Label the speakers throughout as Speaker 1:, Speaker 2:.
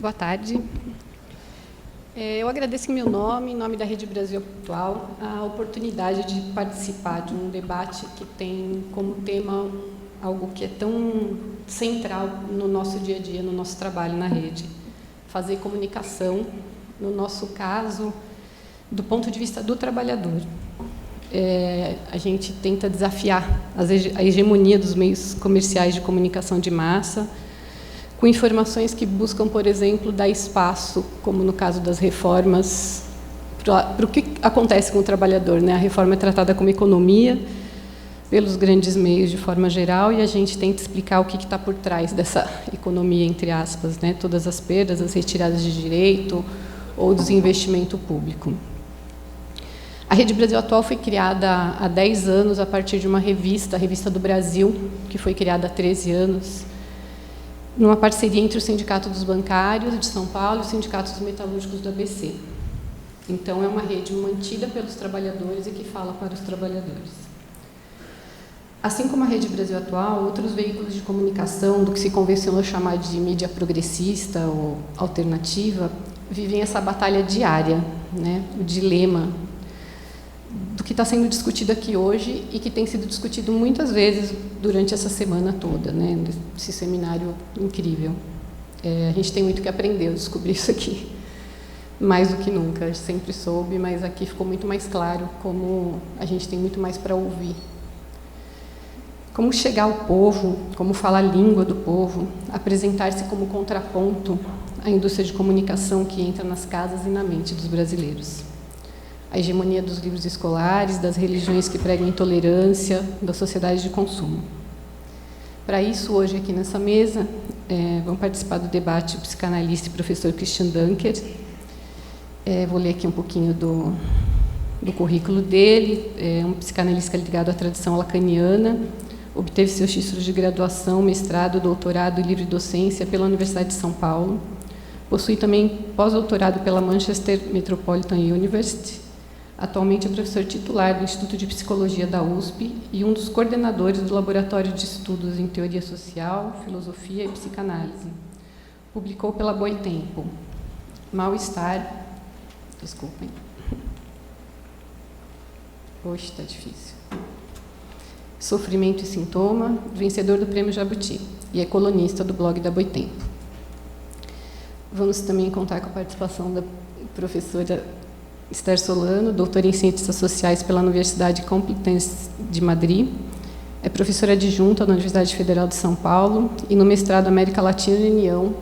Speaker 1: Boa tarde. Eu agradeço em nome da Rede Brasil Atual, a oportunidade de participar de um debate que tem como tema algo que é tão central no nosso dia a dia, no nosso trabalho na rede. Fazer comunicação, no nosso caso, do ponto de vista do trabalhador. A gente tenta desafiar a hegemonia dos meios comerciais de comunicação de massa, com informações que buscam, por exemplo, dar espaço, como no caso das reformas, para o que acontece com o trabalhador, né? A reforma é tratada como economia pelos grandes meios de forma geral e a gente tenta explicar o que está por trás dessa economia, entre aspas, né? Todas as perdas, as retiradas de direito ou desinvestimento público. A Rede Brasil Atual foi criada há 10 anos a partir de uma revista, a Revista do Brasil, que foi criada há 13 anos, numa parceria entre o Sindicato dos Bancários de São Paulo e o Sindicato dos Metalúrgicos do ABC. Então, é uma rede mantida pelos trabalhadores e que fala para os trabalhadores. Assim como a Rede Brasil Atual, outros veículos de comunicação, do que se convencionou chamar de mídia progressista ou alternativa, vivem essa batalha diária, né? O dilema do que está sendo discutido aqui hoje e que tem sido discutido muitas vezes durante essa semana toda, né? Esse seminário incrível. A gente tem muito que aprender, eu descobri isso aqui, mais do que nunca. A gente sempre soube, mas aqui ficou muito mais claro como a gente tem muito mais para ouvir. Como chegar ao povo, como falar a língua do povo, apresentar-se como contraponto à indústria de comunicação que entra nas casas e na mente dos brasileiros. A hegemonia dos livros escolares, das religiões que pregam intolerância, da sociedade de consumo. Para isso, hoje aqui nessa mesa, vão participar do debate o psicanalista e professor Christian Dunker. Vou ler aqui um pouquinho do currículo dele. É um psicanalista ligado à tradição lacaniana, obteve seus títulos de graduação, mestrado, doutorado e livre docência pela Universidade de São Paulo. Possui também pós-doutorado pela Manchester Metropolitan University. Atualmente é professor titular do Instituto de Psicologia da USP e um dos coordenadores do Laboratório de Estudos em Teoria Social, Filosofia e Psicanálise. Publicou pela Boitempo, Mal-Estar... Desculpem. Poxa, está difícil. Sofrimento e Sintoma, vencedor do Prêmio Jabuti, e é colunista do blog da Boitempo. Vamos também contar com a participação da professora Esther Solano, doutora em Ciências Sociais pela Universidade Complutense de Madrid, é professora adjunta na Universidade Federal de São Paulo e no mestrado América Latina e União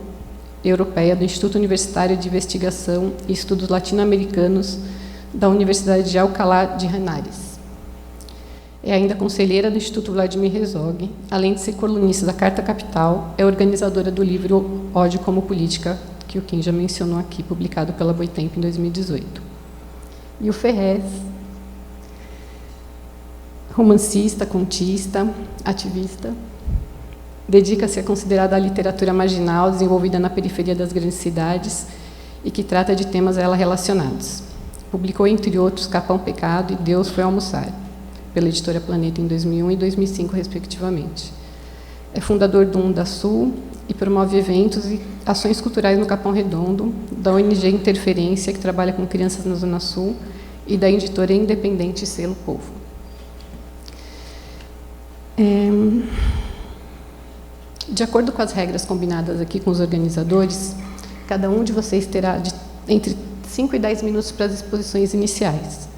Speaker 1: Europeia do Instituto Universitário de Investigação e Estudos Latino-Americanos da Universidade de Alcalá de Henares. É ainda conselheira do Instituto Vladimir Herzog, além de ser colunista da Carta Capital, é organizadora do livro Ódio como Política, que o Kim já mencionou aqui, publicado pela Boitempo em 2018. E o Ferrez, romancista, contista, ativista, dedica-se a considerada a literatura marginal, desenvolvida na periferia das grandes cidades e que trata de temas a ela relacionados. Publicou, entre outros, Capão Pecado e Deus Foi Almoçar, pela editora Planeta em 2001 e 2005, respectivamente. É fundador do Undasul e promove eventos e ações culturais no Capão Redondo, da ONG Interferência, que trabalha com crianças na Zona Sul, e da editora independente Selo Povo. De acordo com as regras combinadas aqui com os organizadores, cada um de vocês terá entre 5 e 10 minutos para as exposições iniciais.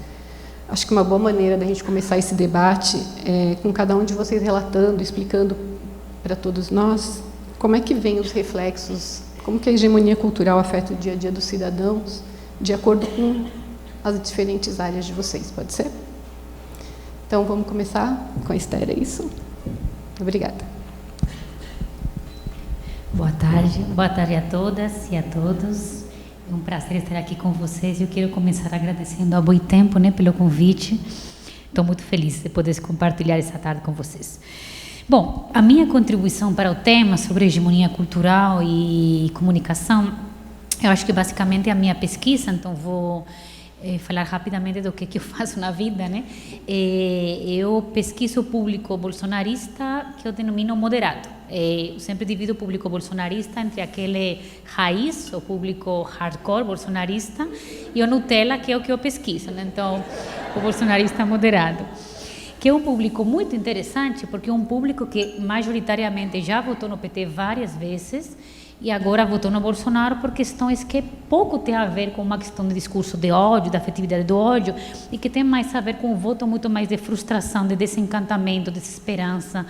Speaker 1: Acho que uma boa maneira da gente começar esse debate é com cada um de vocês relatando, explicando para todos nós como é que vêm os reflexos, como que a hegemonia cultural afeta o dia a dia dos cidadãos, de acordo com as diferentes áreas de vocês, pode ser? Então, vamos começar com a Esther, é isso? Obrigada.
Speaker 2: Boa tarde a todas e a todos. É um prazer estar aqui com vocês. Eu quero começar agradecendo a Boitempo, né, pelo convite. Estou muito feliz de poder compartilhar essa tarde com vocês. Bom, a minha contribuição para o tema sobre hegemonia cultural e comunicação, eu acho que basicamente é a minha pesquisa, então vou falar rapidamente do que eu faço na vida, né? Eu pesquiso o público bolsonarista que eu denomino moderado. Eu sempre divido o público bolsonarista entre aquele raiz, o público hardcore bolsonarista, e o Nutella, que é o que eu pesquiso, né? Então, o bolsonarista moderado. Que é um público muito interessante, porque é um público que majoritariamente já votou no PT várias vezes, e agora votou no Bolsonaro por questões que pouco tem a ver com uma questão de discurso de ódio, da afetividade do ódio, e que tem mais a ver com um voto muito mais de frustração, de desencantamento, de desesperança,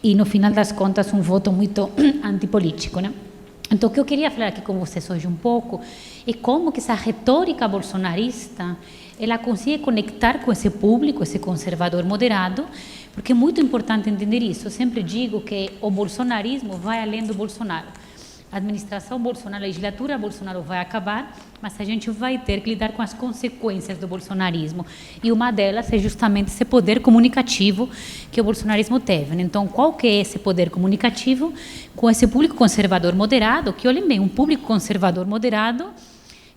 Speaker 2: e no final das contas um voto muito antipolítico, né? Então, o que eu queria falar aqui com vocês hoje um pouco é como que essa retórica bolsonarista ela consegue conectar com esse público, esse conservador moderado, porque é muito importante entender isso. Eu sempre digo que o bolsonarismo vai além do Bolsonaro. A administração Bolsonaro, a legislatura Bolsonaro vai acabar, mas a gente vai ter que lidar com as consequências do bolsonarismo. E uma delas é justamente esse poder comunicativo que o bolsonarismo teve. Então, qual que é esse poder comunicativo? Com esse público conservador moderado, que olhem bem, um público conservador moderado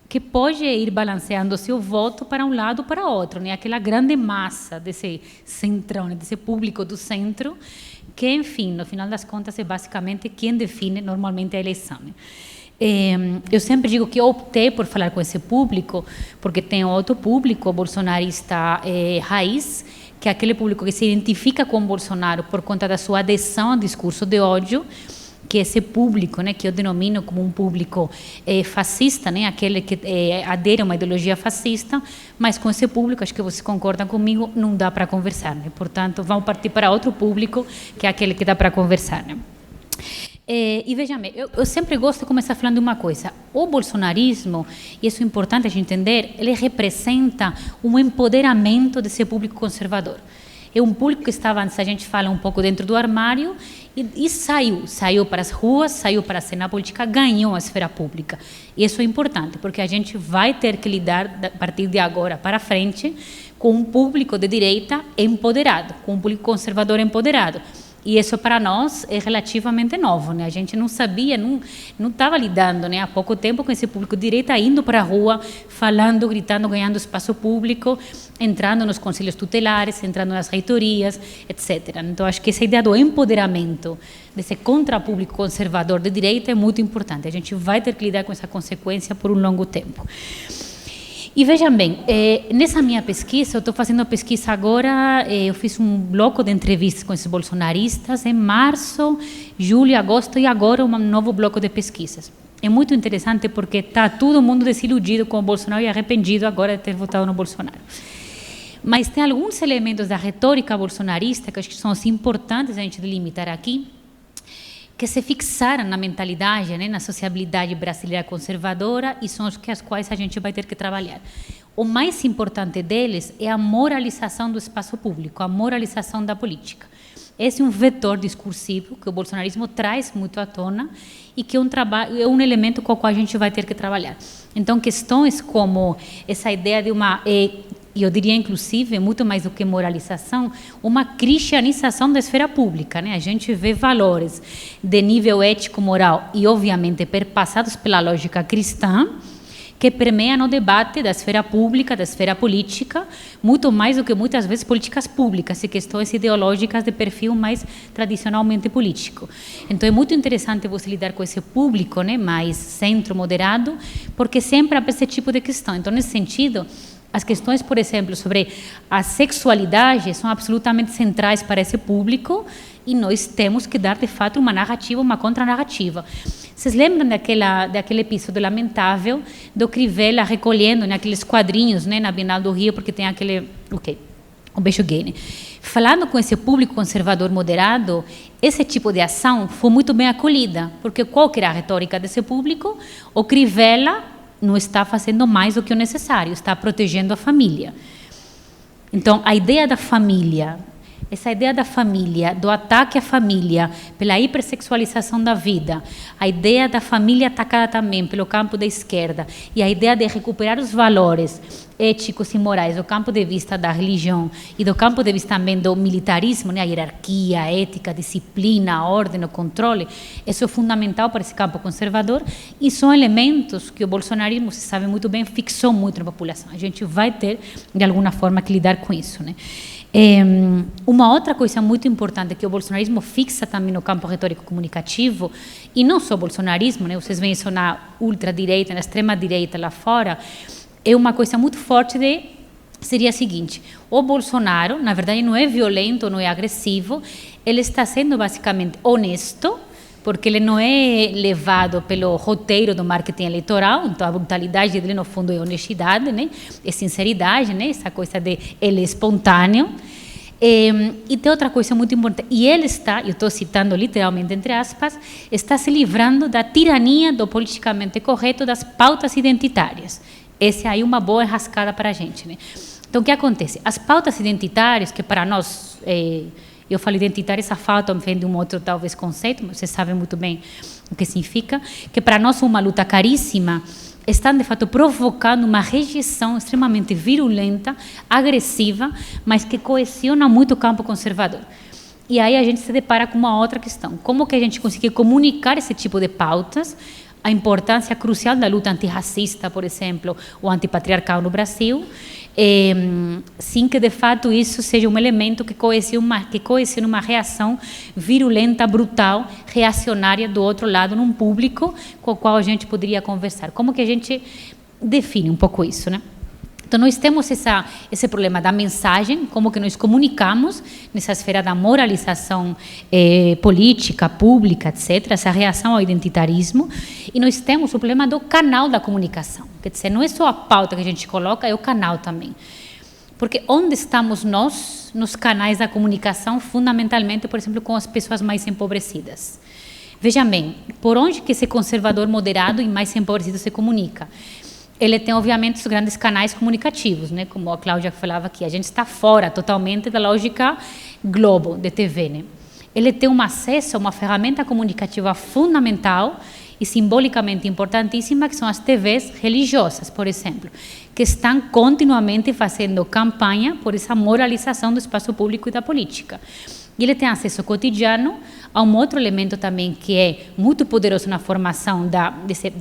Speaker 2: que pode ir balanceando seu voto para um lado ou para outro, né? Aquela grande massa desse centrão, né? Desse público do centro, que, enfim, no final das contas, é basicamente quem define normalmente a eleição, né? Eu sempre digo que eu optei por falar com esse público, porque tem outro público bolsonarista raiz, que é aquele público que se identifica com Bolsonaro por conta da sua adesão ao discurso de ódio, que é esse público, né, que eu denomino como um público fascista, né, aquele que adere a uma ideologia fascista, mas com esse público, acho que vocês concordam comigo, não dá para conversar, né? Portanto, vamos partir para outro público, que é aquele que dá para conversar, né? E vejam bem, eu sempre gosto de começar falando de uma coisa. O bolsonarismo, e isso é importante a gente entender, ele representa um empoderamento desse público conservador. É um público que estava, antes a gente fala um pouco dentro do armário, e saiu para as ruas, saiu para a cena política, ganhou a esfera pública. E isso é importante, porque a gente vai ter que lidar, a partir de agora para frente, com um público de direita empoderado, com um público conservador empoderado. E isso para nós é relativamente novo, né? A gente não sabia, não estava lidando, né, há pouco tempo com esse público de direita indo para a rua, falando, gritando, ganhando espaço público, entrando nos conselhos tutelares, entrando nas reitorias, etc. Então, acho que essa ideia do empoderamento desse contrapúblico conservador de direita é muito importante. A gente vai ter que lidar com essa consequência por um longo tempo. E vejam bem, nessa minha pesquisa, eu estou fazendo a pesquisa agora, eu fiz um bloco de entrevistas com esses bolsonaristas em março, julho, agosto, e agora um novo bloco de pesquisas. É muito interessante porque está todo mundo desiludido com o Bolsonaro e arrependido agora de ter votado no Bolsonaro. Mas tem alguns elementos da retórica bolsonarista que acho que são importantes a gente delimitar aqui, que se fixaram na mentalidade, né, na sociabilidade brasileira conservadora, e são os que as quais a gente vai ter que trabalhar. O mais importante deles é a moralização do espaço público, a moralização da política. Esse é um vetor discursivo que o bolsonarismo traz muito à tona e que é um elemento com o qual a gente vai ter que trabalhar. Então, questões como essa ideia de uma... E eu diria, inclusive, muito mais do que moralização, uma cristianização da esfera pública, né? A gente vê valores de nível ético-moral e, obviamente, perpassados pela lógica cristã, que permeiam o debate da esfera pública, da esfera política, muito mais do que, muitas vezes, políticas públicas e questões ideológicas de perfil mais tradicionalmente político. Então, é muito interessante você lidar com esse público, né, mais centro-moderado, porque sempre há esse tipo de questão. Então, nesse sentido... As questões, por exemplo, sobre a sexualidade são absolutamente centrais para esse público e nós temos que dar, de fato, uma narrativa, uma contranarrativa. Vocês lembram daquele episódio lamentável do Crivella recolhendo naqueles quadrinhos, né, na Bienal do Rio, porque tem aquele... o beijo gay, né? Falando com esse público conservador moderado, esse tipo de ação foi muito bem acolhida, porque qual que era a retórica desse público? O Crivella não está fazendo mais do que o necessário, está protegendo a família. Então, a ideia da família essa ideia da família, do ataque à família, pela hipersexualização da vida, a ideia da família atacada também pelo campo da esquerda, e a ideia de recuperar os valores éticos e morais do campo de vista da religião e do campo de vista também do militarismo, né? A hierarquia, a ética, a disciplina, a ordem, o controle, isso é fundamental para esse campo conservador e são elementos que o bolsonarismo, se sabe muito bem, fixou muito na população. A gente vai ter, de alguma forma, que lidar com isso, né? Uma outra coisa muito importante que o bolsonarismo fixa também no campo retórico comunicativo, e não só o bolsonarismo, né? Vocês veem isso na ultradireita, na extrema-direita lá fora, é uma coisa muito forte seria a seguinte: o Bolsonaro, na verdade, não é violento, não é agressivo, ele está sendo basicamente honesto, porque ele não é levado pelo roteiro do marketing eleitoral, então a brutalidade dele, no fundo, é honestidade, né? É sinceridade, né? Essa coisa de ele é espontâneo. E tem outra coisa muito importante, e ele está, eu estou citando literalmente entre aspas, está se livrando da tirania do politicamente correto das pautas identitárias. Essa é aí uma boa enrascada para a gente, né? Então, o que acontece? As pautas identitárias, que para nós, eu falo identitária, essa falta vem de um outro, talvez, conceito, mas vocês sabem muito bem o que significa, que para nós é uma luta caríssima, estão, de fato, provocando uma rejeição extremamente virulenta, agressiva, mas que coesiona muito o campo conservador. E aí a gente se depara com uma outra questão. Como que a gente consegue comunicar esse tipo de pautas, a importância crucial da luta antirracista, por exemplo, ou antipatriarcal no Brasil, sem que, de fato, isso seja um elemento que coesione uma reação virulenta, brutal, reacionária do outro lado, num público com o qual a gente poderia conversar. Como que a gente define um pouco isso, né? Então, nós temos esse problema da mensagem, como que nós comunicamos nessa esfera da moralização política, pública, etc., essa reação ao identitarismo, e nós temos o problema do canal da comunicação. Quer dizer, não é só a pauta que a gente coloca, é o canal também. Porque onde estamos nós, nos canais da comunicação, fundamentalmente, por exemplo, com as pessoas mais empobrecidas? Veja bem, por onde que esse conservador moderado e mais empobrecido se comunica? Ele tem, obviamente, os grandes canais comunicativos, né? Como a Cláudia falava aqui, a gente está fora totalmente da lógica Globo, de TV, né? Ele tem um acesso a uma ferramenta comunicativa fundamental e simbolicamente importantíssima, que são as TVs religiosas, por exemplo, que estão continuamente fazendo campanha por essa moralização do espaço público e da política. E ele tem acesso cotidiano a um outro elemento também que é muito poderoso na formação da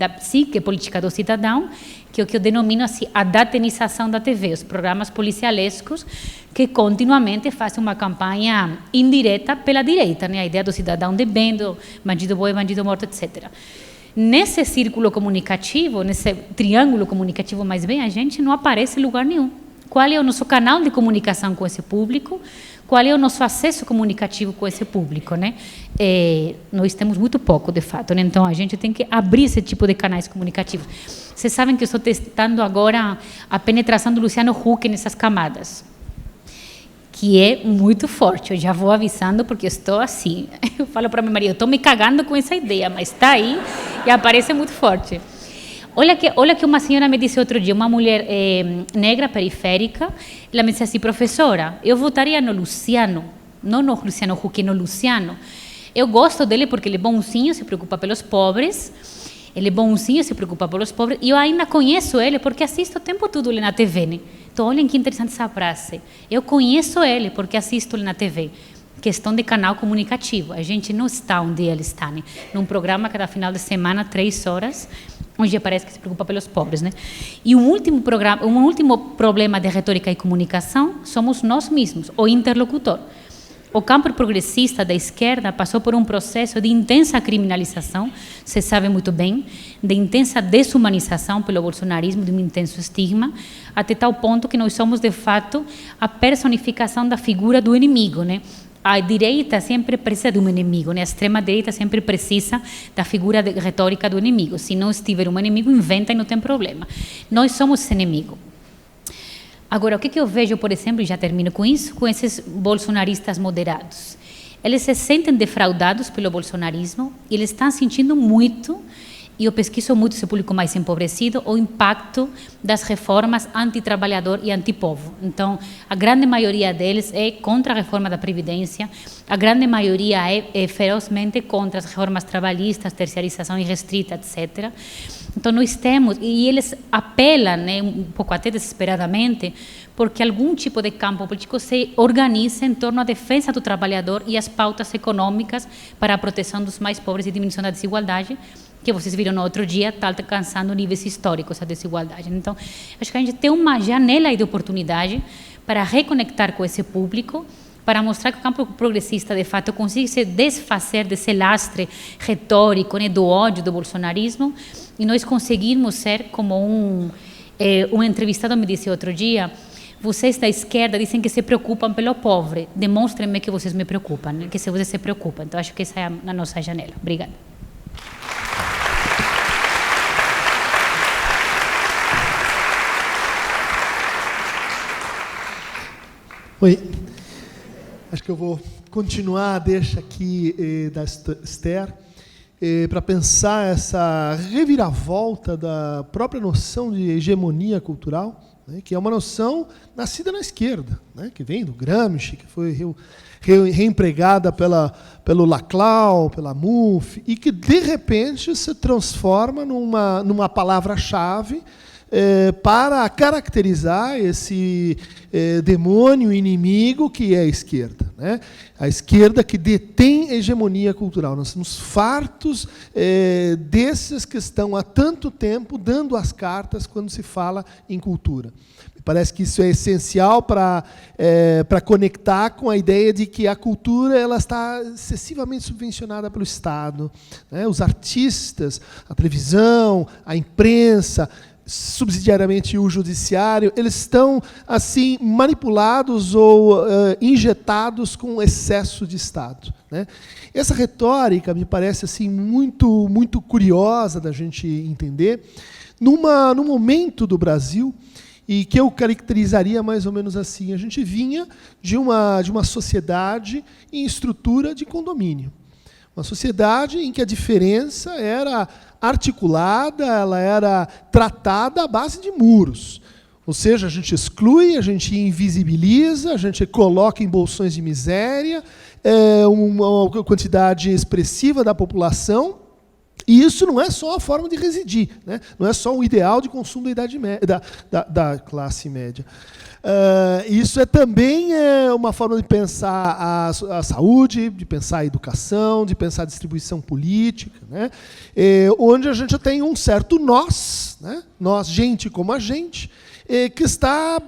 Speaker 2: psique política do cidadão, que é o que eu denomino assim, a datenização da TV, os programas policialescos que continuamente fazem uma campanha indireta pela direita, né? A ideia do cidadão de bem, do bandido bom e bandido morto, etc. Nesse círculo comunicativo, nesse triângulo comunicativo, mais bem, a gente não aparece em lugar nenhum. Qual é o nosso canal de comunicação com esse público? Qual é o nosso acesso comunicativo com esse público, né? Nós temos muito pouco, de fato, né? Então a gente tem que abrir esse tipo de canais comunicativos. Vocês sabem que eu estou testando agora a penetração do Luciano Huck nessas camadas, que é muito forte. Eu já vou avisando, porque eu estou assim. Eu falo para meu marido, eu estou me cagando com essa ideia, mas está aí e aparece muito forte. Olha que uma senhora me disse outro dia, uma mulher negra, periférica, ela me disse assim: professora, eu votaria no Luciano, não no Luciano Huck, no Luciano. Eu gosto dele porque ele é bonzinho, se preocupa pelos pobres, ele é bonzinho, se preocupa pelos pobres, e eu ainda conheço ele porque assisto o tempo todo ele na TV, né? Então, olhem que interessante essa frase. Eu conheço ele porque assisto ele na TV. Questão de canal comunicativo. A gente não está onde ele está, né? Num programa cada final de semana, 3 horas, onde parece que se preocupa pelos pobres, né? E um último problema de retórica e comunicação somos nós mesmos, o interlocutor. O campo progressista da esquerda passou por um processo de intensa criminalização, você sabe muito bem, de intensa desumanização pelo bolsonarismo, de um intenso estigma, até tal ponto que nós somos, de fato, a personificação da figura do inimigo, né? A direita sempre precisa de um inimigo, né? A extrema-direita sempre precisa da figura retórica do inimigo. Se não estiver um inimigo, inventa e não tem problema. Nós somos esse inimigo. Agora, o que eu vejo, por exemplo, e já termino com isso, com esses bolsonaristas moderados? Eles se sentem defraudados pelo bolsonarismo e eles estão sentindo muito e eu pesquiso muito esse público mais empobrecido, o impacto das reformas anti-trabalhador e anti-povo. Então, a grande maioria deles é contra a reforma da Previdência, a grande maioria é ferozmente contra as reformas trabalhistas, terciarização irrestrita, etc. Então, nós temos, e eles apelam, né, um pouco até desesperadamente, porque algum tipo de campo político se organiza em torno à defesa do trabalhador e as pautas econômicas para a proteção dos mais pobres e diminuição da desigualdade, que vocês viram no outro dia, está alcançando níveis históricos a desigualdade. Então, acho que a gente tem uma janela aí de oportunidade para reconectar com esse público, para mostrar que o campo progressista, de fato, consegue se desfazer desse lastre retórico, né, do ódio do bolsonarismo, e nós conseguirmos ser como um entrevistado me disse outro dia: vocês da esquerda dizem que se preocupam pelo pobre, demonstrem-me que vocês me preocupam, né? Que vocês se preocupam. Então, acho que essa é a nossa janela. Obrigada.
Speaker 3: Oi, acho que eu vou continuar, deixa aqui da Esther, para pensar essa reviravolta da própria noção de hegemonia cultural, né, que é uma noção nascida na esquerda, né, que vem do Gramsci, que foi reempregada pelo Laclau, pela MUF, e que, de repente, se transforma numa palavra-chave para caracterizar esse demônio inimigo que é a esquerda, né? A esquerda que detém hegemonia cultural. Nós estamos fartos desses que estão há tanto tempo dando as cartas quando se fala em cultura. Me parece que isso é essencial para conectar com a ideia de que a cultura ela está excessivamente subvencionada pelo Estado, né? Os artistas, a televisão, a imprensa, subsidiariamente o judiciário, eles estão assim manipulados ou injetados com excesso de Estado, né? Essa retórica me parece assim muito curiosa da gente entender num momento do Brasil e que eu caracterizaria mais ou menos assim: a gente vinha de uma sociedade em estrutura de condomínio. Uma sociedade em que a diferença era articulada, ela era tratada à base de muros. Ou seja, a gente exclui, a gente invisibiliza, a gente coloca em bolsões de miséria uma quantidade expressiva da população. E isso não é só a forma de residir, né? Não é só o ideal de consumo da idade média, da classe média. Isso é também uma forma de pensar a saúde, de pensar a educação, de pensar a distribuição política, né? Onde a gente tem um certo nós, né? Nós, gente como a gente, que está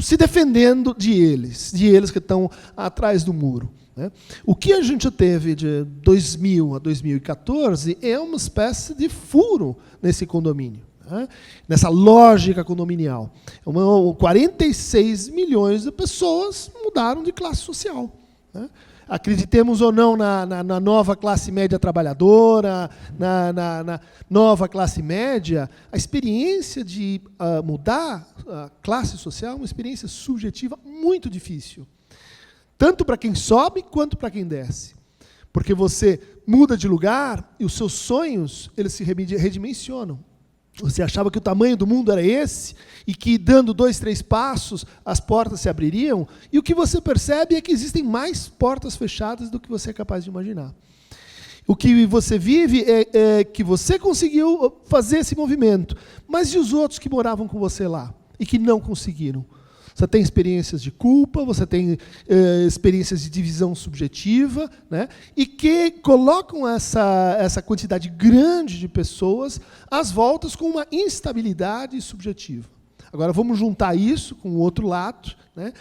Speaker 3: se defendendo de eles que estão atrás do muro, né? O que a gente teve de 2000 a 2014 é uma espécie de furo nesse condomínio, né? Nessa lógica condominial. 46 milhões de pessoas mudaram de classe social, né? Acreditemos ou não na nova classe média trabalhadora, na nova classe média, a experiência de mudar a classe social é uma experiência subjetiva muito difícil. Tanto para quem sobe, quanto para quem desce. Porque você muda de lugar e os seus sonhos eles se redimensionam. Você achava que o tamanho do mundo era esse, e que dando 2, 3 passos, as portas se abririam, e o que você percebe é que existem mais portas fechadas do que você é capaz de imaginar. O que você vive é que você conseguiu fazer esse movimento, mas e os outros que moravam com você lá, e que não conseguiram? Você tem experiências de culpa, você tem experiências de divisão subjetiva, né? E que colocam essa quantidade grande de pessoas às voltas com uma instabilidade subjetiva. Agora, vamos juntar isso com o outro lado, né?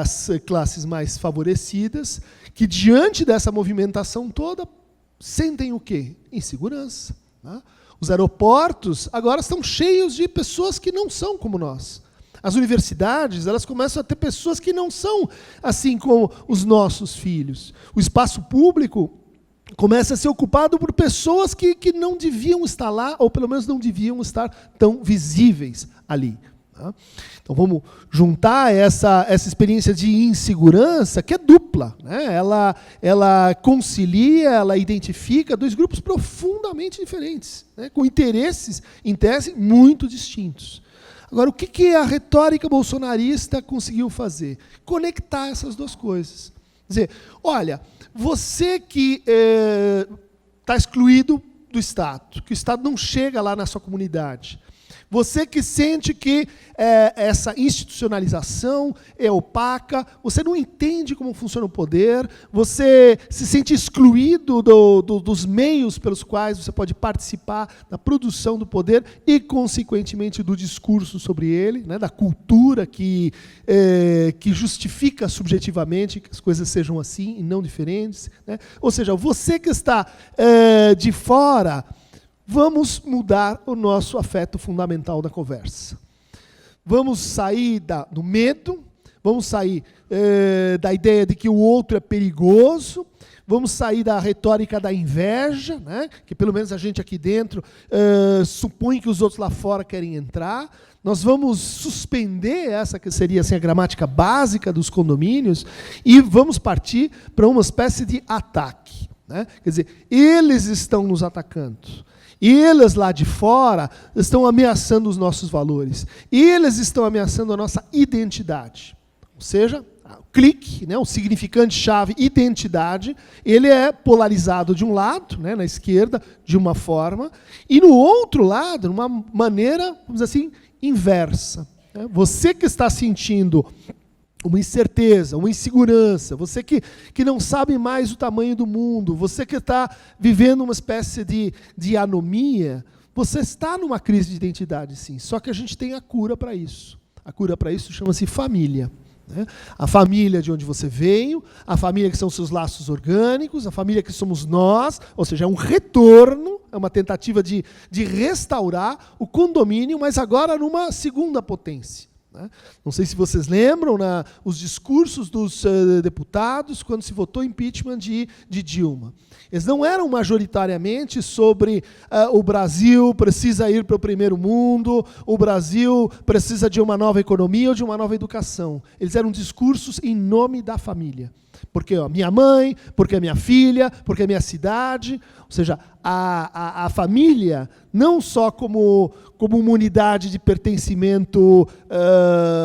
Speaker 3: As classes mais favorecidas, que diante dessa movimentação toda, sentem o quê? Insegurança, né? Os aeroportos agora estão cheios de pessoas que não são como nós. As universidades, elas começam a ter pessoas que não são assim como os nossos filhos. O espaço público começa a ser ocupado por pessoas que não deviam estar lá, ou pelo menos não deviam estar tão visíveis ali. Então vamos juntar essa experiência de insegurança, que é dupla, né? Ela concilia, ela identifica dois grupos profundamente diferentes, né? Com interesses, em tese, muito distintos. Agora, o que a retórica bolsonarista conseguiu fazer? Conectar essas duas coisas. Dizer, olha, você que está excluído do Estado, que o Estado não chega lá na sua comunidade, você que sente que essa institucionalização é opaca, você não entende como funciona o poder, você se sente excluído dos meios pelos quais você pode participar da produção do poder e, consequentemente, do discurso sobre ele, né, da cultura que justifica subjetivamente que as coisas sejam assim e não diferentes, né? Ou seja, você que está de fora, vamos mudar o nosso afeto fundamental da conversa. Vamos sair do medo, vamos sair da ideia de que o outro é perigoso, vamos sair da retórica da inveja, né, que pelo menos a gente aqui dentro supõe que os outros lá fora querem entrar. Nós vamos suspender essa que seria assim, a gramática básica dos condomínios e vamos partir para uma espécie de ataque, né? Quer dizer, eles estão nos atacando. E eles lá de fora estão ameaçando os nossos valores. E eles estão ameaçando a nossa identidade. Ou seja, o clique, né, o significante-chave identidade, ele é polarizado de um lado, né, na esquerda, de uma forma, e no outro lado, de uma maneira, vamos dizer assim, inversa. Né? Você que está sentindo uma incerteza, uma insegurança, você que não sabe mais o tamanho do mundo, você que está vivendo uma espécie de anomia, você está numa crise de identidade, sim. Só que a gente tem a cura para isso. A cura para isso chama-se família. Né? A família de onde você veio, a família que são seus laços orgânicos, a família que somos nós, ou seja, é um retorno, é uma tentativa de restaurar o condomínio, mas agora numa segunda potência. Não sei se vocês lembram, os discursos dos deputados quando se votou impeachment de Dilma. Eles não eram majoritariamente sobre o Brasil precisa ir para o primeiro mundo, o Brasil precisa de uma nova economia ou de uma nova educação. Eles eram discursos em nome da família. Porque a minha mãe, porque a minha filha, porque a minha cidade. Ou seja, a família, não só como uma unidade de pertencimento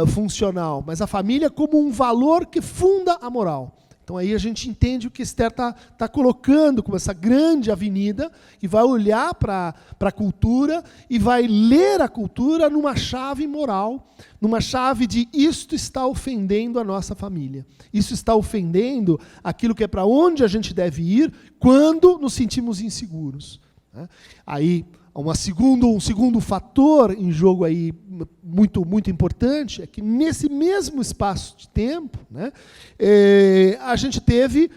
Speaker 3: funcional, mas a família como um valor que funda a moral. Então aí a gente entende o que Esther está colocando como essa grande avenida e vai olhar para a cultura e vai ler a cultura numa chave moral, numa chave de isto está ofendendo a nossa família. Isso está ofendendo aquilo que é para onde a gente deve ir quando nos sentimos inseguros. Né? Aí um segundo fator em jogo aí muito, muito importante é que nesse mesmo espaço de tempo, né, a gente teve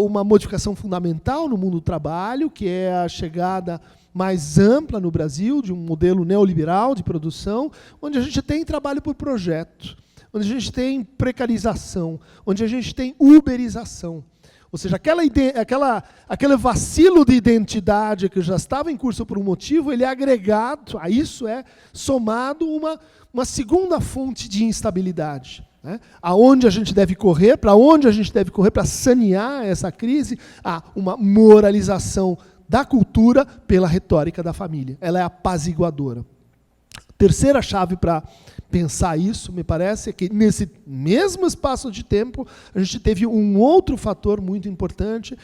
Speaker 3: uma modificação fundamental no mundo do trabalho, que é a chegada mais ampla no Brasil de um modelo neoliberal de produção, onde a gente tem trabalho por projeto, onde a gente tem precarização, onde a gente tem uberização. Ou seja, aquele vacilo de identidade que já estava em curso por um motivo, ele é agregado, a isso é somado uma segunda fonte de instabilidade. Né? Aonde a gente deve correr, para onde a gente deve correr para sanear essa crise? Uma moralização da cultura pela retórica da família. Ela é apaziguadora. Terceira chave para pensar isso, me parece, é que nesse mesmo espaço de tempo a gente teve um outro fator muito importante,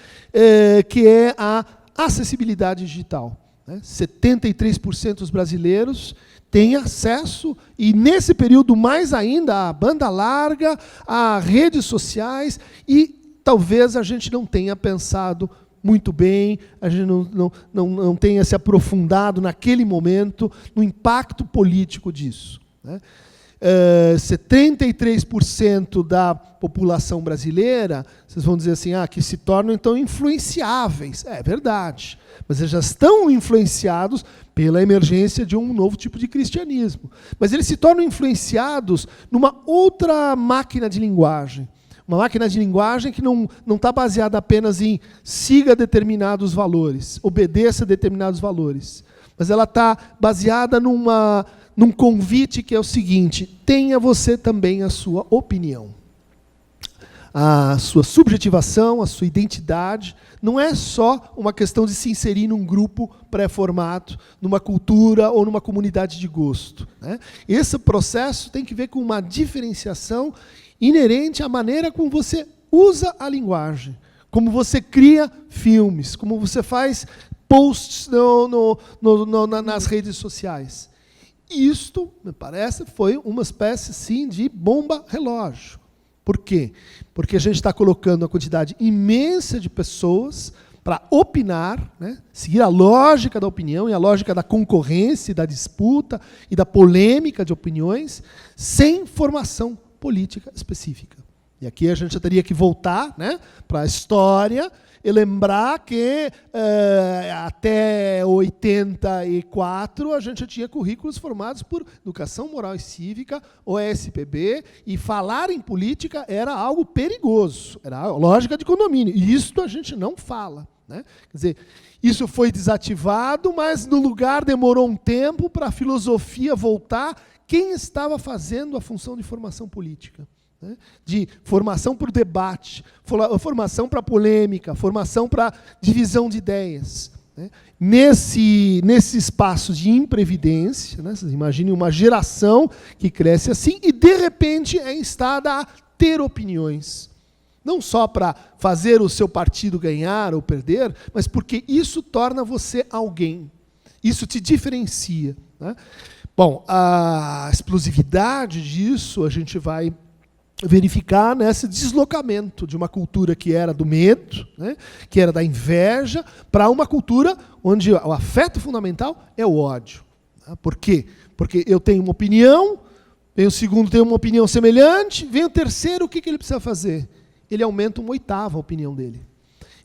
Speaker 3: que é a acessibilidade digital. 73% dos brasileiros têm acesso, e nesse período mais ainda, a banda larga, a redes sociais, e talvez a gente não tenha pensado muito bem, a gente não tenha se aprofundado naquele momento no impacto político disso. Né? 73% da população brasileira, vocês vão dizer assim, que se tornam então influenciáveis. É verdade, mas eles já estão influenciados pela emergência de um novo tipo de cristianismo. Mas eles se tornam influenciados numa outra máquina de linguagem. Uma máquina de linguagem que não está baseada apenas em siga determinados valores, obedeça determinados valores, mas ela está baseada num convite que é o seguinte: tenha você também a sua opinião. A sua subjetivação, a sua identidade, não é só uma questão de se inserir num grupo pré-formado, numa cultura ou numa comunidade de gosto, né? Esse processo tem que ver com uma diferenciação inerente à maneira como você usa a linguagem, como você cria filmes, como você faz posts nas redes sociais. Isto, me parece, foi uma espécie, sim, de bomba-relógio. Por quê? Porque a gente está colocando uma quantidade imensa de pessoas para opinar, né? Seguir a lógica da opinião e a lógica da concorrência, da disputa e da polêmica de opiniões, sem formação política específica. E aqui a gente teria que voltar, né, para a história e lembrar que até 84 a gente tinha currículos formados por Educação Moral e Cívica, OSPB, e falar em política era algo perigoso, era a lógica de condomínio. E isso a gente não fala, né? Quer dizer, isso foi desativado, mas no lugar demorou um tempo para a filosofia voltar. Quem estava fazendo a função de formação política? De formação para o debate, formação para a polêmica, formação para a divisão de ideias. Nesse espaço de imprevidência, né, vocês imaginem uma geração que cresce assim e, de repente, é instada a ter opiniões. Não só para fazer o seu partido ganhar ou perder, mas porque isso torna você alguém. Isso te diferencia, né? Bom, a explosividade disso a gente vai verificar nesse deslocamento de uma cultura que era do medo, né, que era da inveja, para uma cultura onde o afeto fundamental é o ódio. Por quê? Porque eu tenho uma opinião, vem o segundo tem uma opinião semelhante, vem o terceiro, o que ele precisa fazer? Ele aumenta 1/8 a opinião dele.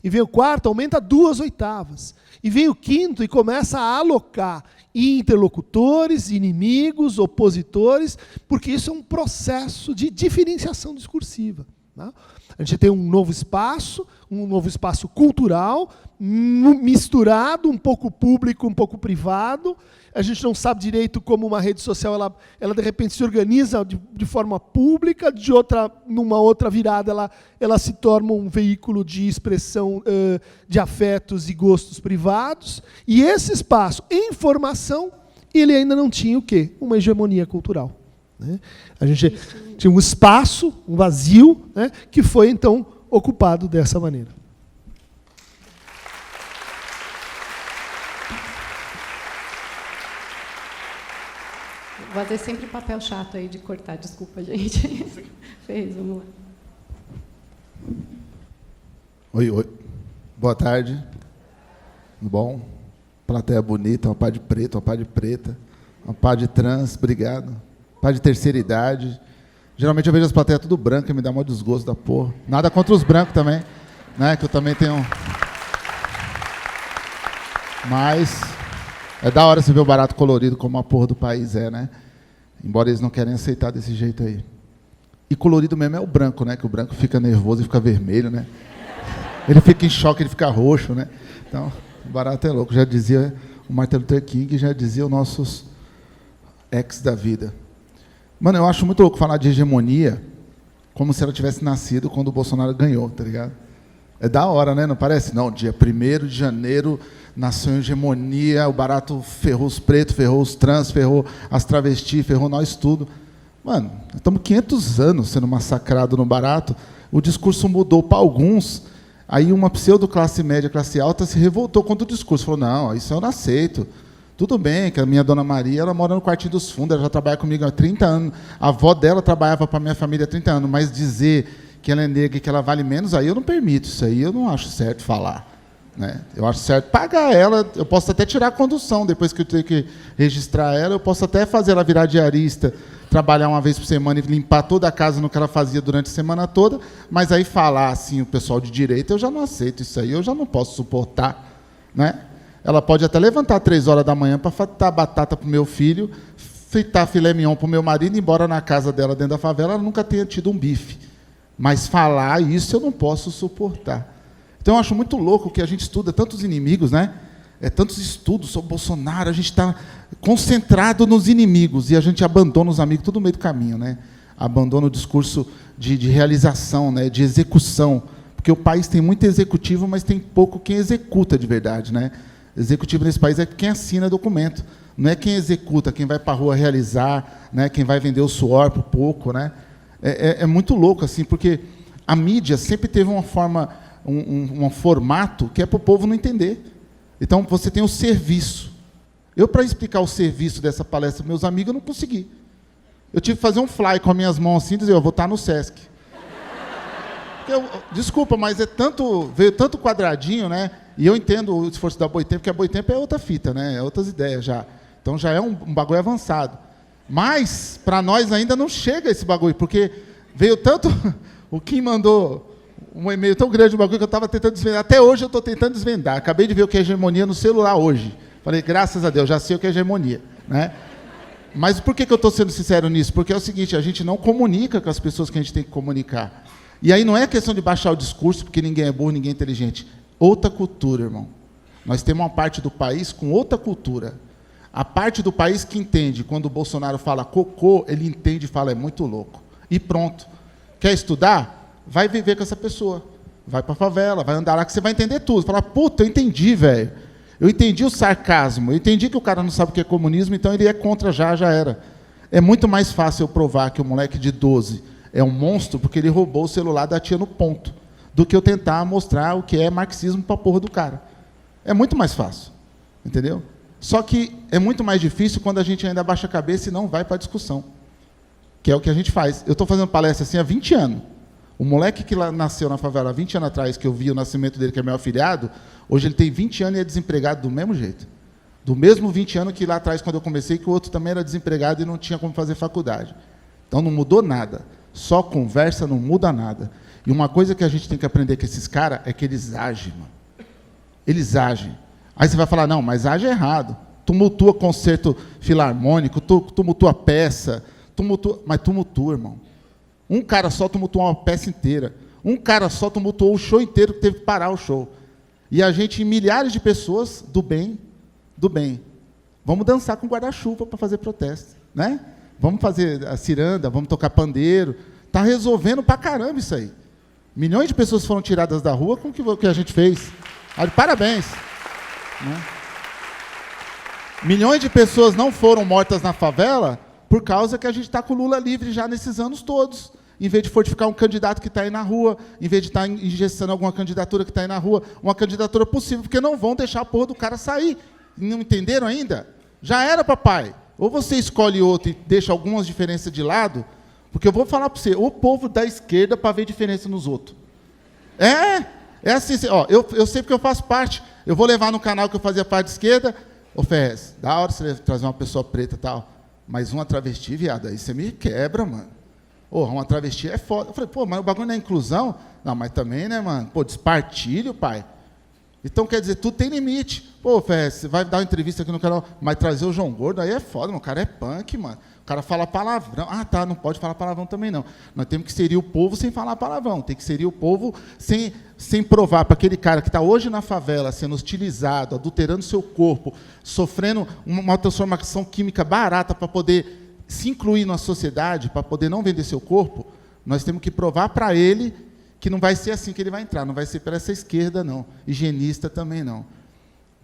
Speaker 3: E vem o quarto, aumenta 2/8. E vem o quinto e começa a alocar interlocutores, inimigos, opositores, porque isso é um processo de diferenciação discursiva, né? A gente tem um novo espaço cultural, misturado, um pouco público, um pouco privado. A gente não sabe direito como uma rede social ela de repente se organiza de forma pública, numa outra virada ela se torna um veículo de expressão de afetos e gostos privados. E esse espaço em formação, ele ainda não tinha o quê? Uma hegemonia cultural, né? A gente tinha um espaço, um vazio, né, que foi então ocupado dessa maneira.
Speaker 1: Vou fazer sempre papel chato aí de cortar, desculpa, gente. Fez, vamos lá.
Speaker 4: Oi. Boa tarde. Tudo bom? Plateia bonita, uma pá de preto, uma pá de preta, uma pá de trans, obrigado. Pá de terceira idade. Geralmente eu vejo as plateias tudo branca e me dá um desgosto da porra. Nada contra os brancos também, né? Que eu também tenho. Mas é da hora você ver o barato colorido como a porra do país é, né? Embora eles não querem aceitar desse jeito aí. E colorido mesmo é o branco, né? Que o branco fica nervoso e fica vermelho, né? Ele fica em choque, ele fica roxo, né? Então, o barato é louco. Já dizia o Martin Luther King, já dizia os nossos ex da vida. Mano, eu acho muito louco falar de hegemonia como se ela tivesse nascido quando o Bolsonaro ganhou, tá ligado? É da hora, né? Não parece? Não, dia 1º de janeiro nasceu a hegemonia, o barato ferrou os pretos, ferrou os trans, ferrou as travestis, ferrou nós tudo. Mano, estamos 500 anos sendo massacrados no barato, o discurso mudou para alguns, aí uma pseudo-classe média, classe alta, se revoltou contra o discurso, falou, não, isso eu não aceito. Tudo bem, que a minha dona Maria, ela mora no Quartinho dos Fundos, ela já trabalha comigo há 30 anos, a avó dela trabalhava para a minha família há 30 anos, mas dizer que ela é negra e que ela vale menos, aí eu não permito, isso aí eu não acho certo falar, né? Eu acho certo pagar ela, eu posso até tirar a condução, depois que eu tenho que registrar ela, eu posso até fazer ela virar diarista, trabalhar uma vez por semana e limpar toda a casa no que ela fazia durante a semana toda, mas aí falar assim, o pessoal de direita, eu já não aceito isso aí, eu já não posso suportar, né? Ela pode até levantar 3 horas da manhã para fritar batata para o meu filho, fritar filé mignon para o meu marido, embora na casa dela, dentro da favela, ela nunca tenha tido um bife. Mas falar isso eu não posso suportar. Então eu acho muito louco que a gente estuda tantos inimigos, né? tantos estudos sobre Bolsonaro, a gente está concentrado nos inimigos e a gente abandona os amigos tudo no meio do caminho, né? Abandona o discurso de realização, né? De execução, porque o país tem muito executivo, mas tem pouco quem executa de verdade, né? Executivo nesse país é quem assina documento, não é quem executa, quem vai para a rua realizar, né? Quem vai vender o suor por pouco, né? É muito louco assim, porque a mídia sempre teve uma forma, um formato que é para o povo não entender. Então, você tem o serviço. Eu, para explicar o serviço dessa palestra para meus amigos, eu não consegui. Eu tive que fazer um fly com as minhas mãos assim e dizer, eu vou estar no Sesc. Desculpa, mas veio tanto quadradinho, né? E eu entendo o esforço da Boitempo, porque a Boitempo é outra fita, né? É outras ideias já. Então, já é um bagulho avançado. Mas, para nós ainda não chega esse bagulho, porque veio tanto... O Kim mandou um e-mail tão grande, um bagulho que eu estava tentando desvendar. Até hoje eu estou tentando desvendar. Acabei de ver o que é hegemonia no celular hoje. Falei, graças a Deus, já sei o que é hegemonia, né? Mas por que eu estou sendo sincero nisso? Porque é o seguinte, a gente não comunica com as pessoas que a gente tem que comunicar. E aí não é questão de baixar o discurso, porque ninguém é burro, ninguém é inteligente. Outra cultura, irmão. Nós temos uma parte do país com outra cultura. A parte do país que entende, quando o Bolsonaro fala cocô, ele entende e fala, é muito louco. E pronto. Quer estudar? Vai viver com essa pessoa. Vai para a favela, vai andar lá, que você vai entender tudo. Fala, puta, eu entendi, velho. Eu entendi o sarcasmo. Eu entendi que o cara não sabe o que é comunismo, então ele é contra já era. É muito mais fácil eu provar que o moleque de 12 é um monstro porque ele roubou o celular da tia no ponto, do que eu tentar mostrar o que é marxismo para a porra do cara. É muito mais fácil. Entendeu? Só que é muito mais difícil quando a gente ainda abaixa a cabeça e não vai para a discussão. Que é o que a gente faz. Eu estou fazendo palestra assim há 20 anos. O moleque que lá nasceu na favela há 20 anos atrás, que eu vi o nascimento dele, que é meu afilhado, hoje ele tem 20 anos e é desempregado do mesmo jeito. Do mesmo 20 anos que lá atrás, quando eu comecei, que o outro também era desempregado e não tinha como fazer faculdade. Então não mudou nada. Só conversa não muda nada. E uma coisa que a gente tem que aprender com esses caras é que eles agem, mano. Eles agem. Aí você vai falar, não, mas age errado. Tumultua concerto filarmônico, tumultua peça, mas tumultua, irmão. Um cara só tumultuou uma peça inteira. Um cara só tumultuou o show inteiro, que teve que parar o show. E a gente, milhares de pessoas do bem, vamos dançar com guarda-chuva para fazer protesto, né? Vamos fazer a ciranda, vamos tocar pandeiro. Está resolvendo pra caramba isso aí. Milhões de pessoas foram tiradas da rua com o que a gente fez. Parabéns. Né? Milhões de pessoas não foram mortas na favela por causa que a gente está com o Lula livre já nesses anos todos. Em vez de fortificar um candidato que está aí na rua, em vez de estar ingestando alguma candidatura que está aí na rua, uma candidatura possível, porque não vão deixar a porra do cara sair. Não entenderam ainda? Já era, papai. Ou você escolhe outro e deixa algumas diferenças de lado, porque eu vou falar para você, o povo da esquerda para ver diferença nos outros. É assim, ó, eu sei porque eu faço parte. Eu vou levar no canal que eu fazia parte de esquerda, ô Ferrez, da hora você trazer uma pessoa preta e tal, mas uma travesti, viado, aí você me quebra, mano. Porra, uma travesti é foda. Eu falei, pô, mas o bagulho não é inclusão? Não, mas também, né, mano? Pô, despartilho, pai. Então, quer dizer, tudo tem limite. Pô, Ferrez, você vai dar uma entrevista aqui no canal, mas trazer o João Gordo, aí é foda, mano. O cara é punk, mano. O cara fala palavrão. Ah, tá, não pode falar palavrão também, não. Nós temos que inserir o povo sem falar palavrão. Tem que inserir o povo sem provar para aquele cara que está hoje na favela, sendo hostilizado, adulterando seu corpo, sofrendo uma transformação química barata para poder se incluir na sociedade, para poder não vender seu corpo. Nós temos que provar para ele que não vai ser assim que ele vai entrar, não vai ser para essa esquerda, não. Higienista também não.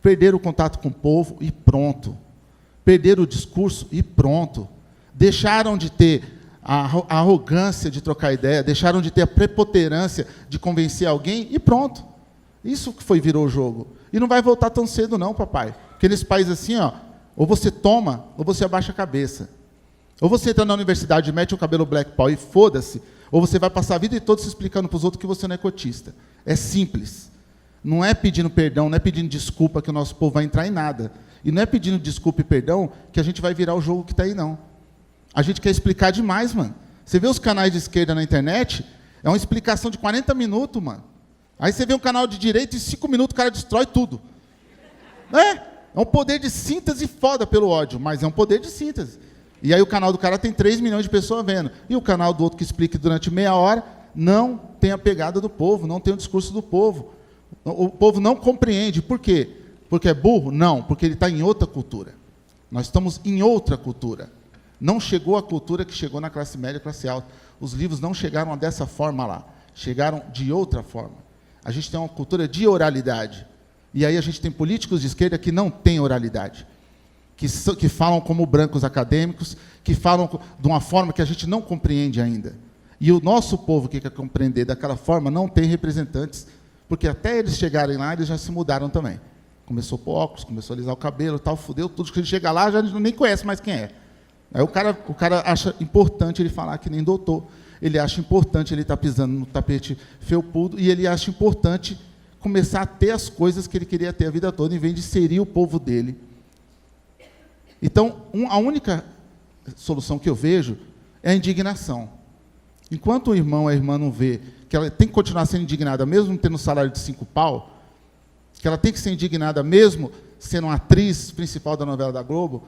Speaker 4: Perder o contato com o povo e pronto. Perder o discurso e pronto. Deixaram de ter a arrogância de trocar ideia, deixaram de ter a prepoterância de convencer alguém e pronto. Isso que virou o jogo. E não vai voltar tão cedo não, papai. Porque nesse país assim, ó, ou você toma, ou você abaixa a cabeça. Ou você entra na universidade e mete o cabelo black power e foda-se, ou você vai passar a vida toda se explicando para os outros que você não é cotista. É simples. Não é pedindo perdão, não é pedindo desculpa que o nosso povo vai entrar em nada. E não é pedindo desculpa e perdão que a gente vai virar o jogo que está aí, não. A gente quer explicar demais, mano. Você vê os canais de esquerda na internet, é uma explicação de 40 minutos, mano. Aí você vê um canal de direita e em 5 minutos o cara destrói tudo. É um poder de síntese foda pelo ódio, mas é um poder de síntese. E aí o canal do cara tem 3 milhões de pessoas vendo. E o canal do outro que explica durante meia hora não tem a pegada do povo, não tem o discurso do povo. O povo não compreende. Por quê? Porque é burro? Não, porque ele está em outra cultura. Nós estamos em outra cultura. Não chegou a cultura que chegou na classe média e classe alta. Os livros não chegaram dessa forma lá. Chegaram de outra forma. A gente tem uma cultura de oralidade. E aí a gente tem políticos de esquerda que não têm oralidade. Que falam como brancos acadêmicos, que falam de uma forma que a gente não compreende ainda. E o nosso povo que quer compreender daquela forma não tem representantes, porque até eles chegarem lá, eles já se mudaram também. Começou a pôr óculos, começou a alisar o cabelo, tal, fudeu tudo, que ele chega lá, já nem conhece mais quem é. Aí o cara acha importante ele falar que nem doutor, ele acha importante ele estar pisando no tapete felpudo, e ele acha importante começar a ter as coisas que ele queria ter a vida toda, em vez de serir o povo dele. Então, a única solução que eu vejo é a indignação. Enquanto o irmão, a irmã não vê que ela tem que continuar sendo indignada, mesmo tendo um salário de 5 pau, que ela tem que ser indignada mesmo sendo uma atriz principal da novela da Globo,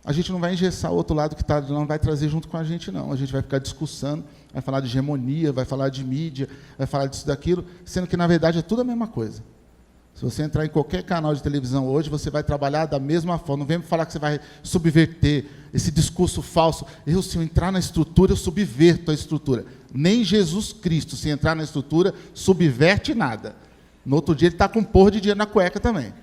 Speaker 4: a gente não vai engessar o outro lado que não vai trazer junto com a gente, não. A gente vai ficar discussando, vai falar de hegemonia, vai falar de mídia, vai falar disso, daquilo, sendo que, na verdade, é tudo a mesma coisa. Se você entrar em qualquer canal de televisão hoje, você vai trabalhar da mesma forma. Não vem me falar que você vai subverter esse discurso falso. Se eu entrar na estrutura, eu subverto a estrutura. Nem Jesus Cristo, se entrar na estrutura, subverte nada. No outro dia, ele está com um porro de dinheiro na cueca também.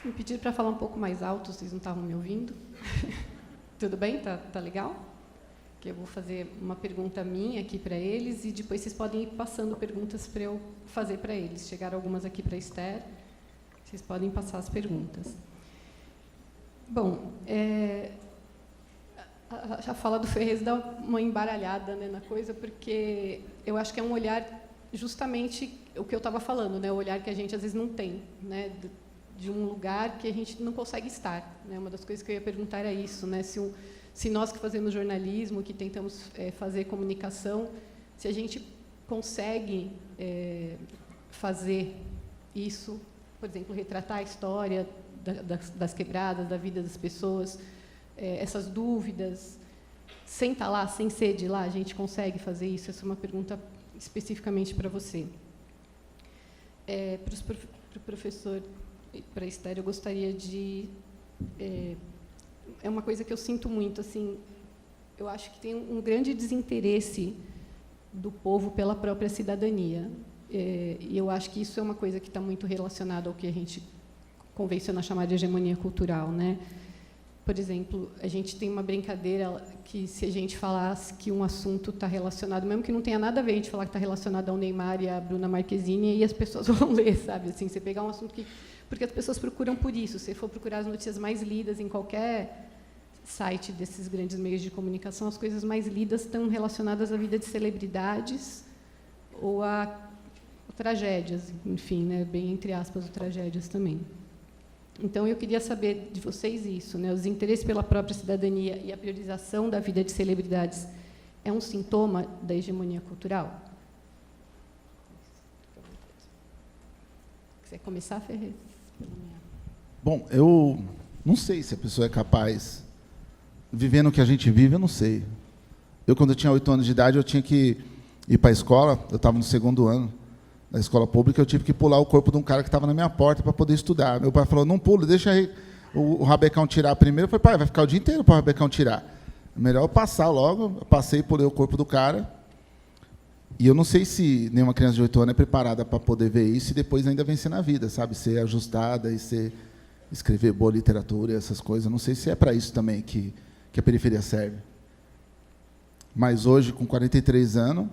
Speaker 1: Me pediram para falar um pouco mais alto, vocês não estavam me ouvindo? Tudo bem? Tá legal? Que eu vou fazer uma pergunta minha aqui para eles e depois vocês podem ir passando perguntas para eu fazer para eles. Chegaram algumas aqui para a Esther, vocês podem passar as perguntas. Bom, a fala do Ferrez dá uma embaralhada, né, na coisa, porque eu acho que é um olhar justamente o que eu estava falando, né, o olhar que a gente às vezes não tem, né, de um lugar que a gente não consegue estar, né? Uma das coisas que eu ia perguntar era isso, né? Se nós que fazemos jornalismo, que tentamos fazer comunicação, se a gente consegue fazer isso, por exemplo, retratar a história das quebradas, da vida das pessoas, essas dúvidas, sem estar lá, sem ser de lá, a gente consegue fazer isso? Essa é uma pergunta especificamente para você. Para o professor e para a Esther, eu gostaria de... É uma coisa que eu sinto muito, assim, eu acho que tem um grande desinteresse do povo pela própria cidadania. E eu acho que isso é uma coisa que está muito relacionada ao que a gente convenciona chamar de hegemonia cultural, né? Por exemplo, a gente tem uma brincadeira que, se a gente falasse que um assunto está relacionado, mesmo que não tenha nada a ver, a gente falar que está relacionado ao Neymar e à Bruna Marquezine, e as pessoas vão ler, sabe? Assim, você pegar um assunto que... Porque as pessoas procuram por isso. Se for procurar as notícias mais lidas em qualquer site desses grandes meios de comunicação, as coisas mais lidas estão relacionadas à vida de celebridades ou a tragédias, enfim, né? Bem entre aspas, tragédias também. Então, eu queria saber de vocês isso, né? Os interesses pela própria cidadania e a priorização da vida de celebridades é um sintoma da hegemonia cultural? Quiser começar, Ferrez?
Speaker 4: Bom, eu não sei se a pessoa é capaz, vivendo o que a gente vive, eu não sei. Eu, quando eu tinha 8 anos de idade, eu tinha que ir para a escola, eu estava no 2º ano da escola pública, eu tive que pular o corpo de um cara que estava na minha porta para poder estudar. Meu pai falou, não pula, deixa o rabecão tirar primeiro. Eu falei, pai, vai ficar o dia inteiro para o rabecão tirar. É melhor eu passar logo. Eu passei e pulei o corpo do cara. E eu não sei se nenhuma criança de 8 anos é preparada para poder ver isso e depois ainda vencer na vida, sabe? Ser ajustada e escrever boa literatura e essas coisas. Eu não sei se é para isso também que a periferia serve. Mas hoje, com 43 anos,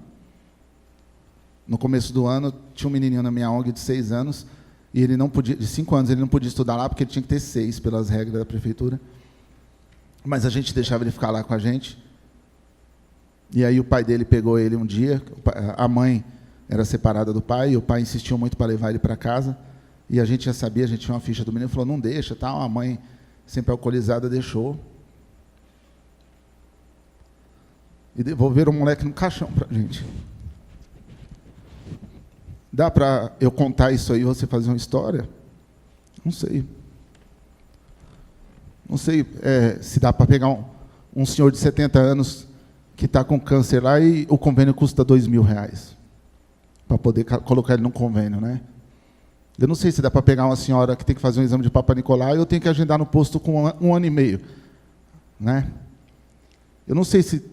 Speaker 4: no começo do ano, tinha um menininho na minha ONG de 6 anos, e ele não podia, de 5 anos, ele não podia estudar lá, porque ele tinha que ter 6, pelas regras da prefeitura. Mas a gente deixava ele ficar lá com a gente. E aí o pai dele pegou ele um dia, a mãe era separada do pai, e o pai insistiu muito para levar ele para casa, e a gente já sabia, a gente tinha uma ficha do menino, falou, não deixa, tal. A mãe, sempre alcoolizada, deixou. E devolveram o moleque no caixão para a gente. Dá para eu contar isso aí e você fazer uma história? Não sei. Não sei se dá para pegar um senhor de 70 anos que está com câncer lá e o convênio custa R$2.000 para poder colocar ele num convênio, né? Eu não sei se dá para pegar uma senhora que tem que fazer um exame de Papa Nicolau e eu tenho que agendar no posto com um ano e meio, né? Eu não sei se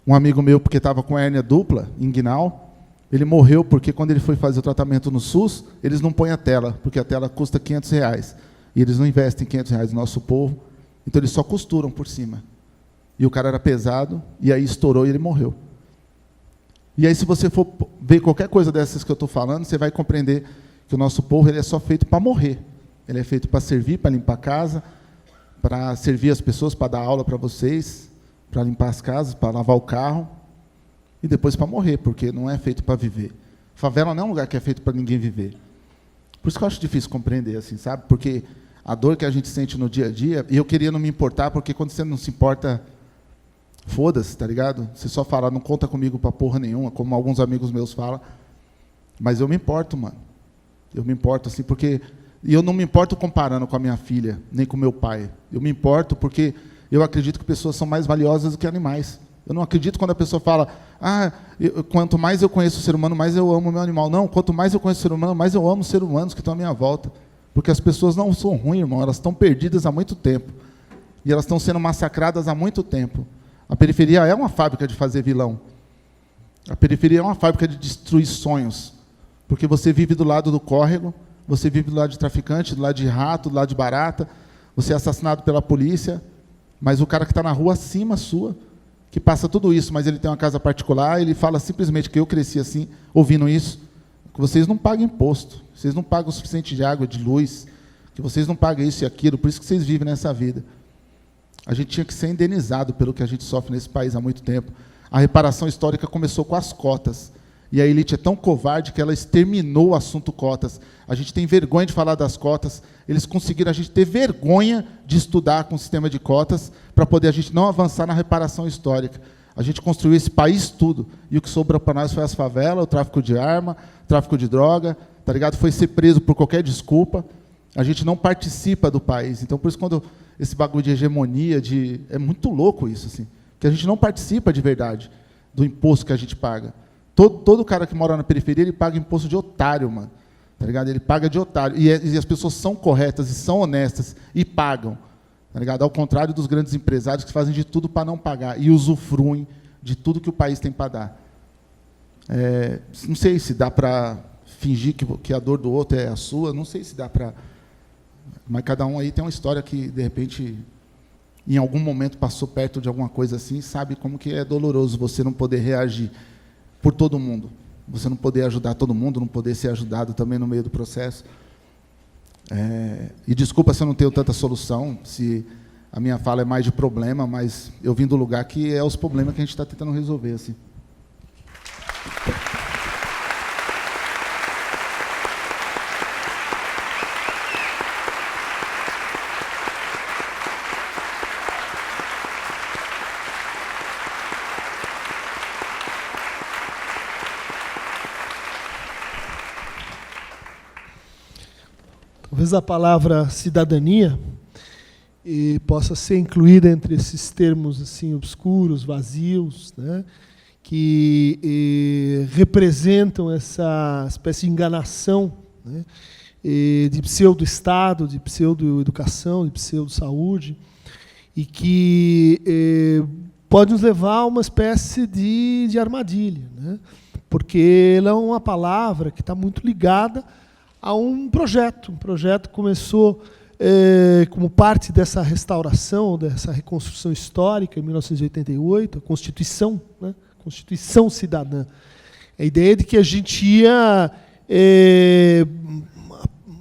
Speaker 4: um amigo meu, porque estava com hérnia dupla, inguinal, ele morreu porque quando ele foi fazer o tratamento no SUS, eles não põem a tela, porque a tela custa R$500. E eles não investem R$500 no nosso povo, então eles só costuram por cima. E o cara era pesado, e aí estourou e ele morreu. E aí, se você for ver qualquer coisa dessas que eu estou falando, você vai compreender que o nosso povo ele é só feito para morrer. Ele é feito para servir, para limpar a casa, para servir as pessoas, para dar aula para vocês, para limpar as casas, para lavar o carro, e depois para morrer, porque não é feito para viver. Favela não é um lugar que é feito para ninguém viver. Por isso que eu acho difícil compreender, assim, sabe? Porque a dor que a gente sente no dia a dia, e eu queria não me importar, porque quando você não se importa, foda-se, tá ligado? Você só fala, não conta comigo para porra nenhuma, como alguns amigos meus falam, mas eu me importo, mano. Eu me importo, assim, porque... E eu não me importo comparando com a minha filha, nem com meu pai. Eu me importo porque eu acredito que pessoas são mais valiosas do que animais. Eu não acredito quando a pessoa fala, quanto mais eu conheço o ser humano, mais eu amo o meu animal. Não, quanto mais eu conheço o ser humano, mais eu amo os seres humanos que estão à minha volta. Porque as pessoas não são ruins, irmão, elas estão perdidas há muito tempo. E elas estão sendo massacradas há muito tempo. A periferia é uma fábrica de fazer vilão. A periferia é uma fábrica de destruir sonhos. Porque você vive do lado do córrego, você vive do lado de traficante, do lado de rato, do lado de barata, você é assassinado pela polícia, mas o cara que está na rua acima sua, que passa tudo isso, mas ele tem uma casa particular, ele fala simplesmente que eu cresci assim, ouvindo isso, que vocês não pagam imposto, vocês não pagam o suficiente de água, de luz, que vocês não pagam isso e aquilo, por isso que vocês vivem nessa vida. A gente tinha que ser indenizado pelo que a gente sofre nesse país há muito tempo. A reparação histórica começou com as cotas. E a elite é tão covarde que ela exterminou o assunto cotas. A gente tem vergonha de falar das cotas. Eles conseguiram a gente ter vergonha de estudar com o sistema de cotas para poder a gente não avançar na reparação histórica. A gente construiu esse país tudo. E o que sobrou para nós foi as favelas, o tráfico de arma, o tráfico de droga, tá ligado? Foi ser preso por qualquer desculpa. A gente não participa do país. Então, por isso, quando esse bagulho de hegemonia, é muito louco isso, assim, que a gente não participa de verdade do imposto que a gente paga. Todo cara que mora na periferia, ele paga imposto de otário, mano. Tá ligado? Ele paga de otário. E as pessoas são corretas e são honestas e pagam. Tá ligado? Ao contrário dos grandes empresários que fazem de tudo para não pagar e usufruem de tudo que o país tem para dar. Não sei se dá para fingir que a dor do outro é a sua, não sei se dá para... Mas cada um aí tem uma história que, de repente, em algum momento passou perto de alguma coisa assim, sabe como que é doloroso você não poder reagir por todo mundo. Você não poder ajudar todo mundo, não poder ser ajudado também no meio do processo. E desculpa se eu não tenho tanta solução, se a minha fala é mais de problema, mas eu vim do lugar que é os problemas que a gente está tentando resolver, assim.
Speaker 3: Talvez a palavra cidadania possa ser incluída entre esses termos assim obscuros, vazios, né, que representam essa espécie de enganação, né, de pseudo-estado, de pseudo-educação, de pseudo-saúde, e que pode nos levar a uma espécie de armadilha, né, porque ela é uma palavra que está muito ligada a um projeto. Um projeto que começou como parte dessa restauração, dessa reconstrução histórica, em 1988, a Constituição, né? Constituição Cidadã. A ideia de que a gente ia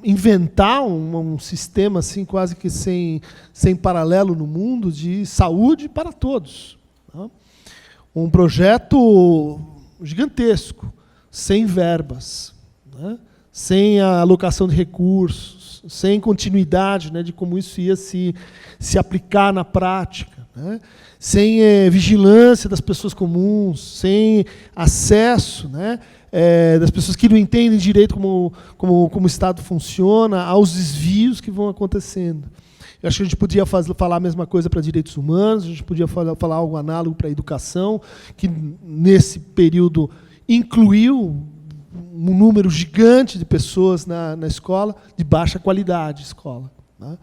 Speaker 3: inventar um sistema assim, quase que sem paralelo no mundo, de saúde para todos. Tá? Um projeto gigantesco, sem verbas, né? Sem a alocação de recursos, sem continuidade, né, de como isso ia se aplicar na prática, né, sem vigilância das pessoas comuns, sem acesso, né, das pessoas que não entendem direito como o Estado funciona, aos desvios que vão acontecendo. Eu acho que a gente podia falar a mesma coisa para direitos humanos, a gente podia falar algo análogo para a educação, que nesse período incluiu um número gigante de pessoas na escola, de baixa qualidade escola. Né?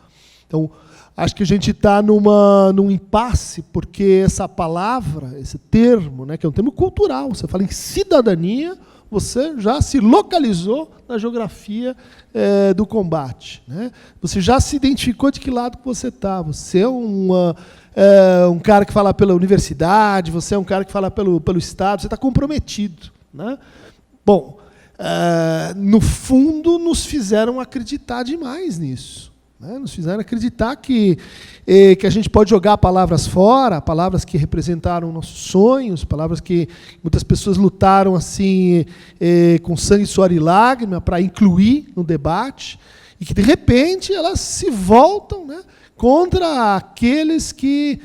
Speaker 3: Então, acho que a gente está num impasse, porque essa palavra, esse termo, né, que é um termo cultural, você fala em cidadania, você já se localizou na geografia do combate. Né? Você já se identificou de que lado que você está. Você é um cara que fala pela universidade, você é um cara que fala pelo Estado, você está comprometido. Né? Bom, no fundo, nos fizeram acreditar demais nisso. Né? Nos fizeram acreditar que a gente pode jogar palavras fora, palavras que representaram nossos sonhos, palavras que muitas pessoas lutaram assim com sangue, suor e lágrima para incluir no debate, e que, de repente, elas se voltam, né, contra aqueles que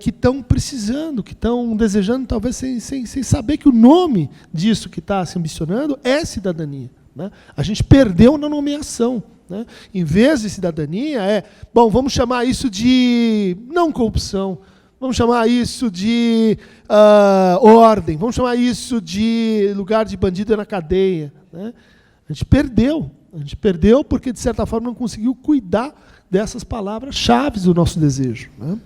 Speaker 3: estão precisando, que estão desejando, talvez sem saber que o nome disso que está se ambicionando é cidadania. Né? A gente perdeu na nomeação. Né? Em vez de cidadania, vamos chamar isso de não corrupção, vamos chamar isso de ordem, vamos chamar isso de lugar de bandido na cadeia. Né? A gente perdeu porque, de certa forma, não conseguiu cuidar dessas palavras-chave do nosso desejo. Né?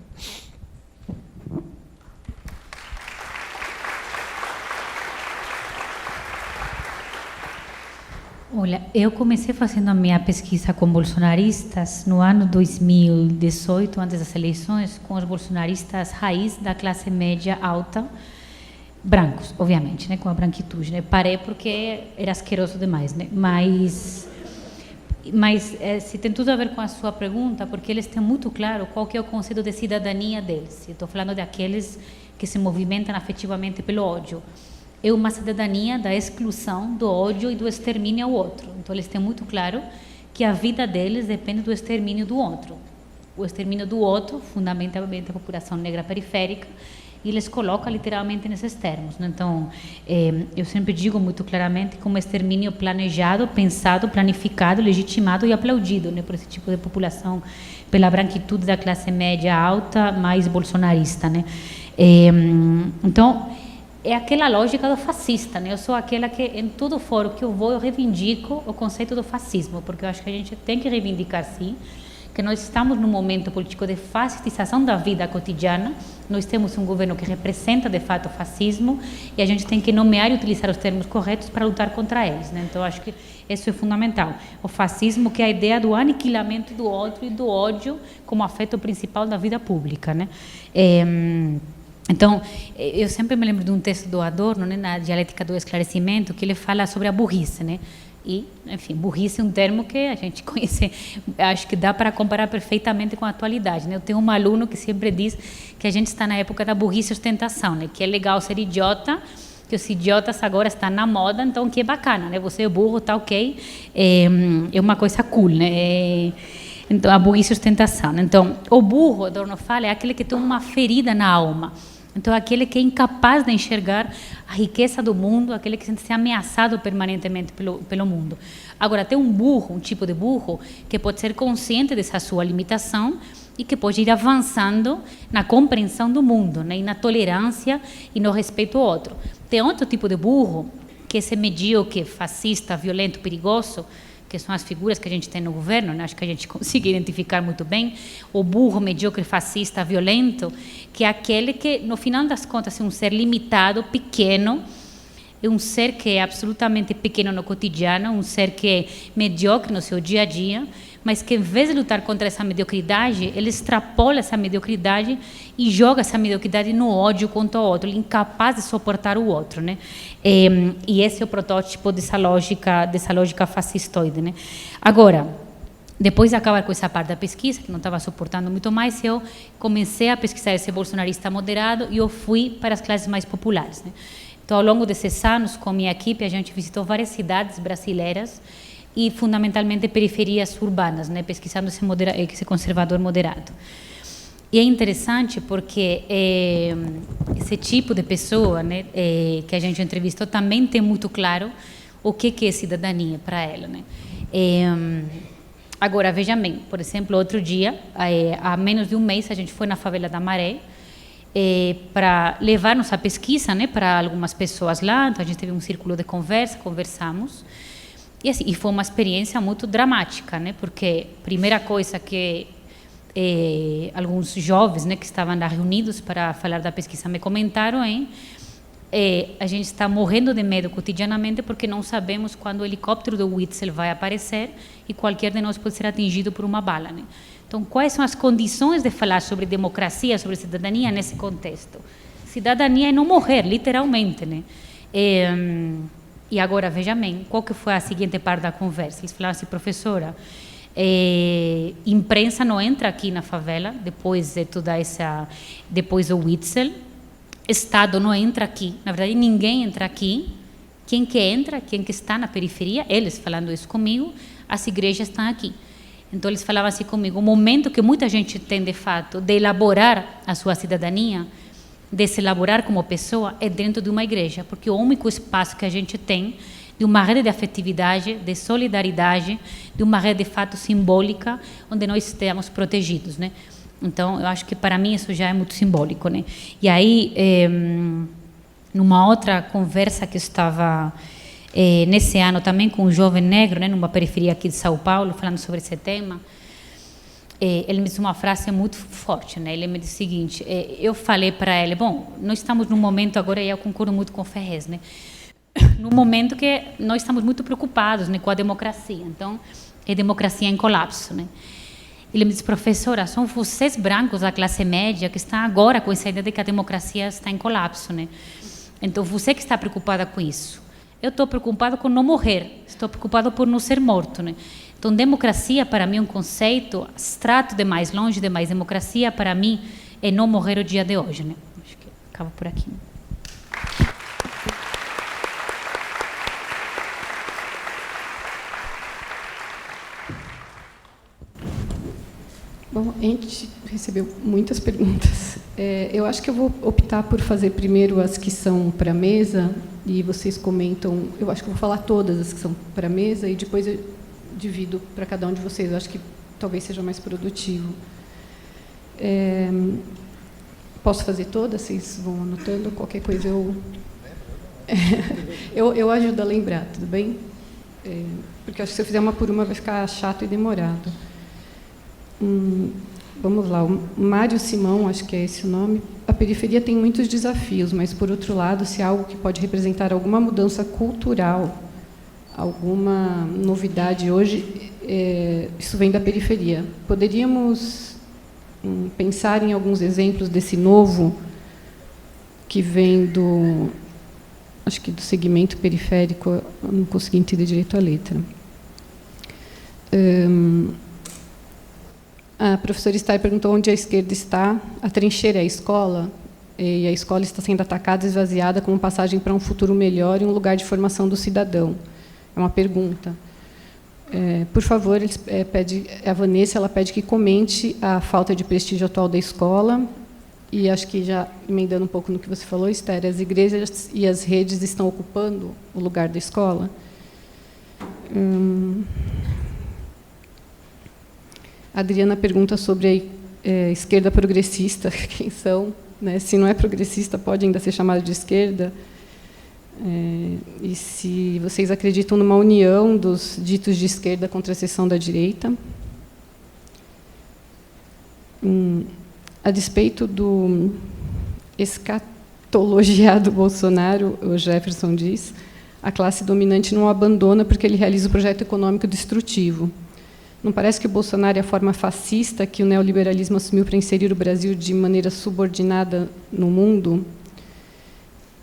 Speaker 2: Olha, eu comecei fazendo a minha pesquisa com bolsonaristas no ano 2018, antes das eleições, com os bolsonaristas raiz da classe média alta, brancos, obviamente, né, com a branquitude. Né? Parei porque era asqueroso demais, né? Mas se tem tudo a ver com a sua pergunta, porque eles têm muito claro qual que é o conceito de cidadania deles. Eu estou falando daqueles que se movimentam afetivamente pelo ódio. É uma cidadania da exclusão, do ódio e do extermínio ao outro. Então, eles têm muito claro que a vida deles depende do extermínio do outro. O extermínio do outro, fundamentalmente a população negra periférica, e eles colocam literalmente nesses termos. Né? Então, eu sempre digo muito claramente que um extermínio planejado, pensado, planificado, legitimado e aplaudido, né, por esse tipo de população, pela branquitude da classe média alta, mais bolsonarista. Né? Então, é aquela lógica do fascista, né? Eu sou aquela que, em todo fórum que eu vou, eu reivindico o conceito do fascismo, porque eu acho que a gente tem que reivindicar, sim, que nós estamos num momento político de fascistização da vida cotidiana, nós temos um governo que representa, de fato, o fascismo, e a gente tem que nomear e utilizar os termos corretos para lutar contra eles. Né? Então, eu acho que isso é fundamental. O fascismo, que é a ideia do aniquilamento do outro e do ódio como afeto principal da vida pública. Né? Então, eu sempre me lembro de um texto do Adorno, né, na Dialética do Esclarecimento, que ele fala sobre a burrice, né? E, enfim, burrice é um termo que a gente conhece, acho que dá para comparar perfeitamente com a atualidade, né? Eu tenho um aluno que sempre diz que a gente está na época da burrice e ostentação, né? Que é legal ser idiota, que os idiotas agora estão na moda, então que é bacana, né? Você é burro, tá ok, é uma coisa cool, né? Então, a burrice e ostentação. Então, o burro, Adorno fala, é aquele que tem uma ferida na alma. Então, aquele que é incapaz de enxergar a riqueza do mundo, aquele que sente-se ameaçado permanentemente pelo mundo. Agora, tem um burro, um tipo de burro, que pode ser consciente dessa sua limitação e que pode ir avançando na compreensão do mundo, né? E na tolerância e no respeito ao outro. Tem outro tipo de burro, que é esse medíocre, fascista, violento, perigoso, que são as figuras que a gente tem no governo, né? Acho que a gente consegue identificar muito bem, o burro medíocre, fascista, violento, que é aquele que, no final das contas, é um ser limitado, pequeno, é um ser que é absolutamente pequeno no cotidiano, um ser que é medíocre no seu dia a dia, mas que, em vez de lutar contra essa mediocridade, ele extrapola essa mediocridade e joga essa mediocridade no ódio contra o outro, ele é incapaz de suportar o outro, né? E esse é o protótipo dessa lógica fascistoide, né? Agora, depois de acabar com essa parte da pesquisa, que não estava suportando muito mais, eu comecei a pesquisar esse bolsonarista moderado e eu fui para as classes mais populares, né? Então, ao longo desses anos, com a minha equipe, a gente visitou várias cidades brasileiras e, fundamentalmente, periferias urbanas, né, pesquisando esse conservador moderado. E é interessante porque esse tipo de pessoa, né, que a gente entrevistou também tem muito claro o que é cidadania para ela. Né? Agora, veja bem, por exemplo, outro dia, há menos de um mês, a gente foi na favela da Maré para levar nossa pesquisa, né, para algumas pessoas lá. Então, a gente teve um círculo de conversa, conversamos. E, assim, e foi uma experiência muito dramática, né, porque a primeira coisa que alguns jovens, né, que estavam lá reunidos para falar da pesquisa me comentaram a gente está morrendo de medo cotidianamente porque não sabemos quando o helicóptero do Witzel vai aparecer e qualquer de nós pode ser atingido por uma bala, né? Então, quais são as condições de falar sobre democracia, sobre cidadania nesse contexto? Cidadania é não morrer, literalmente, né? E agora, veja bem, qual que foi a seguinte parte da conversa? Eles falaram assim, professora, imprensa não entra aqui na favela, depois de toda essa... Depois do Witzel, Estado não entra aqui, na verdade ninguém entra aqui, quem que entra, quem que está na periferia, eles falando isso comigo, as igrejas estão aqui. Então eles falavam assim comigo, o momento que muita gente tem de fato de elaborar a sua cidadania, de se elaborar como pessoa, é dentro de uma igreja, porque o único espaço que a gente tem de uma rede de afetividade, de solidariedade, de uma rede de fato simbólica, onde nós estamos protegidos, né? Então, eu acho que para mim isso já é muito simbólico, né? E aí, numa outra conversa que eu estava nesse ano também com um jovem negro, né, numa periferia aqui de São Paulo, falando sobre esse tema, ele me disse uma frase muito forte, né? Ele me disse o seguinte, eu falei para ele, bom, nós estamos num momento agora, e eu concordo muito com o Ferrez, né? Num momento que nós estamos muito preocupados, né, com a democracia. Então, é democracia em colapso, né? Ele me disse, professora, são vocês brancos da classe média que estão agora com essa ideia de que a democracia está em colapso, né? Então, você que está preocupada com isso. Eu estou preocupada com não morrer, estou preocupada por não ser morto, né? Então, democracia, para mim, é um conceito abstrato demais, longe demais. Democracia, para mim, é não morrer o dia de hoje, né? Acho que acaba por aqui.
Speaker 1: Bom, a gente recebeu muitas perguntas. Eu acho que eu vou optar por fazer primeiro as que são para a mesa, e vocês comentam. Eu acho que eu vou falar todas as que são para a mesa, e depois eu divido para cada um de vocês. Eu acho que talvez seja mais produtivo. Posso fazer todas? Vocês vão anotando? Qualquer coisa eu ajudo a lembrar, tudo bem? Porque eu acho que se eu fizer uma por uma vai ficar chato e demorado. Vamos lá, o Mário Simão, acho que é esse o nome. A periferia tem muitos desafios, mas, por outro lado, se há algo que pode representar alguma mudança cultural, alguma novidade hoje, isso vem da periferia. Poderíamos pensar em alguns exemplos desse novo que vem acho que do segmento periférico, eu não consegui entender direito a letra. A professora Stein perguntou onde a esquerda está. A trincheira é a escola, e a escola está sendo atacada, esvaziada, como passagem para um futuro melhor e um lugar de formação do cidadão. É uma pergunta. Por favor, a Vanessa ela pede que comente a falta de prestígio atual da escola, e acho que, já emendando um pouco no que você falou, Esther, as igrejas e as redes estão ocupando o lugar da escola. A Adriana pergunta sobre a esquerda progressista, quem são, né? Se não é progressista, pode ainda ser chamado de esquerda. E se vocês acreditam numa união dos ditos de esquerda contra a seção da direita. A despeito do escatologiado Bolsonaro, o Jefferson diz, a classe dominante não o abandona porque ele realiza o projeto econômico destrutivo. Não parece que o Bolsonaro é a forma fascista que o neoliberalismo assumiu para inserir o Brasil de maneira subordinada no mundo?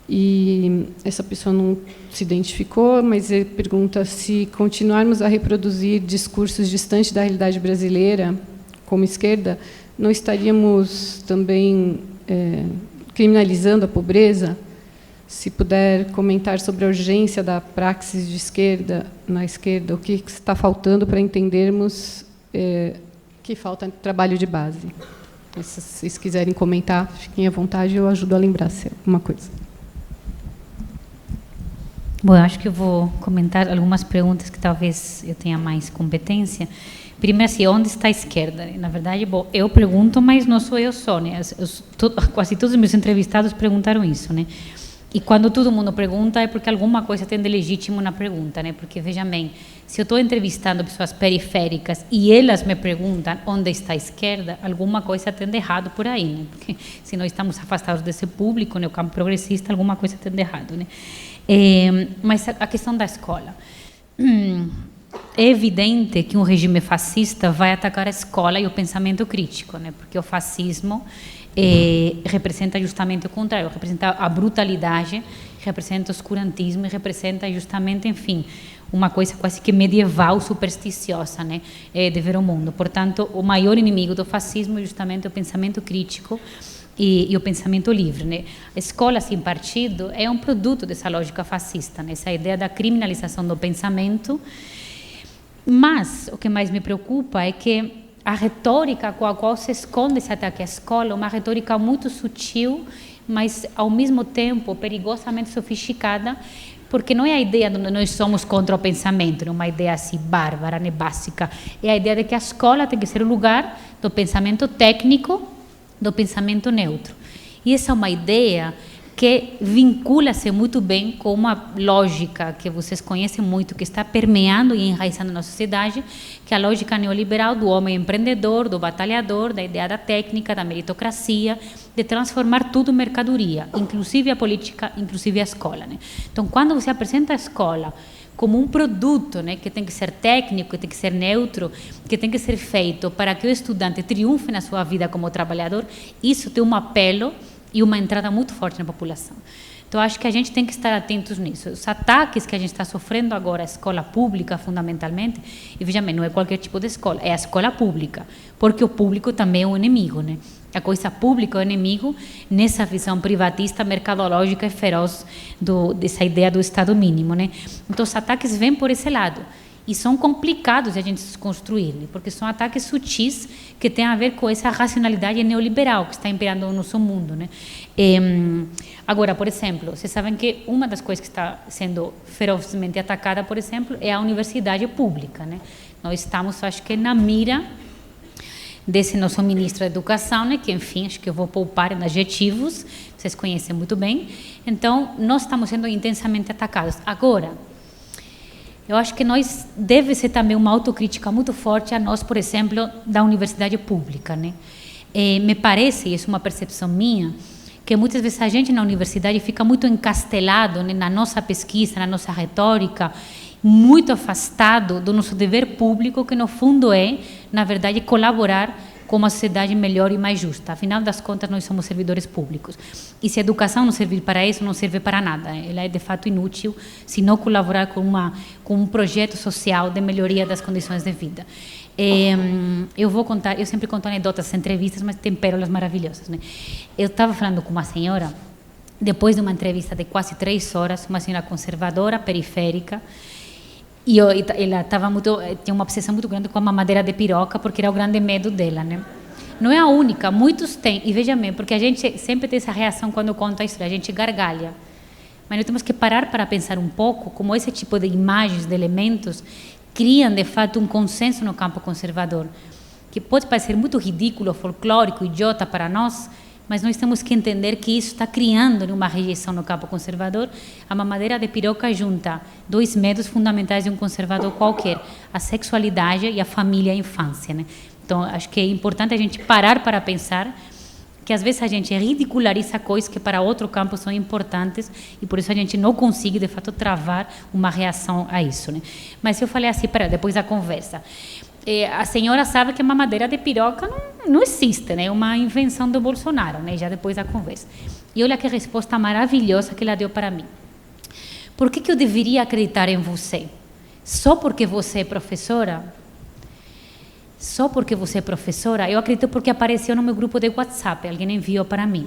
Speaker 1: E essa pessoa não se identificou, mas ele pergunta se continuarmos a reproduzir discursos distantes da realidade brasileira, como esquerda, não estaríamos também criminalizando a pobreza? Se puder comentar sobre a urgência da praxis de esquerda na esquerda, o que está faltando para entendermos que falta trabalho de base. Se vocês quiserem comentar, fiquem à vontade, eu ajudo a lembrar se é alguma coisa.
Speaker 2: Bom, eu acho que eu vou comentar algumas perguntas que talvez eu tenha mais competência. Primeiro, assim, onde está a esquerda? Na verdade, bom, eu pergunto, mas não sou eu só, né? Quase todos os meus entrevistados perguntaram isso, né? E quando todo mundo pergunta, é porque alguma coisa tem de legítimo na pergunta, né? Porque, veja bem, se eu estou entrevistando pessoas periféricas e elas me perguntam onde está a esquerda, alguma coisa tem de errado por aí, né? Porque se nós estamos afastados desse público, no campo progressista, alguma coisa tem de errado, né? Mas a questão da escola. É evidente que um regime fascista vai atacar a escola e o pensamento crítico, né? Porque o fascismo representa justamente o contrário, representa a brutalidade, representa o oscurantismo e representa justamente, enfim, uma coisa quase que medieval, supersticiosa, né? De ver o mundo. Portanto, o maior inimigo do fascismo é justamente o pensamento crítico e o pensamento livre, né? A escola sem partido é um produto dessa lógica fascista, né? Essa ideia da criminalização do pensamento. Mas o que mais me preocupa é que a retórica com a qual se esconde esse ataque à escola é uma retórica muito sutil, mas ao mesmo tempo perigosamente sofisticada, porque não é a ideia de nós somos contra o pensamento, não é uma ideia assim bárbara, né, básica. É a ideia de que a escola tem que ser o lugar do pensamento técnico, do pensamento neutro. E essa é uma ideia que vincula-se muito bem com uma lógica que vocês conhecem muito, que está permeando e enraizando na sociedade, que é a lógica neoliberal do homem empreendedor, do batalhador, da ideia da técnica, da meritocracia, de transformar tudo em mercadoria, inclusive a política, inclusive a escola, né? Então, quando você apresenta a escola como um produto, né, que tem que ser técnico, que tem que ser neutro, que tem que ser feito para que o estudante triunfe na sua vida como trabalhador, isso tem um apelo e uma entrada muito forte na população. Então, acho que a gente tem que estar atentos nisso. Os ataques que a gente está sofrendo agora à escola pública, fundamentalmente, e veja bem, não é qualquer tipo de escola, é a escola pública, porque o público também é um inimigo, né? A coisa pública é o inimigo nessa visão privatista, mercadológica e feroz dessa ideia do Estado mínimo, né? Então, os ataques vêm por esse lado. E são complicados de a gente desconstruir, né? Porque são ataques sutis que têm a ver com essa racionalidade neoliberal que está imperando no nosso mundo, né? Agora, por exemplo, vocês sabem que uma das coisas que está sendo ferozmente atacada, por exemplo, é a universidade pública, né? Nós estamos, acho que, na mira desse nosso ministro da Educação, né? Que, enfim, acho que eu vou poupar em adjetivos, vocês conhecem muito bem. Então, nós estamos sendo intensamente atacados. Agora, eu acho que nós deve ser também uma autocrítica muito forte a nós, por exemplo, da universidade pública, né? Me parece, isso é uma percepção minha, que muitas vezes a gente na universidade fica muito encastelado, né, na nossa pesquisa, na nossa retórica, muito afastado do nosso dever público, que no fundo é, na verdade, colaborar com uma sociedade melhor e mais justa. Afinal das contas, nós somos servidores públicos. E se a educação não servir para isso, não serve para nada. Ela é, de fato, inútil se não colaborar com um projeto social de melhoria das condições de vida. Eu vou contar, eu sempre conto anedotas nas entrevistas, mas tem pérolas maravilhosas, né? Eu estava falando com uma senhora, depois de uma entrevista de quase 3 horas, uma senhora conservadora, periférica, e ela tinha uma obsessão muito grande com a mamadeira de piroca, porque era o grande medo dela, né? Não é a única, muitos têm. E veja bem, porque a gente sempre tem essa reação quando conta a história, a gente gargalha. Mas nós temos que parar para pensar um pouco como esse tipo de imagens, de elementos, criam, de fato, um consenso no campo conservador, que pode parecer muito ridículo, folclórico, idiota para nós, mas nós temos que entender que isso está criando uma rejeição no campo conservador. A mamadeira de piroca junta 2 medos fundamentais de um conservador qualquer: a sexualidade e a família e a infância, né? Então, acho que é importante a gente parar para pensar que às vezes a gente ridiculariza coisas que para outro campo são importantes e por isso a gente não consegue, de fato, travar uma reação a isso, né? Mas eu falei assim, depois da conversa, a senhora sabe que a mamadeira de piroca não existe, né? É uma invenção do Bolsonaro, né? Já depois da conversa. E olha que resposta maravilhosa que ela deu para mim. Por que eu deveria acreditar em você? Só porque você é professora? Só porque você é professora? Eu acredito porque apareceu no meu grupo de WhatsApp, alguém enviou para mim.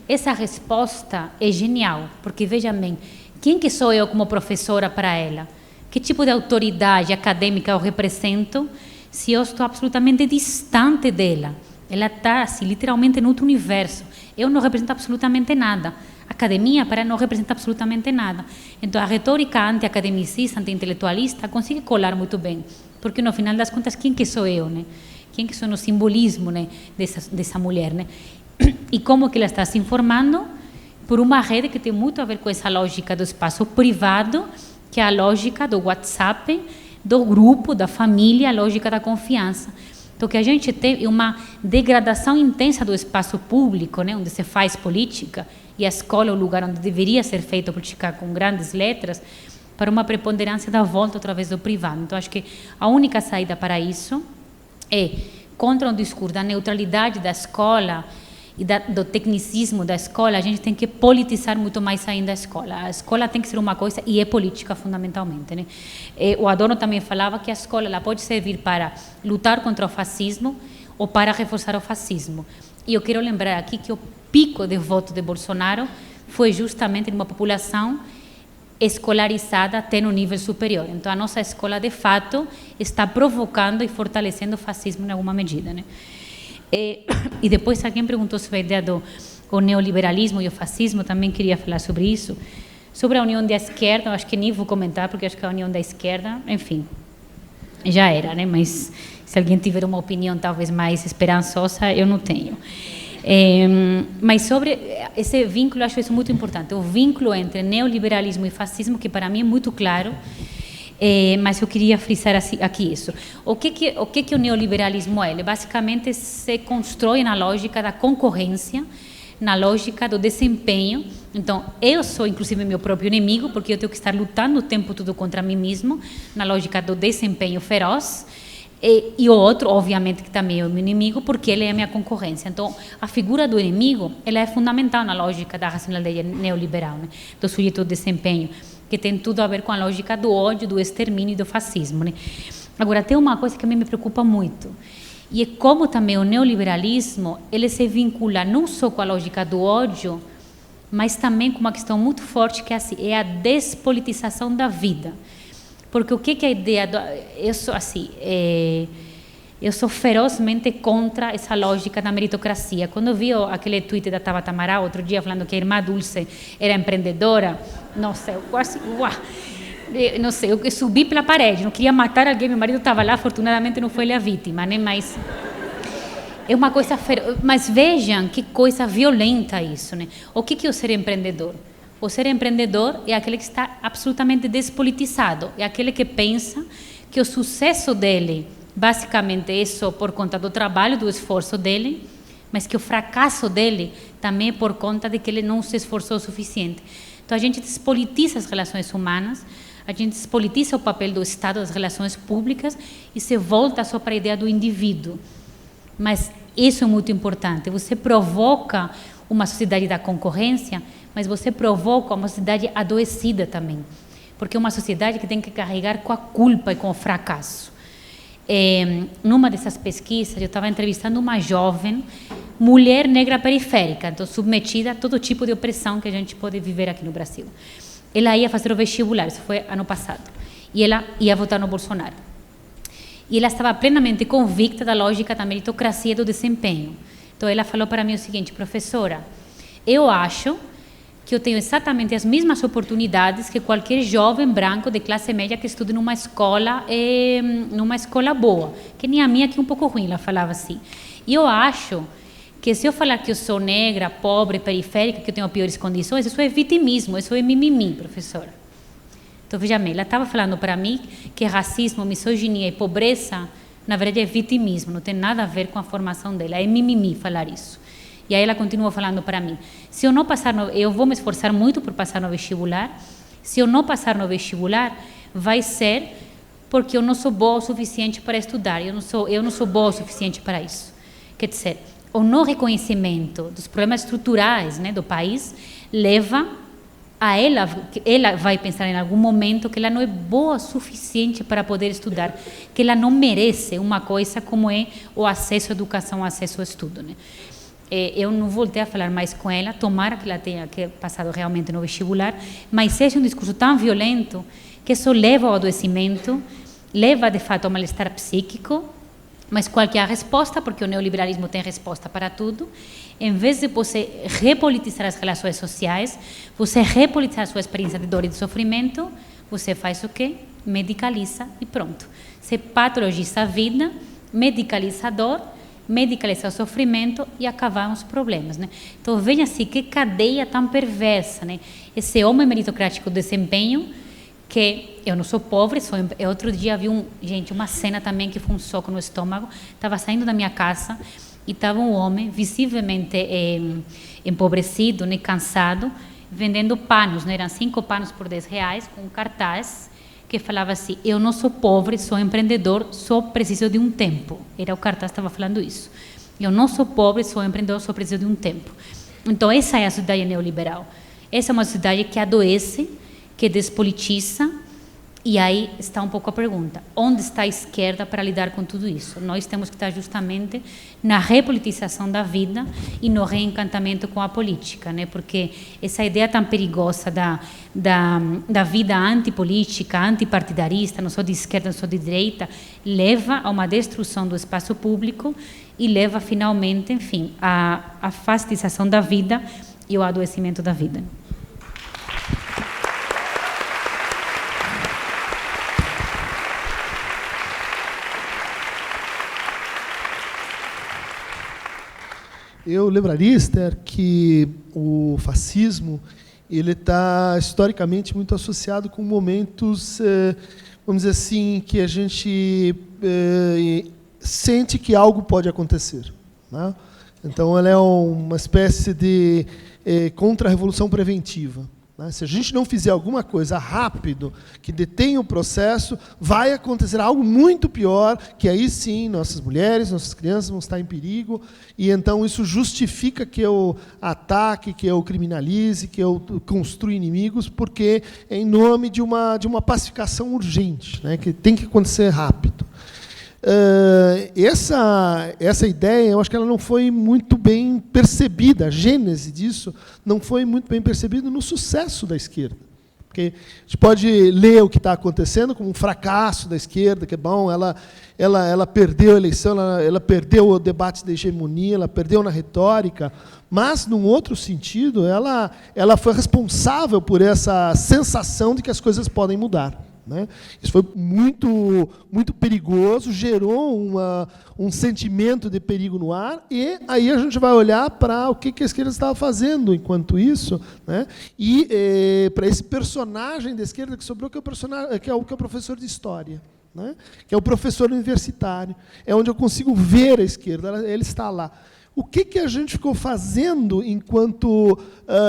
Speaker 2: Essa resposta é genial, porque veja bem, quem que sou eu como professora para ela? Que tipo de autoridade acadêmica eu represento se eu estou absolutamente distante dela? Ela está, assim, literalmente em outro universo. Eu não represento absolutamente nada. A academia para não representa absolutamente nada. Então, a retórica anti-academicista, anti-intelectualista, consegue colar muito bem, porque no final das contas, quem que sou eu, né? Quem que sou no simbolismo, né, dessa mulher, né? E como que ela está se informando? Por uma rede que tem muito a ver com essa lógica do espaço privado, que é a lógica do WhatsApp, do grupo, da família, a lógica da confiança. Então, o que a gente tem é uma degradação intensa do espaço público, né, onde se faz política, e a escola é o lugar onde deveria ser feita política com grandes letras, para uma preponderância da volta através do privado. Então, acho que a única saída para isso é contra o discurso da neutralidade da escola e do tecnicismo da escola. A gente tem que politizar muito mais ainda a escola. A escola tem que ser uma coisa, e é política fundamentalmente, né? O Adorno também falava que a escola ela pode servir para lutar contra o fascismo ou para reforçar o fascismo. E eu quero lembrar aqui que o pico de voto de Bolsonaro foi justamente numa população escolarizada até no nível superior. Então, a nossa escola, de fato, está provocando e fortalecendo o fascismo em alguma medida, né? E depois alguém perguntou sobre a ideia do neoliberalismo e o fascismo, também queria falar sobre isso. Sobre a união da esquerda, eu acho que nem vou comentar, porque acho que a união da esquerda, enfim, já era, né? Mas se alguém tiver uma opinião talvez mais esperançosa, eu não tenho. Mas sobre esse vínculo, eu acho isso muito importante. O vínculo entre neoliberalismo e fascismo, que para mim é muito claro, mas eu queria frisar aqui isso. O que o neoliberalismo é? Ele basicamente se constrói na lógica da concorrência, na lógica do desempenho. Então, eu sou, inclusive, meu próprio inimigo, porque eu tenho que estar lutando o tempo todo contra mim mesmo, na lógica do desempenho feroz. E o outro, obviamente, que também é o meu inimigo, porque ele é a minha concorrência. Então, a figura do inimigo, ela é fundamental na lógica da racionalidade neoliberal, né? Do sujeito do desempenho, que tem tudo a ver com a lógica do ódio, do extermínio e do fascismo, né? Agora, tem uma coisa que a mim me preocupa muito, e é como também o neoliberalismo, ele se vincula não só com a lógica do ódio, mas também com uma questão muito forte, que é a despolitização da vida. Porque o que é a ideia do... Eu sou ferozmente contra essa lógica da meritocracia. Quando eu vi aquele tweet da Tabata Amaral outro dia falando que a irmã Dulce era empreendedora, nossa, eu quase... não sei, eu subi pela parede, não queria matar alguém, meu marido estava lá, afortunadamente não foi ele a vítima, né? Mas é uma coisa feroz. Mas vejam que coisa violenta isso, né? O que é o ser empreendedor? O ser empreendedor é aquele que está absolutamente despolitizado, é aquele que pensa que o sucesso dele basicamente é só por conta do trabalho, do esforço dele, mas que o fracasso dele também é por conta de que ele não se esforçou o suficiente. Então, a gente despolitiza as relações humanas, a gente despolitiza o papel do Estado, das relações públicas, e se volta só para a ideia do indivíduo. Mas isso é muito importante. Você provoca uma sociedade da concorrência, mas você provoca uma sociedade adoecida também, porque é uma sociedade que tem que carregar com a culpa e com o fracasso. Numa dessas pesquisas, eu estava entrevistando uma jovem mulher negra periférica, então submetida a todo tipo de opressão que a gente pode viver aqui no Brasil. Ela ia fazer o vestibular, isso foi ano passado, e ela ia votar no Bolsonaro. E ela estava plenamente convicta da lógica da meritocracia e do desempenho. Então, ela falou para mim o seguinte: professora, eu acho que eu tenho exatamente as mesmas oportunidades que qualquer jovem branco de classe média que estude numa escola boa, que nem a minha, que é um pouco ruim, ela falava assim. E eu acho que se eu falar que eu sou negra, pobre, periférica, que eu tenho piores condições, isso é vitimismo, isso é mimimi, professora. Então, veja bem, ela estava falando para mim que racismo, misoginia e pobreza, na verdade, é vitimismo, não tem nada a ver com a formação dela, é mimimi falar isso. E aí ela continua falando para mim: se eu não passar eu vou me esforçar muito por passar no vestibular. Se eu não passar no vestibular, vai ser porque eu não sou boa o suficiente para estudar. Eu não sou boa o suficiente para isso. Quer dizer, o não reconhecimento dos problemas estruturais, né, do país leva a ela vai pensar em algum momento que ela não é boa o suficiente para poder estudar, que ela não merece uma coisa como é o acesso à educação, o acesso ao estudo, né? Eu não voltei a falar mais com ela, tomara que ela tenha passado realmente no vestibular, mas esse é um discurso tão violento que isso leva ao adoecimento, leva de fato ao mal-estar psíquico, Mas qual que é a resposta? Porque o neoliberalismo tem resposta para tudo. Em vez de você repolitizar as relações sociais, você repolitizar a sua experiência de dor e de sofrimento, você faz o quê? Medicaliza e pronto. Você patologiza a vida, medicaliza a dor, medicaliza o sofrimento e acabamos os problemas, né? Então, veja assim, que cadeia tão perversa, né? Esse homem meritocrático de desempenho, que eu não sou pobre, outro dia vi uma cena também que foi um soco no estômago. Estava saindo da minha casa e estava um homem visivelmente empobrecido, né, cansado, vendendo panos, né? Eram 5 panos por R$10, com um cartaz que falava assim: eu não sou pobre, sou empreendedor, só preciso de um tempo. Era o cartaz que estava falando isso. Eu não sou pobre, sou empreendedor, só preciso de um tempo. Então, essa é a sociedade neoliberal. Essa é uma sociedade que adoece, que despolitiza, e aí está um pouco a pergunta: onde está a esquerda para lidar com tudo isso? Nós temos que estar justamente na repolitização da vida e no reencantamento com a política, né? Porque essa ideia tão perigosa da vida antipolítica, antipartidarista, não sou de esquerda, não sou de direita, leva a uma destruição do espaço público e leva finalmente, enfim, à fascistização da vida e ao adoecimento da vida.
Speaker 3: Eu lembraria, Esther, que o fascismo ele está historicamente muito associado com momentos, vamos dizer assim, que a gente sente que algo pode acontecer, né? Então, ela é uma espécie de contra-revolução preventiva, né? Se a gente não fizer alguma coisa rápido, que detenha o processo, vai acontecer algo muito pior, que aí sim, nossas mulheres, nossas crianças vão estar em perigo, e então isso justifica que eu ataque, que eu criminalize, que eu construa inimigos, porque é em nome de uma pacificação urgente, né, que tem que acontecer rápido. Essa ideia, eu acho que ela não foi muito bem percebida, a gênese disso não foi muito bem percebida no sucesso da esquerda. Porque a gente pode ler o que está acontecendo como um fracasso da esquerda, que é bom, ela perdeu a eleição, ela perdeu o debate da hegemonia, ela perdeu na retórica, mas, num outro sentido, ela foi responsável por essa sensação de que as coisas podem mudar, né? Isso foi muito, muito perigoso, gerou um sentimento de perigo no ar, e aí a gente vai olhar para o que a esquerda estava fazendo enquanto isso, né? E para esse personagem da esquerda que sobrou, que é o professor de história, né? Que é o professor universitário, é onde eu consigo ver a esquerda, ele está lá. O que a gente ficou fazendo enquanto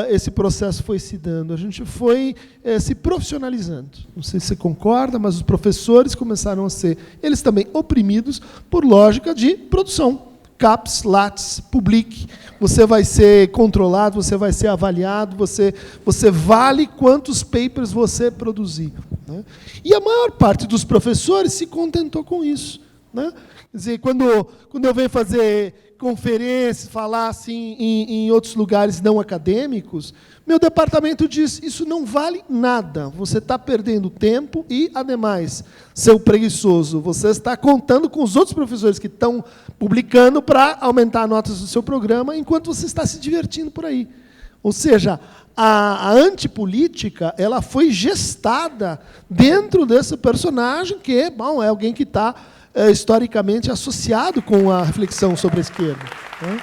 Speaker 3: esse processo foi se dando? A gente foi se profissionalizando. Não sei se você concorda, mas os professores começaram a ser, eles também, oprimidos por lógica de produção. CAPES, LATES, publique. Você vai ser controlado, você vai ser avaliado, você vale quantos papers você produzir, né? E a maior parte dos professores se contentou com isso, né? Quer dizer, quando eu venho fazer conferências, falar assim em outros lugares não acadêmicos, meu departamento diz: isso não vale nada, você está perdendo tempo e, ademais, seu preguiçoso, você está contando com os outros professores que estão publicando para aumentar as notas do seu programa, enquanto você está se divertindo por aí. Ou seja, a antipolítica ela foi gestada dentro desse personagem que, bom, é alguém que está historicamente associado com a reflexão sobre a esquerda, né?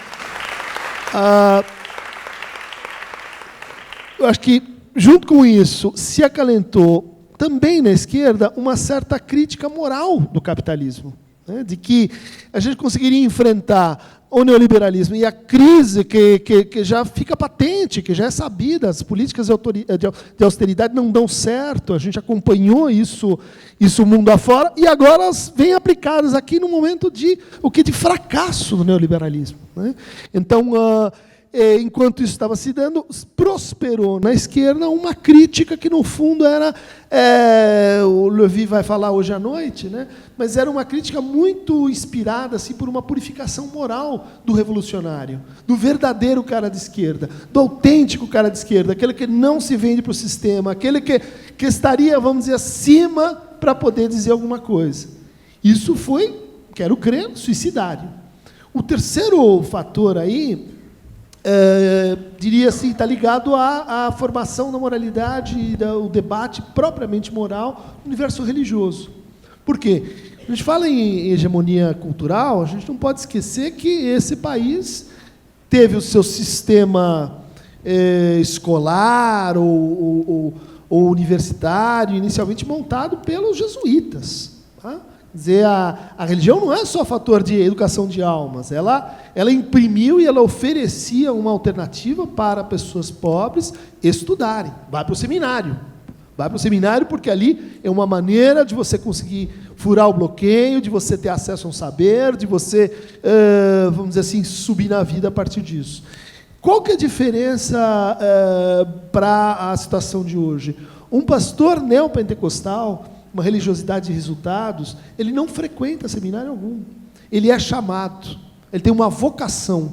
Speaker 3: Eu acho que, junto com isso, se acalentou também na esquerda uma certa crítica moral do capitalismo, né? De que a gente conseguiria enfrentar o neoliberalismo e a crise que já fica patente, que já é sabida, as políticas de austeridade não dão certo, a gente acompanhou isso mundo afora, e agora elas vêm aplicadas aqui no momento de fracasso do neoliberalismo, né? Então, enquanto isso estava se dando, prosperou na esquerda uma crítica que, no fundo, era... o Levy vai falar hoje à noite, né? Mas era uma crítica muito inspirada assim, por uma purificação moral do revolucionário, do verdadeiro cara de esquerda, do autêntico cara de esquerda, aquele que não se vende para o sistema, aquele que estaria, vamos dizer, acima para poder dizer alguma coisa. Isso foi quero crer, suicidário. O terceiro fator aí, diria assim, está ligado à formação da moralidade e do debate propriamente moral no universo religioso. Por quê? A gente fala em hegemonia cultural, a gente não pode esquecer que esse país teve o seu sistema escolar ou universitário, inicialmente montado pelos jesuítas. Tá? Quer dizer, a religião não é só fator de educação de almas, ela imprimiu e ela oferecia uma alternativa para pessoas pobres estudarem. Vai para o seminário. Vai para o seminário porque ali é uma maneira de você conseguir furar o bloqueio, de você ter acesso a um saber, de você, vamos dizer assim, subir na vida a partir disso. Qual que é a diferença para a situação de hoje? Um pastor neopentecostal, uma religiosidade de resultados, ele não frequenta seminário algum. Ele é chamado, ele tem uma vocação.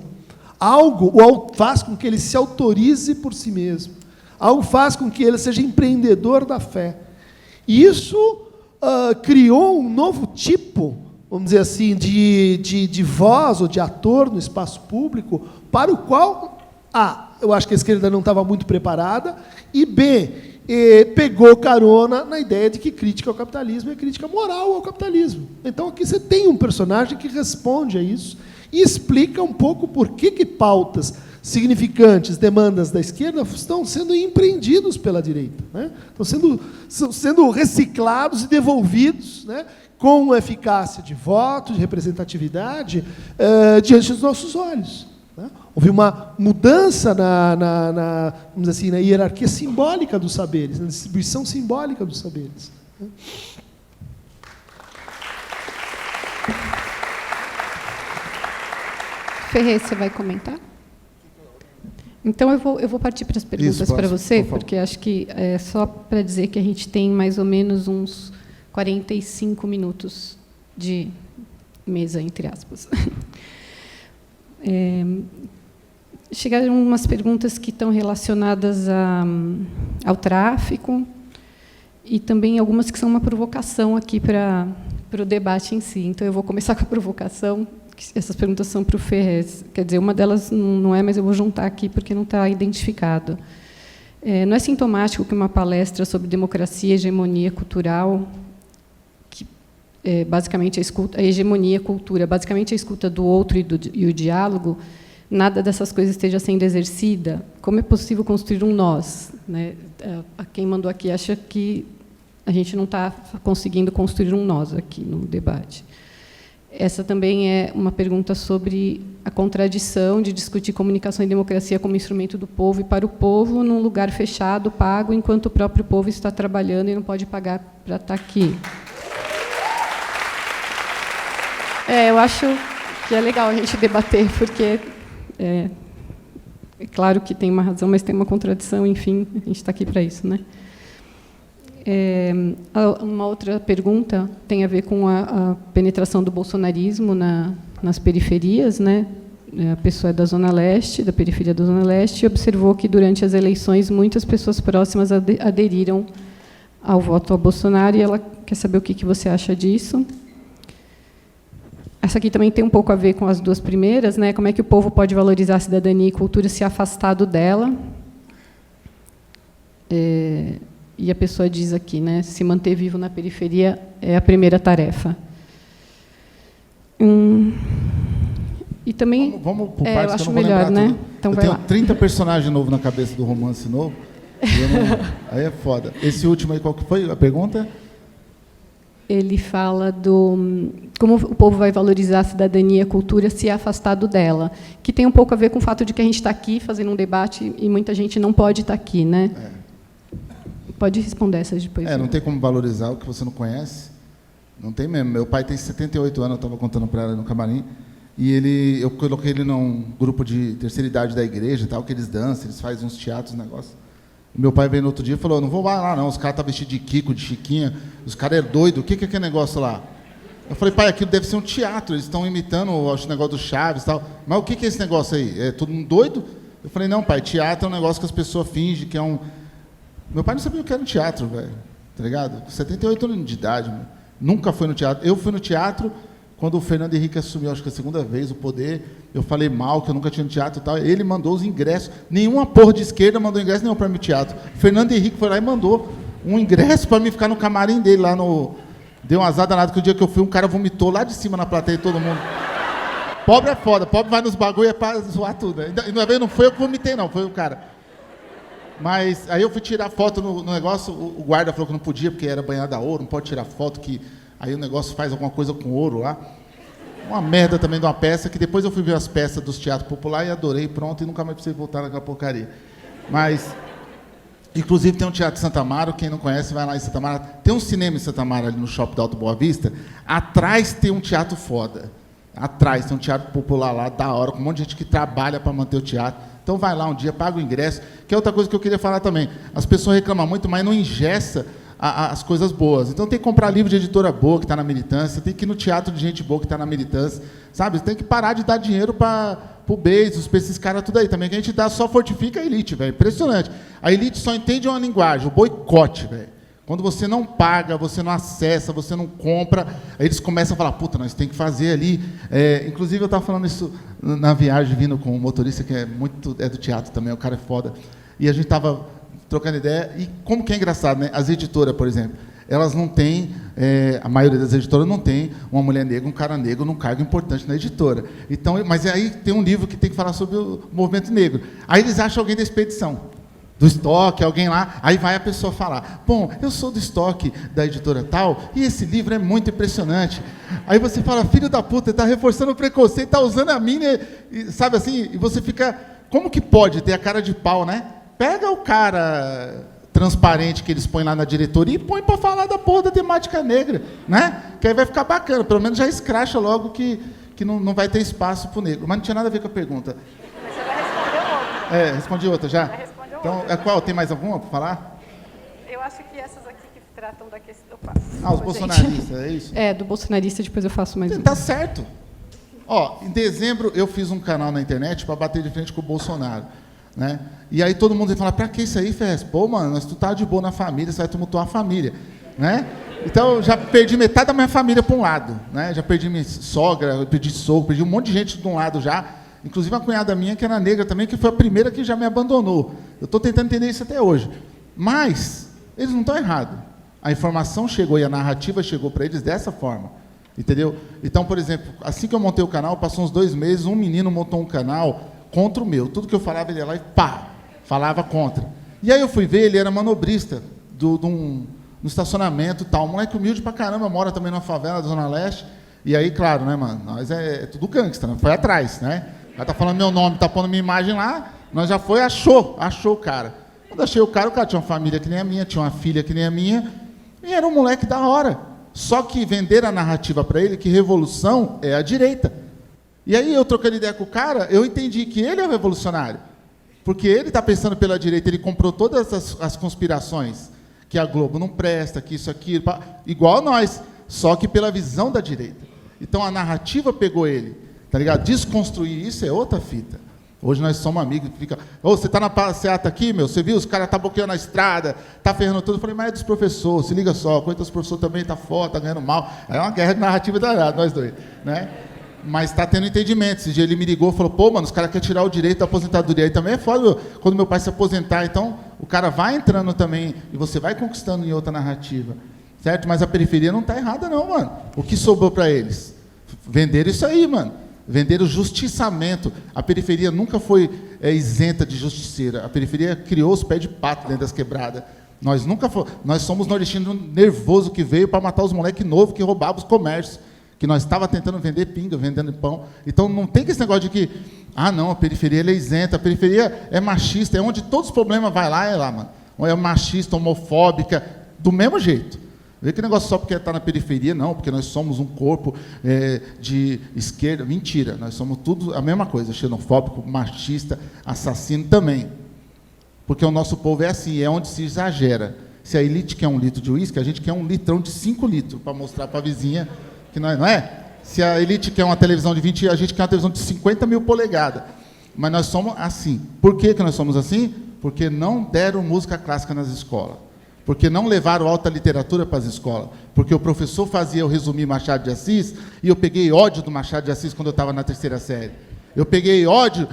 Speaker 3: Algo faz com que ele se autorize por si mesmo. Algo faz com que ele seja empreendedor da fé. E isso criou um novo tipo, vamos dizer assim, de voz ou de ator no espaço público, para o qual, eu acho que a esquerda não estava muito preparada, e B, pegou carona na ideia de que crítica ao capitalismo é crítica moral ao capitalismo. Então, aqui você tem um personagem que responde a isso e explica um pouco por que pautas significantes, demandas da esquerda, estão sendo empreendidos pela direita. Né? Estão sendo reciclados e devolvidos, né, com eficácia de voto, de representatividade, diante dos nossos olhos. Né? Houve uma mudança vamos dizer assim, na hierarquia simbólica dos saberes, na distribuição simbólica dos saberes. Né?
Speaker 1: Ferrer, você vai comentar? Então, eu vou partir para as perguntas para você, porque acho que é só para dizer que a gente tem mais ou menos uns 45 minutos de mesa, entre aspas. Chegaram umas perguntas que estão relacionadas ao tráfico e também algumas que são uma provocação aqui para o debate em si. Então, eu vou começar com a provocação. Essas perguntas são para o Ferrez. Quer dizer, uma delas não é, mas eu vou juntar aqui porque não está identificado. Não é sintomático que uma palestra sobre democracia e hegemonia cultural, que basicamente a hegemonia cultura, basicamente a escuta do outro e o diálogo, nada dessas coisas esteja sendo exercida? Como é possível construir um nós? Né? Quem mandou aqui acha que a gente não está conseguindo construir um nós aqui no debate. Essa também é uma pergunta sobre a contradição de discutir comunicação e democracia como instrumento do povo e para o povo num lugar fechado, pago, enquanto o próprio povo está trabalhando e não pode pagar para estar aqui. Eu acho que é legal a gente debater, porque é claro que tem uma razão, mas tem uma contradição, enfim, a gente está aqui para isso, né? Uma outra pergunta tem a ver com a penetração do bolsonarismo nas periferias, né? A pessoa é da Zona Leste, da periferia da Zona Leste, e observou que, durante as eleições, muitas pessoas próximas aderiram ao voto ao Bolsonaro, e ela quer saber o que você acha disso. Essa aqui também tem um pouco a ver com as duas primeiras, né? Como é que o povo pode valorizar a cidadania e cultura se afastado dela? E a pessoa diz aqui, né, se manter vivo na periferia é a primeira tarefa. E também,
Speaker 4: vamos por partes,
Speaker 1: eu acho
Speaker 4: que eu não vou
Speaker 1: melhor, né?
Speaker 4: Tudo.
Speaker 1: Então,
Speaker 4: eu
Speaker 1: vai
Speaker 4: tenho
Speaker 1: lá.
Speaker 4: 30 personagens novos na cabeça do romance novo. Aí é foda. Esse último aí, qual que foi a pergunta?
Speaker 1: Ele fala como o povo vai valorizar a cidadania e a cultura se é afastado dela, que tem um pouco a ver com o fato de que a gente está aqui fazendo um debate e muita gente não pode estar aqui, né? Pode responder essas depois.
Speaker 4: Não tem como valorizar o que você não conhece. Não tem mesmo. Meu pai tem 78 anos, eu estava contando para ela no camarim, e eu coloquei ele num grupo de terceira idade da igreja, tal, que eles dançam, eles fazem uns teatros, negócio. Meu pai veio no outro dia e falou, não vou lá não, os caras estão vestidos de Kiko, de Chiquinha, os caras é doido, o que é aquele negócio lá? Eu falei, pai, aquilo deve ser um teatro, eles estão imitando o negócio do Chaves e tal, mas o que é esse negócio aí? É todo mundo doido? Eu falei, não, pai, teatro é um negócio que as pessoas fingem que é um... Meu pai não sabia o que era um teatro, velho, tá ligado? 78 anos de idade, mano. Nunca foi no teatro. Eu fui no teatro quando o Fernando Henrique assumiu, acho que a segunda vez, o poder, eu falei mal, que eu nunca tinha no teatro e tal, ele mandou os ingressos, nenhuma porra de esquerda mandou ingresso nenhum para mim no teatro. O Fernando Henrique foi lá e mandou um ingresso para mim ficar no camarim dele, lá no... Deu um azar danado, que o dia que eu fui, um cara vomitou lá de cima na plateia, todo mundo... Pobre é foda, pobre vai nos bagulho é pra zoar tudo. E não foi eu que vomitei, não, foi o cara. Mas aí eu fui tirar foto no negócio, o guarda falou que não podia, porque era banhado a ouro, não pode tirar foto, que aí o negócio faz alguma coisa com ouro lá. Uma merda também de uma peça, que depois eu fui ver as peças dos teatros populares e adorei, pronto, e nunca mais precisei voltar naquela porcaria. Mas, inclusive tem um teatro em Santa Amaro, quem não conhece vai lá em Santa Amaro. Tem um cinema em Santa Amaro, ali no Shopping da Alto Boa Vista, atrás tem um teatro foda. Atrás tem um teatro popular lá, da hora, com um monte de gente que trabalha para manter o teatro. Então vai lá um dia, paga o ingresso, que é outra coisa que eu queria falar também. As pessoas reclamam muito, mas não engessa as coisas boas. Então tem que comprar livro de editora boa, que está na militância, tem que ir no teatro de gente boa que está na militância, sabe? Tem que parar de dar dinheiro para o Bezos, para esses caras tudo aí também, que a gente dá, só fortifica a elite, velho. Impressionante. A elite só entende uma linguagem, o boicote, velho. Quando você não paga, você não acessa, você não compra, aí eles começam a falar, puta, nós temos que fazer ali. Inclusive, eu estava falando isso na viagem, vindo com um motorista que é do teatro também, o cara é foda. E a gente estava trocando ideia, e como que é engraçado, né? As editoras, por exemplo, elas não têm, a maioria das editoras não tem uma mulher negra, um cara negro num cargo importante na editora. Então, mas aí tem um livro que tem que falar sobre o movimento negro. Aí eles acham alguém da expedição. Do estoque, alguém lá, aí vai a pessoa falar, bom, eu sou do estoque da editora tal, e esse livro é muito impressionante. Aí você fala, filho da puta, está reforçando o preconceito, está usando a minha, sabe assim, e você fica, como que pode ter a cara de pau, né? Pega o cara transparente que eles põem lá na diretoria e põe para falar da porra da temática negra, né? Que aí vai ficar bacana, pelo menos já escracha logo que não vai ter espaço para o negro. Mas não tinha nada a ver com a pergunta.
Speaker 5: Mas você já respondeu outra.
Speaker 4: Respondi outra já?
Speaker 5: Já respondeu
Speaker 4: então,
Speaker 5: outra.
Speaker 4: Qual? Tem mais alguma para falar?
Speaker 5: Eu acho que essas aqui que tratam da questão... Eu faço.
Speaker 4: Os bolsonaristas, é isso?
Speaker 1: Do bolsonarista, depois eu faço mais um.
Speaker 4: Tá certo. Ó, em dezembro eu fiz um canal na internet para bater de frente com o Bolsonaro, né? E aí todo mundo fala, pra que isso aí, Fez? Pô, mano, tu tá de boa na família, você vai tumultuar a família, né? Então, eu já perdi metade da minha família para um lado, né? Já perdi minha sogra, perdi sogro, perdi um monte de gente de um lado já, inclusive uma cunhada minha que era negra também, que foi a primeira que já me abandonou. Eu estou tentando entender isso até hoje. Mas eles não estão errados. A informação chegou e a narrativa chegou para eles dessa forma. Entendeu? Então, por exemplo, assim que eu montei o canal, passou uns 2 meses, um menino montou um canal contra o meu. Tudo que eu falava, ele ia lá e pá, falava contra. E aí eu fui ver, ele era manobrista no estacionamento e tal. Um moleque humilde pra caramba, mora também numa favela da Zona Leste. E aí, claro, né, mano, nós é tudo gangsta, né? Foi atrás, né? O cara tá falando meu nome, tá pondo minha imagem lá, nós já foi, achou o cara. Quando achei o cara tinha uma família que nem a minha, tinha uma filha que nem a minha, e era um moleque da hora. Só que venderam a narrativa para ele que revolução é a direita. E aí, eu trocando ideia com o cara, eu entendi que ele é o revolucionário. Porque ele está pensando pela direita, ele comprou todas as conspirações, que a Globo não presta, que isso, aquilo, igual nós, só que pela visão da direita. Então, a narrativa pegou ele, tá ligado? Desconstruir isso é outra fita. Hoje nós somos amigos, fica, você está na passeata aqui, meu, você viu, os caras estão bloqueando a estrada, tá ferrando tudo. Eu falei, mas é dos professores, se liga só, coitado dos professores também, tá foda, tá ganhando mal. Aí é uma guerra de narrativa danada, nós dois, né? Mas está tendo entendimento. Esse dia ele me ligou e falou, pô, mano, os caras querem tirar o direito da aposentadoria. Aí também é foda, quando meu pai se aposentar. Então, o cara vai entrando também, e você vai conquistando em outra narrativa, certo? Mas a periferia não está errada não, mano. O que sobrou para eles? Venderam isso aí, mano. Venderam justiçamento. A periferia nunca foi isenta de justiceira. A periferia criou os pés de pato dentro das quebradas. Nós somos nordestinos nervoso que veio para matar os moleques novos que roubavam os comércios. Que nós estava tentando vender pinga, vendendo pão. Então, não tem esse negócio de que, não, a periferia é isenta, a periferia é machista, é onde todos os problemas vai lá, mano. Ou é machista, homofóbica, do mesmo jeito. Vê que negócio só porque está na periferia, não, porque nós somos um corpo de esquerda. Mentira, nós somos tudo a mesma coisa, xenofóbico, machista, assassino também. Porque o nosso povo é assim, é onde se exagera. Se a elite quer 1 litro de uísque, a gente quer 1 litrão de 5 litros, para mostrar para a vizinha que nós, não é? Se a elite quer uma televisão de 20, a gente quer uma televisão de 50 mil polegadas. Mas nós somos assim. Por que nós somos assim? Porque não deram música clássica nas escolas. Porque não levaram alta literatura para as escolas. Porque o professor fazia eu resumir Machado de Assis, e eu peguei ódio do Machado de Assis quando eu estava na 3ª série. Eu peguei ódio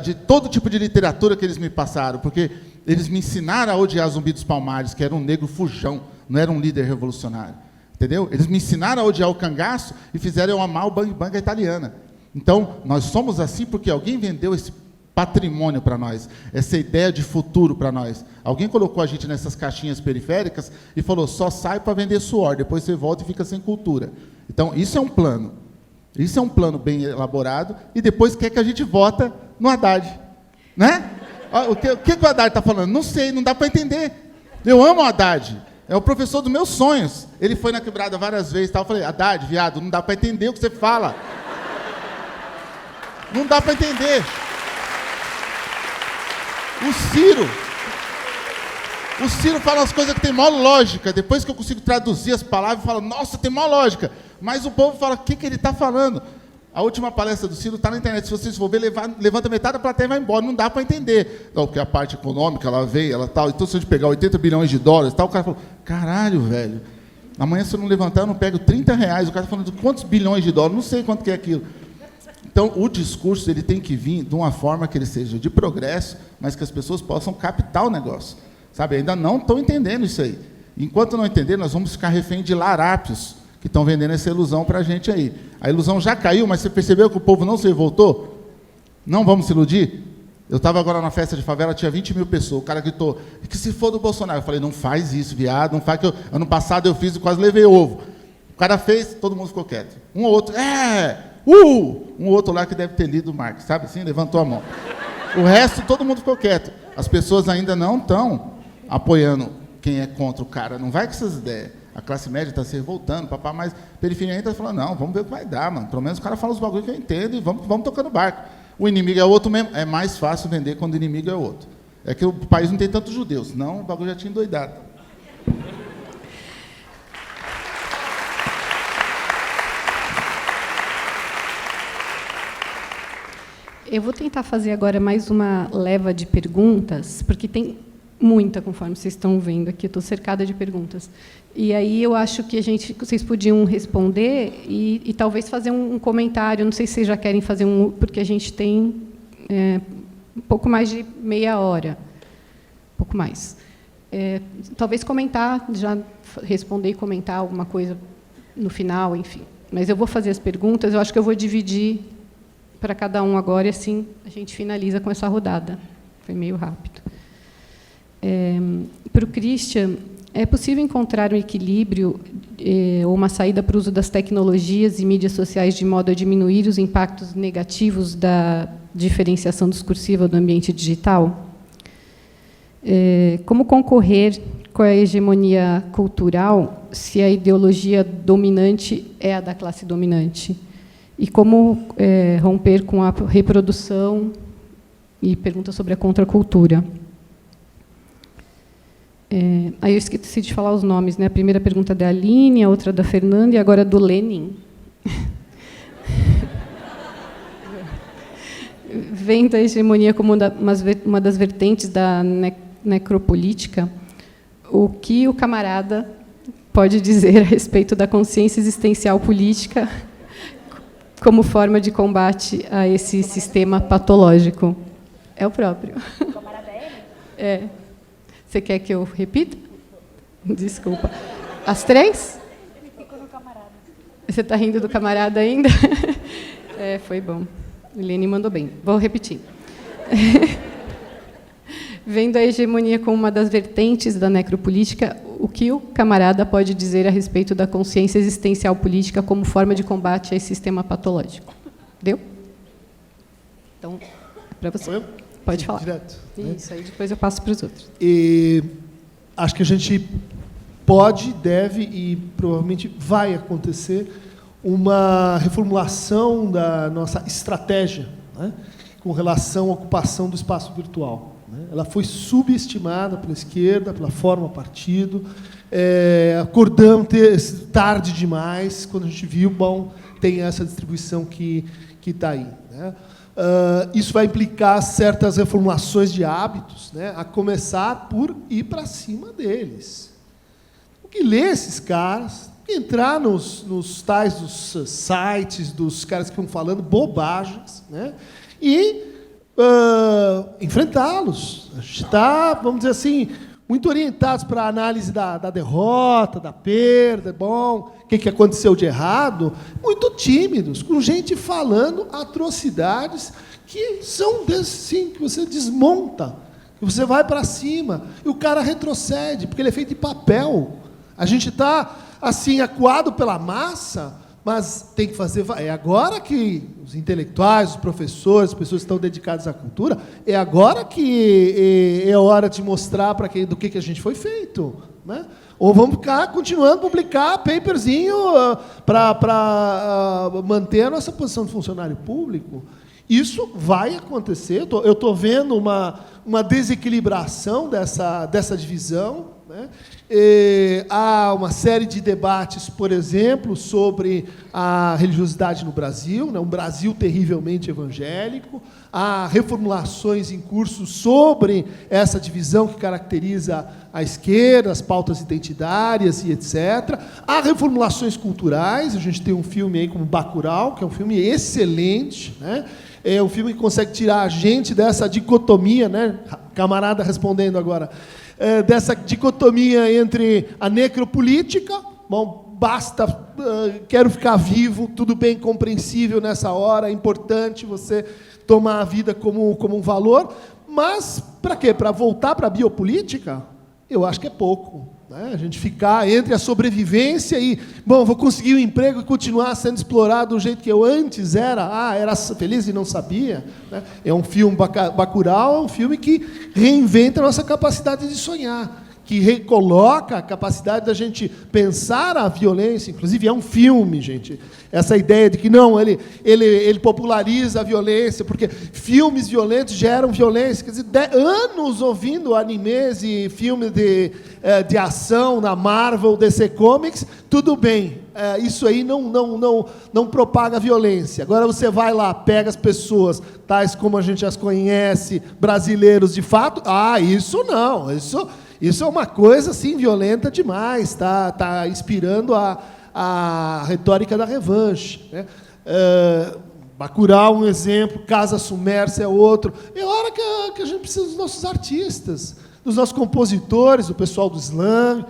Speaker 4: de todo tipo de literatura que eles me passaram, porque eles me ensinaram a odiar Zumbi dos Palmares, que era um negro fujão, não era um líder revolucionário. Entendeu? Eles me ensinaram a odiar o cangaço e fizeram eu amar o Bang Bang italiana. Então, nós somos assim porque alguém vendeu esse patrimônio para nós, essa ideia de futuro para nós. Alguém colocou a gente nessas caixinhas periféricas e falou, só sai para vender suor, depois você volta e fica sem cultura. Então, isso é um plano. Isso é um plano bem elaborado, e depois quer que a gente vota no Haddad. Né? O que o Haddad está falando? Não sei, não dá para entender. Eu amo o Haddad. É o professor dos meus sonhos. Ele foi na quebrada várias vezes. Eu falei, Haddad, viado, não dá para entender o que você fala. Não dá para entender. O Ciro fala as coisas que tem maior lógica. Depois que eu consigo traduzir as palavras, eu falo, nossa, tem maior lógica. Mas o povo fala, o que ele está falando? A última palestra do Ciro está na internet. Se vocês for ver, levanta metade da plateia e vai embora. Não dá para entender. Não, porque a parte econômica, ela veio, ela tal. Então, se a gente pegar 80 bilhões de dólares, tal, o cara falou, caralho, velho. Amanhã, se eu não levantar, eu não pego 30 reais. O cara está falando de quantos bilhões de dólares? Não sei quanto que é aquilo. Então, o discurso ele tem que vir de uma forma que ele seja de progresso, mas que as pessoas possam captar o negócio. Sabe? Ainda não estão entendendo isso aí. Enquanto não entender, nós vamos ficar refém de larápios que estão vendendo essa ilusão para a gente aí. A ilusão já caiu, mas você percebeu que o povo não se revoltou? Não vamos se iludir? Eu estava agora na festa de favela, tinha 20 mil pessoas. O cara gritou, que se for do Bolsonaro. Eu falei, não faz isso, viado, não faz que ano passado eu fiz e quase levei ovo. O cara fez, todo mundo ficou quieto. Um ou outro, um outro lá que deve ter lido o Marx, sabe assim? Levantou a mão. O resto, todo mundo ficou quieto. As pessoas ainda não estão apoiando quem é contra o cara. Não vai com essas ideias. A classe média está se revoltando, papá, mas a periferia ainda está falando, não, vamos ver o que vai dar, mano. Pelo menos o cara fala os bagulhos que eu entendo e vamos tocando barco. O inimigo é outro mesmo. É mais fácil vender quando o inimigo é outro. É que o país não tem tantos judeus, senão o bagulho já tinha endoidado.
Speaker 1: Eu vou tentar fazer agora mais uma leva de perguntas, porque tem muita, conforme vocês estão vendo aqui, eu estou cercada de perguntas. E aí eu acho que vocês podiam responder e talvez fazer um comentário, não sei se vocês já querem fazer porque a gente tem um pouco mais de meia hora, um pouco mais. Talvez comentar, já responder e comentar alguma coisa no final, enfim. Mas eu vou fazer as perguntas, eu acho que eu vou dividir para cada um agora, e assim a gente finaliza com essa rodada. Foi meio rápido. Para o Christian, é possível encontrar um equilíbrio ou uma saída para o uso das tecnologias e mídias sociais de modo a diminuir os impactos negativos da diferenciação discursiva do ambiente digital? Como concorrer com a hegemonia cultural se a ideologia dominante é a da classe dominante? E como romper com a reprodução e pergunta sobre a contracultura? Aí eu esqueci de falar os nomes, né? A primeira pergunta é da Aline, a outra da Fernanda e agora do Lenin. Vendo a hegemonia como uma das vertentes da necropolítica, o que o camarada pode dizer a respeito da consciência existencial política como forma de combate a esse sistema patológico? É o próprio. O camarada é? Você quer que eu repita? Desculpa. As três? Ficou no camarada. Você está rindo do camarada ainda? Foi bom. Helene mandou bem. Vou repetir. Vendo a hegemonia como uma das vertentes da necropolítica, o que o camarada pode dizer a respeito da consciência existencial política como forma de combate a esse sistema patológico? Deu? Então, é para você. Pode falar.
Speaker 3: Direto.
Speaker 1: Isso, aí depois eu passo para os outros.
Speaker 3: E acho que a gente pode, deve e provavelmente vai acontecer uma reformulação da nossa estratégia, né, com relação à ocupação do espaço virtual. Né? Ela foi subestimada pela esquerda, pela forma partido. Acordamos tarde demais, quando a gente viu, bom, tem essa distribuição que está aí. Né? Isso vai implicar certas reformulações de hábitos, né, a começar por ir para cima deles. que ler esses caras, entrar nos tais dos sites, dos caras que estão falando bobagens, né? E enfrentá-los. A gente está, vamos dizer assim, muito orientados para a análise da derrota, da perda, bom, o que aconteceu de errado, muito tímidos, com gente falando atrocidades que são assim, que você desmonta, que você vai para cima, e o cara retrocede, porque ele é feito de papel. A gente está, assim, acuado pela massa, mas tem que fazer... É agora que os intelectuais, os professores, as pessoas que estão dedicadas à cultura, é agora que é hora de mostrar para do que a gente foi feito, né? Ou vamos ficar continuando a publicar paperzinho para manter a nossa posição de funcionário público. Isso vai acontecer. Eu estou vendo uma desequilibração dessa divisão, né? Há uma série de debates, por exemplo, sobre a religiosidade no Brasil, né? Um Brasil terrivelmente evangélico. Há reformulações em curso sobre essa divisão que caracteriza a esquerda, as pautas identitárias e etc. Há reformulações culturais. A gente tem um filme aí como Bacurau, que é um filme excelente, né? É um filme que consegue tirar a gente dessa dicotomia, né? Camarada respondendo agora, dessa dicotomia entre a necropolítica, bom, basta, quero ficar vivo, tudo bem, compreensível nessa hora, é importante você tomar a vida como um valor, mas para quê? Para voltar para a biopolítica? Eu acho que é pouco, né? A gente ficar entre a sobrevivência e, bom, vou conseguir um emprego e continuar sendo explorado do jeito que eu antes era, era feliz e não sabia, né? É um filme, Bacurau, é um filme que reinventa a nossa capacidade de sonhar, que recoloca a capacidade da gente pensar a violência. Inclusive, é um filme, gente. Essa ideia de que, não, ele populariza a violência, porque filmes violentos geram violência. Quer dizer, anos ouvindo animes e filmes de ação na Marvel, DC Comics, tudo bem. Isso aí não propaga violência. Agora você vai lá, pega as pessoas, tais como a gente as conhece, brasileiros de fato, isso não, isso é uma coisa assim, violenta demais, está inspirando a retórica da revanche, né? Bacurau, um exemplo, Casa Sumércia é outro. É hora que a gente precisa dos nossos artistas, dos nossos compositores, do pessoal do slam,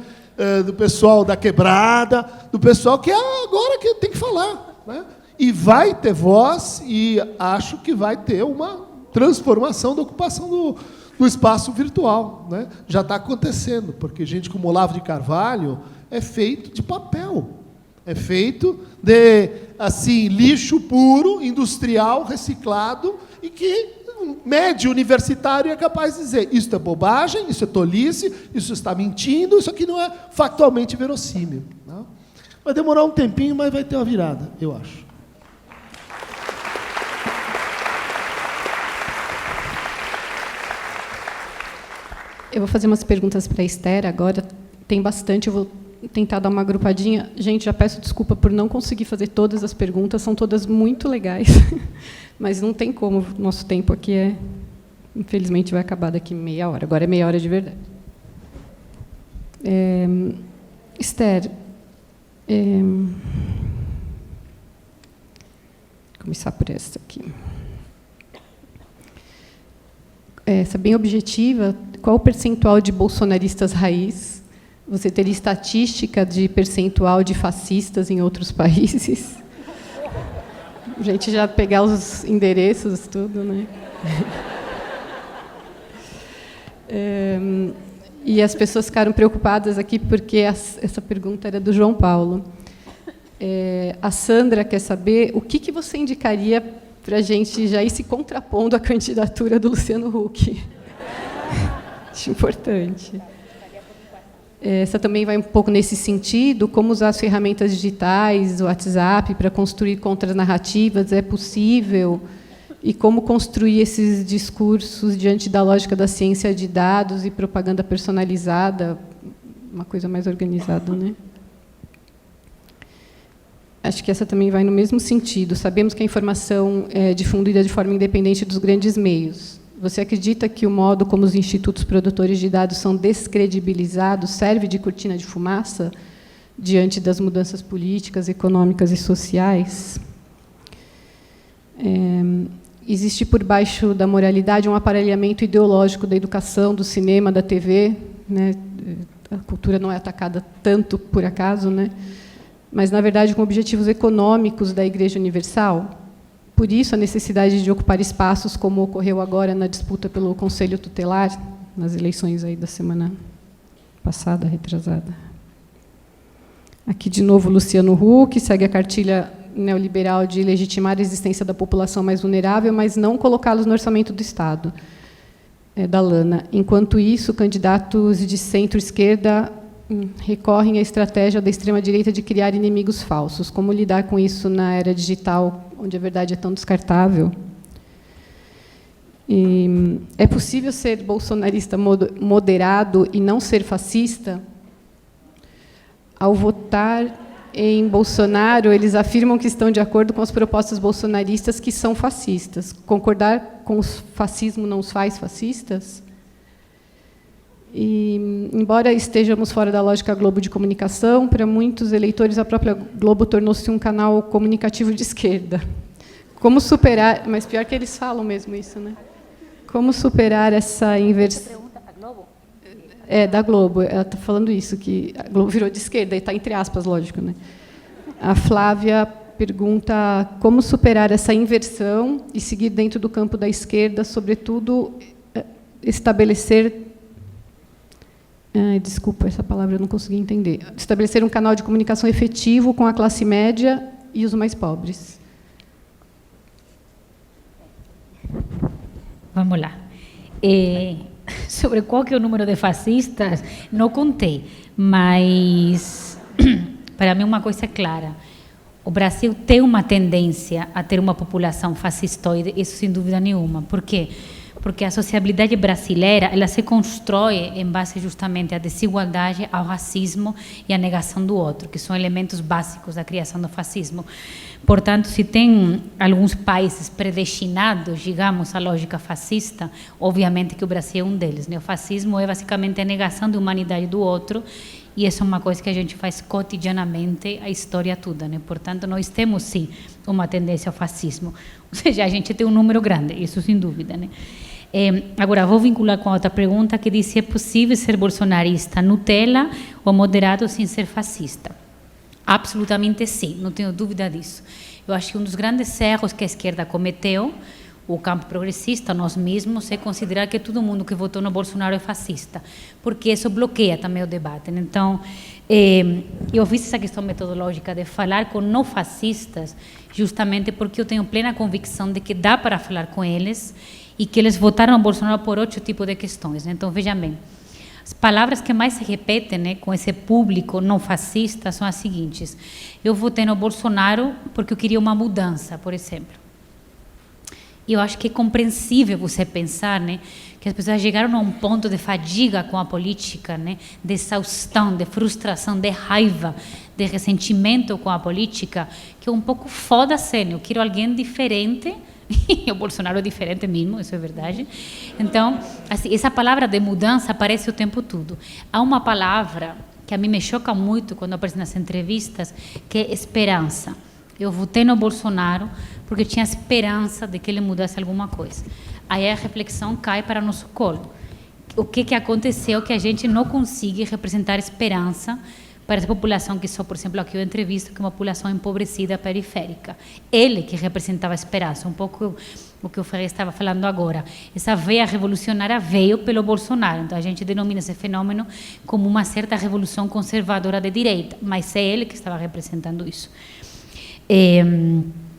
Speaker 3: do pessoal da quebrada, do pessoal que é agora que tem que falar, né? E vai ter voz, e acho que vai ter uma transformação da ocupação do espaço virtual, né? Já está acontecendo, porque gente como Olavo de Carvalho é feito de papel, é feito de assim, lixo puro, industrial, reciclado, e que um médio universitário é capaz de dizer, isso é bobagem, isso é tolice, isso está mentindo, isso aqui não é factualmente verossímil, não? Vai demorar um tempinho, mas vai ter uma virada, eu acho.
Speaker 1: Eu vou fazer umas perguntas para a Esther agora. Tem bastante, eu vou tentar dar uma agrupadinha. Gente, já peço desculpa por não conseguir fazer todas as perguntas, são todas muito legais, mas não tem como, nosso tempo aqui infelizmente, vai acabar daqui meia hora. Agora é meia hora de verdade. Esther, vou começar por essa aqui. Essa bem objetiva, qual o percentual de bolsonaristas raiz? Você teria estatística de percentual de fascistas em outros países? A gente já pegar os endereços, tudo, né? E as pessoas ficaram preocupadas aqui porque essa pergunta era do João Paulo. A Sandra quer saber o que você indicaria para a gente já ir se contrapondo à candidatura do Luciano Huck. Acho importante. Essa também vai um pouco nesse sentido, como usar as ferramentas digitais, o WhatsApp, para construir contranarrativas, é possível? E como construir esses discursos diante da lógica da ciência de dados e propaganda personalizada, uma coisa mais organizada, né? Acho que essa também vai no mesmo sentido. Sabemos que a informação é difundida de forma independente dos grandes meios. Você acredita que o modo como os institutos produtores de dados são descredibilizados serve de cortina de fumaça diante das mudanças políticas, econômicas e sociais? Existe por baixo da moralidade um aparelhamento ideológico da educação, do cinema, da TV, né? A cultura não é atacada tanto por acaso, né? Mas, na verdade, com objetivos econômicos da Igreja Universal. Por isso, a necessidade de ocupar espaços, como ocorreu agora na disputa pelo Conselho Tutelar, nas eleições aí da semana passada, retrasada. Aqui, de novo, Luciano Huck, segue a cartilha neoliberal de legitimar a existência da população mais vulnerável, mas não colocá-los no orçamento do Estado, da Lana. Enquanto isso, candidatos de centro-esquerda recorrem à estratégia da extrema-direita de criar inimigos falsos. Como lidar com isso na era digital, onde a verdade é tão descartável? É possível ser bolsonarista moderado e não ser fascista? Ao votar em Bolsonaro, eles afirmam que estão de acordo com as propostas bolsonaristas, que são fascistas. Concordar com o fascismo não os faz fascistas? E, embora estejamos fora da lógica Globo de comunicação, para muitos eleitores a própria Globo tornou-se um canal comunicativo de esquerda. Como superar... Mas pior que eles falam mesmo isso, né? Como superar essa inversão? Da Globo. Ela está falando isso, que a Globo virou de esquerda, e está entre aspas, lógico, né? A Flávia pergunta como superar essa inversão e seguir dentro do campo da esquerda, sobretudo estabelecer... desculpa, essa palavra eu não consegui entender. Estabelecer um canal de comunicação efetivo com a classe média e os mais pobres.
Speaker 2: Vamos lá. Sobre qual que é o número de fascistas, não contei, mas para mim uma coisa é clara. O Brasil tem uma tendência a ter uma população fascistoide, isso sem dúvida nenhuma. Por quê? Porque a sociabilidade brasileira ela se constrói em base justamente à desigualdade, ao racismo e à negação do outro, que são elementos básicos da criação do fascismo. Portanto, se tem alguns países predestinados, digamos, à lógica fascista, obviamente que o Brasil é um deles, né? O fascismo é basicamente a negação da humanidade do outro, e isso é uma coisa que a gente faz cotidianamente, a história toda, né? Portanto, nós temos, sim, uma tendência ao fascismo. Ou seja, a gente tem um número grande, isso sem dúvida, né? Agora, vou vincular com a outra pergunta que diz se é possível ser bolsonarista Nutella ou moderado sem ser fascista. Absolutamente sim, não tenho dúvida disso. Eu acho que um dos grandes erros que a esquerda cometeu, o campo progressista, nós mesmos, é considerar que todo mundo que votou no Bolsonaro é fascista, porque isso bloqueia também o debate. Então, eu fiz essa questão metodológica de falar com não fascistas, justamente porque eu tenho plena convicção de que dá para falar com eles e que eles votaram no Bolsonaro por outro tipo de questões. Então, veja bem, as palavras que mais se repetem, né, com esse público não fascista são as seguintes: eu votei no Bolsonaro porque eu queria uma mudança, por exemplo. E eu acho que é compreensível você pensar, né, que as pessoas chegaram a um ponto de fadiga com a política, né, de exaustão, de frustração, de raiva, de ressentimento com a política, que é um pouco foda-se, né? Eu quero alguém diferente. E o Bolsonaro é diferente mesmo, isso é verdade. Então, assim, essa palavra de mudança aparece o tempo todo. Há uma palavra que a mim me choca muito quando aparece nas entrevistas, que é esperança. Eu votei no Bolsonaro porque tinha esperança de que ele mudasse alguma coisa. Aí a reflexão cai para nosso colo. O que aconteceu que a gente não consegue representar esperança para essa população que só, por exemplo, aqui eu entrevisto, que é uma população empobrecida, periférica. Ele que representava a esperança, um pouco o que o Ferreira estava falando agora. Essa veia revolucionária veio pelo Bolsonaro, então a gente denomina esse fenômeno como uma certa revolução conservadora de direita, mas é ele que estava representando isso.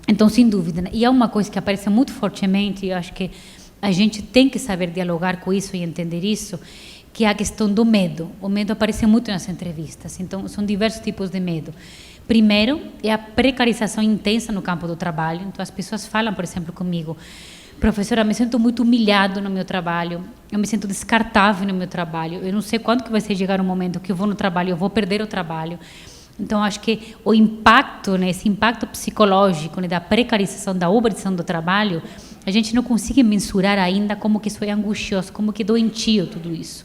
Speaker 2: Então, sem dúvida, né? E é uma coisa que aparece muito fortemente, e eu acho que a gente tem que saber dialogar com isso e entender isso, que é a questão do medo. O medo aparece muito nas entrevistas, então são diversos tipos de medo. Primeiro, é a precarização intensa no campo do trabalho. Então, as pessoas falam, por exemplo, comigo: professora, eu me sinto muito humilhado no meu trabalho, eu me sinto descartável no meu trabalho, eu não sei quando que vai chegar o momento que eu vou no trabalho, eu vou perder o trabalho. Então, acho que o impacto, né, esse impacto psicológico, né, da precarização, da uberização do trabalho, a gente não consegue mensurar ainda como que isso é angustioso, como que é doentio tudo isso.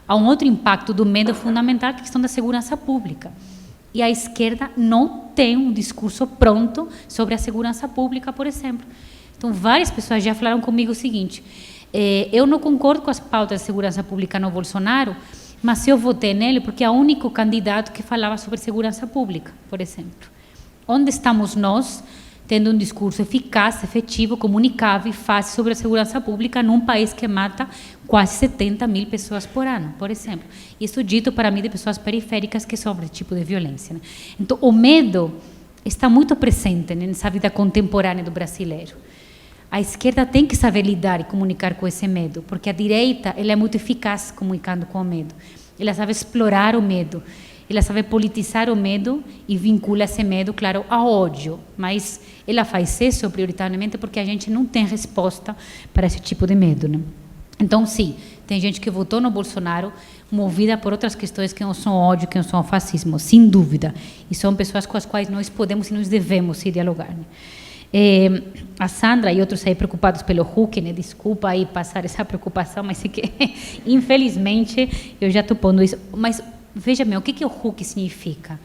Speaker 2: Há um outro impacto do medo fundamental, que é a questão da segurança pública. E a esquerda não tem um discurso pronto sobre a segurança pública, por exemplo. Então, várias pessoas já falaram comigo o seguinte: eu não concordo com as pautas de segurança pública no Bolsonaro, mas eu votei nele porque é o único candidato que falava sobre segurança pública, por exemplo. Onde estamos nós tendo um discurso eficaz, efetivo, comunicável e fácil sobre a segurança pública num país que mata quase 70 mil pessoas por ano, por exemplo? Isso dito para mim de pessoas periféricas que sofrem esse tipo de violência, né? Então, o medo está muito presente, né, nessa vida contemporânea do brasileiro. A esquerda tem que saber lidar e comunicar com esse medo, porque a direita ela é muito eficaz comunicando com o medo. Ela sabe explorar o medo, ela sabe politizar o medo e vincula esse medo, claro, ao ódio. Mas ela faz isso prioritariamente porque a gente não tem resposta para esse tipo de medo, né? Então, sim, tem gente que votou no Bolsonaro movida por outras questões que não são ódio, que não são fascismo, sem dúvida. E são pessoas com as quais nós podemos e nós devemos dialogar, né? A Sandra e outros aí preocupados pelo Huck, né? Desculpa aí passar essa preocupação, mas é que, infelizmente, eu já estou pondo isso. Mas, veja bem, o que o Huck significa?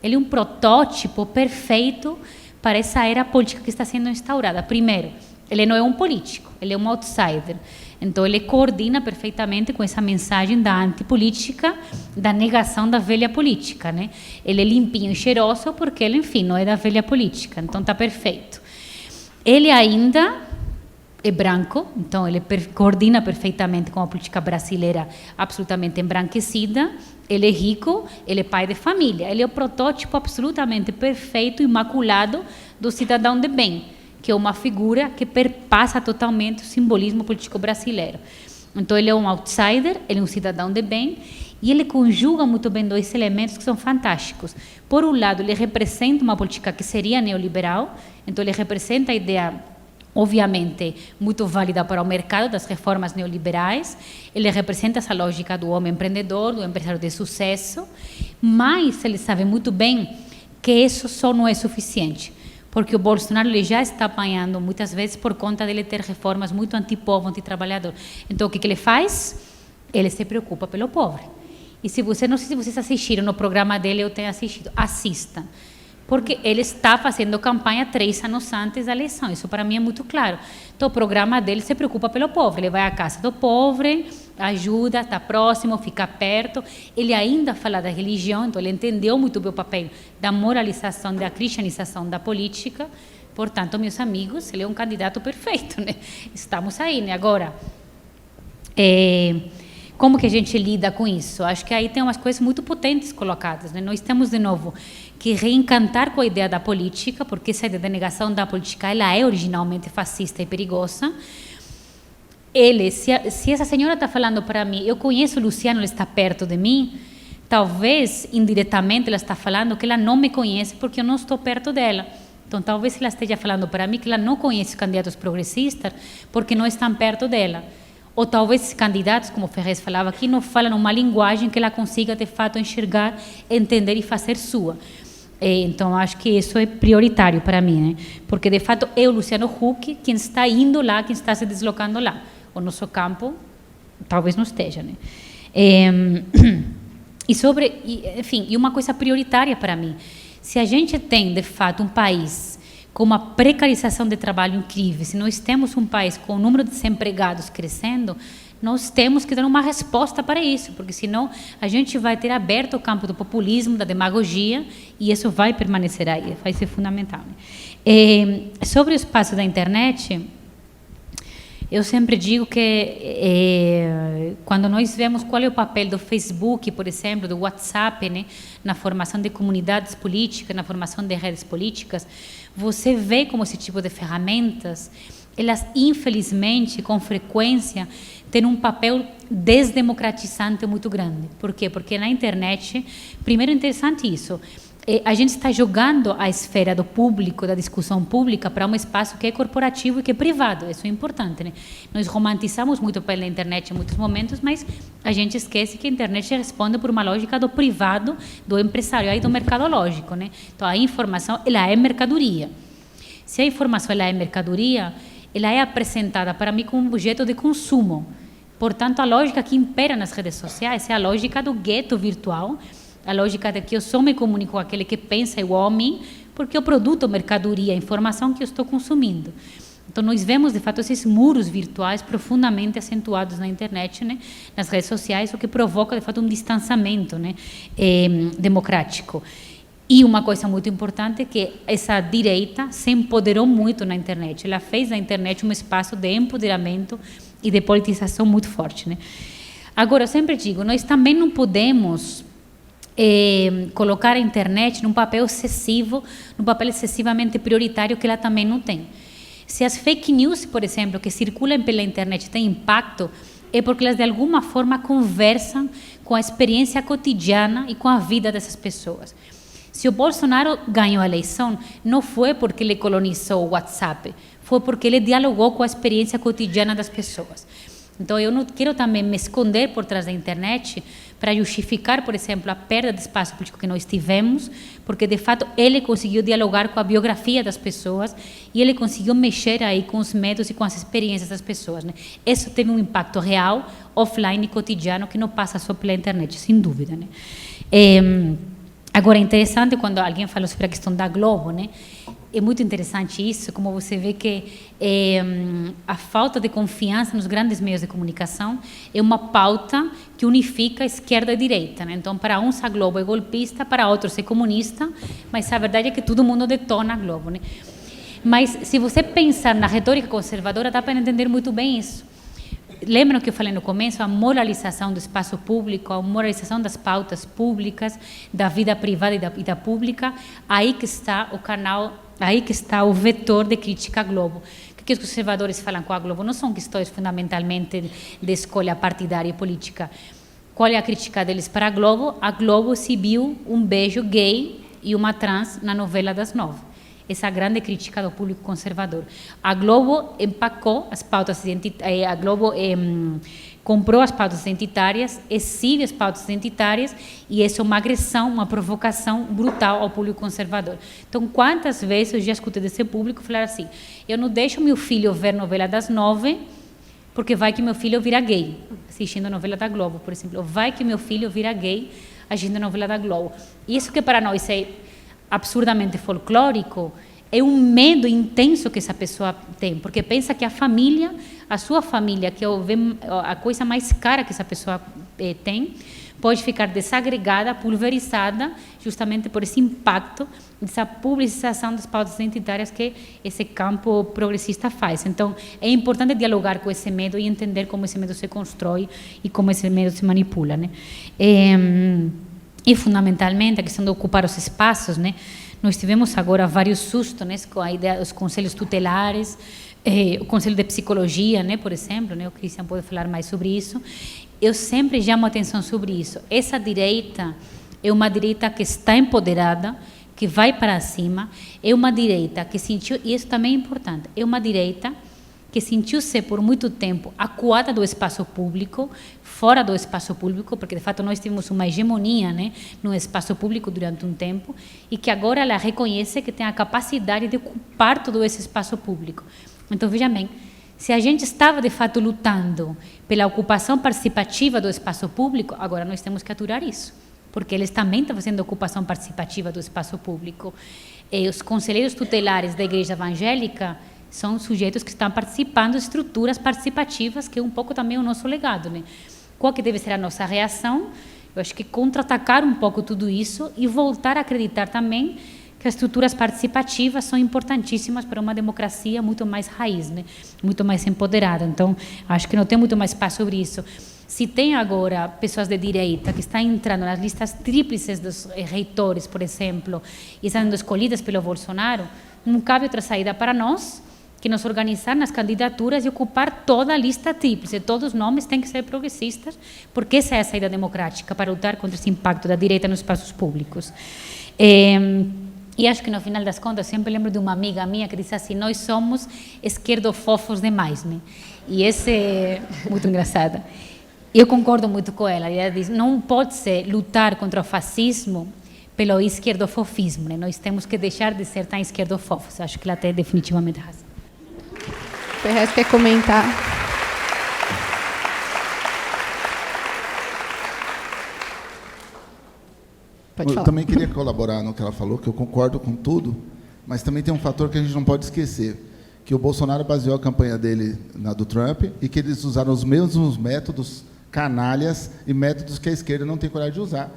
Speaker 2: Ele é um protótipo perfeito para essa era política que está sendo instaurada. Primeiro, ele não é um político, ele é um outsider. Então, ele coordena perfeitamente com essa mensagem da antipolítica, da negação da velha política, né? Ele é limpinho e cheiroso porque ele, enfim, não é da velha política. Então, está perfeito. Ele ainda é branco, então ele coordena perfeitamente com a política brasileira absolutamente embranquecida. Ele é rico, ele é pai de família. Ele é o protótipo absolutamente perfeito, imaculado do cidadão de bem, que é uma figura que perpassa totalmente o simbolismo político brasileiro. Então, ele é um outsider, ele é um cidadão de bem, e ele conjuga muito bem dois elementos que são fantásticos. Por um lado, ele representa uma política que seria neoliberal, então ele representa a ideia, obviamente, muito válida para o mercado das reformas neoliberais, ele representa essa lógica do homem empreendedor, do empresário de sucesso, mas ele sabe muito bem que isso só não é suficiente, porque o Bolsonaro ele já está apanhando muitas vezes por conta dele ter reformas muito antipovo, antitrabalhador. Então, o que ele faz? Ele se preocupa pelo pobre. E se você, não sei se vocês assistiram no programa dele, eu tenho assistido, assistam, porque ele está fazendo campanha 3 anos antes da eleição. Isso para mim é muito claro. Então, o programa dele se preocupa pelo pobre. Ele vai à casa do pobre, ajuda, está próximo, fica perto. Ele ainda fala da religião, então ele entendeu muito bem o papel da moralização, da cristianização da política. Portanto, meus amigos, ele é um candidato perfeito, né? Estamos aí, né? Agora, como que a gente lida com isso? Acho que aí tem umas coisas muito potentes colocadas, né? Nós temos, de novo, que reencantar com a ideia da política, porque essa ideia da negação da política ela é originalmente fascista e perigosa. Se essa senhora está falando para mim, eu conheço o Luciano, ele está perto de mim, talvez, indiretamente, ela está falando que ela não me conhece porque eu não estou perto dela. Então, talvez ela esteja falando para mim que ela não conhece candidatos progressistas porque não estão perto dela. Ou talvez candidatos, como o Ferrez falava aqui, não falam uma linguagem que ela consiga, de fato, enxergar, entender e fazer sua. Então, acho que isso é prioritário para mim, né? Porque, de fato, é o Luciano Huck quem está indo lá, quem está se deslocando lá. O nosso campo talvez não esteja, né? E uma coisa prioritária para mim, se a gente tem, de fato, um país com uma precarização de trabalho incrível, se nós temos um país com o número de desempregados crescendo, nós temos que dar uma resposta para isso, porque senão a gente vai ter aberto o campo do populismo, da demagogia, e isso vai permanecer aí, vai ser fundamental, né? Sobre o espaço da internet, eu sempre digo que quando nós vemos qual é o papel do Facebook, por exemplo, do WhatsApp, né, na formação de comunidades políticas, na formação de redes políticas, você vê como esse tipo de ferramentas, elas, infelizmente, com frequência, têm um papel desdemocratizante muito grande. Por quê? Porque na internet, primeiro é interessante isso, a gente está jogando a esfera do público, da discussão pública, para um espaço que é corporativo e que é privado. Isso é importante, né? Nós romantizamos muito pela internet em muitos momentos, mas a gente esquece que a internet responde por uma lógica do privado, do empresário, aí do mercadológico, né? Então, a informação, ela é mercadoria. Se a informação ela é mercadoria, ela é apresentada para mim como objeto de consumo. Portanto, a lógica que impera nas redes sociais é a lógica do gueto virtual, a lógica de que eu só me comunico com aquele que pensa igual a mim, porque eu produzo mercadoria, informação que eu estou consumindo. Então, nós vemos, de fato, esses muros virtuais profundamente acentuados na internet, né, nas redes sociais, o que provoca, de fato, um distanciamento, né, democrático. E uma coisa muito importante é que essa direita se empoderou muito na internet. Ela fez da internet um espaço de empoderamento e de politização muito forte, né? Agora, eu sempre digo, nós também não podemos colocar a internet num papel excessivo, num papel excessivamente prioritário que ela também não tem. Se as fake news, por exemplo, que circulam pela internet têm impacto, é porque elas de alguma forma conversam com a experiência cotidiana e com a vida dessas pessoas. Se o Bolsonaro ganhou a eleição, não foi porque ele colonizou o WhatsApp, foi porque ele dialogou com a experiência cotidiana das pessoas. Então, eu não quero também me esconder por trás da internet para justificar, por exemplo, a perda de espaço político que nós tivemos, porque, de fato, ele conseguiu dialogar com a biografia das pessoas e ele conseguiu mexer aí com os medos e com as experiências das pessoas, né? Isso teve um impacto real, offline e cotidiano, que não passa só pela internet, sem dúvida, né? Agora, é interessante quando alguém fala sobre a questão da Globo, né? É muito interessante isso, como você vê que a falta de confiança nos grandes meios de comunicação é uma pauta que unifica a esquerda e a direita, né? Então, para uns a Globo é golpista, para outros é comunista, mas a verdade é que todo mundo detona a Globo, né? Mas, se você pensar na retórica conservadora, dá para entender muito bem isso. Lembram que eu falei no começo, a moralização do espaço público, a moralização das pautas públicas, da vida privada e da pública, aí que está o canal, aí que está o vetor de crítica à Globo. O que os conservadores falam com a Globo? Não são questões fundamentalmente de escolha partidária e política. Qual é a crítica deles para a Globo? A Globo exibiu um beijo gay e uma trans na novela das 9. Essa grande crítica do público conservador. A Globo empacou as pautas identitárias, a Globo comprou as pautas identitárias, exibe as pautas identitárias, e isso é uma agressão, uma provocação brutal ao público conservador. Então, quantas vezes eu já escutei desse público falar assim: eu não deixo meu filho ver novela das 9, porque vai que meu filho vira gay, assistindo a novela da Globo, por exemplo. Ou vai que meu filho vira gay, assistindo a novela da Globo. Isso que para nós é absurdamente folclórico, é um medo intenso que essa pessoa tem, porque pensa que a família, a sua família, que é a coisa mais cara que essa pessoa tem, pode ficar desagregada, pulverizada, justamente por esse impacto, dessa publicização das pautas identitárias que esse campo progressista faz. Então, é importante dialogar com esse medo e entender como esse medo se constrói e como esse medo se manipula, né? E, fundamentalmente, a questão de ocupar os espaços, né? Nós tivemos agora vários sustos, né, com a ideia dos conselhos tutelares, o Conselho de Psicologia, né, por exemplo, né, o Cristian pode falar mais sobre isso. Eu sempre chamo a atenção sobre isso. Essa direita é uma direita que está empoderada, que vai para cima, é uma direita que sentiu, e isso também é importante, é uma direita que sentiu-se por muito tempo acuada do espaço público, fora do espaço público, porque de fato nós tivemos uma hegemonia, né, no espaço público durante um tempo, e que agora ela reconhece que tem a capacidade de ocupar todo esse espaço público. Então, veja bem, se a gente estava de fato lutando pela ocupação participativa do espaço público, agora nós temos que aturar isso, porque eles também estão fazendo ocupação participativa do espaço público. Os conselheiros tutelares da Igreja Evangélica são sujeitos que estão participando de estruturas participativas, que é um pouco também o nosso legado, né? Qual que deve ser a nossa reação? Eu acho que contra-atacar um pouco tudo isso e voltar a acreditar também que as estruturas participativas são importantíssimas para uma democracia muito mais raiz, né? Muito mais empoderada. Então, acho que não tem muito mais espaço sobre isso. Se tem agora pessoas de direita que estão entrando nas listas tríplices dos reitores, por exemplo, e estão sendo escolhidas pelo Bolsonaro, não cabe outra saída para nós que nos organizar nas candidaturas e ocupar toda a lista tríplice. Todos os nomes têm que ser progressistas, porque essa é a saída democrática para lutar contra esse impacto da direita nos espaços públicos. E acho que, no final das contas, eu sempre lembro de uma amiga minha que disse assim: nós somos esquerdofofos demais, né? E esse é muito engraçado. Eu concordo muito com ela. Ela diz: não pode ser lutar contra o fascismo pelo esquerdofofismo, né? Nós temos que deixar de ser tão esquerdofofos. Acho que ela tem definitivamente razão.
Speaker 1: Ferrez quer comentar? Pode
Speaker 4: Eu
Speaker 1: falar.
Speaker 4: também queria colaborar no que ela falou, que eu concordo com tudo, mas também tem um fator que a gente não pode esquecer, que o Bolsonaro baseou a campanha dele na do Trump e que eles usaram os mesmos métodos canalhas e métodos que a esquerda não tem coragem de usar,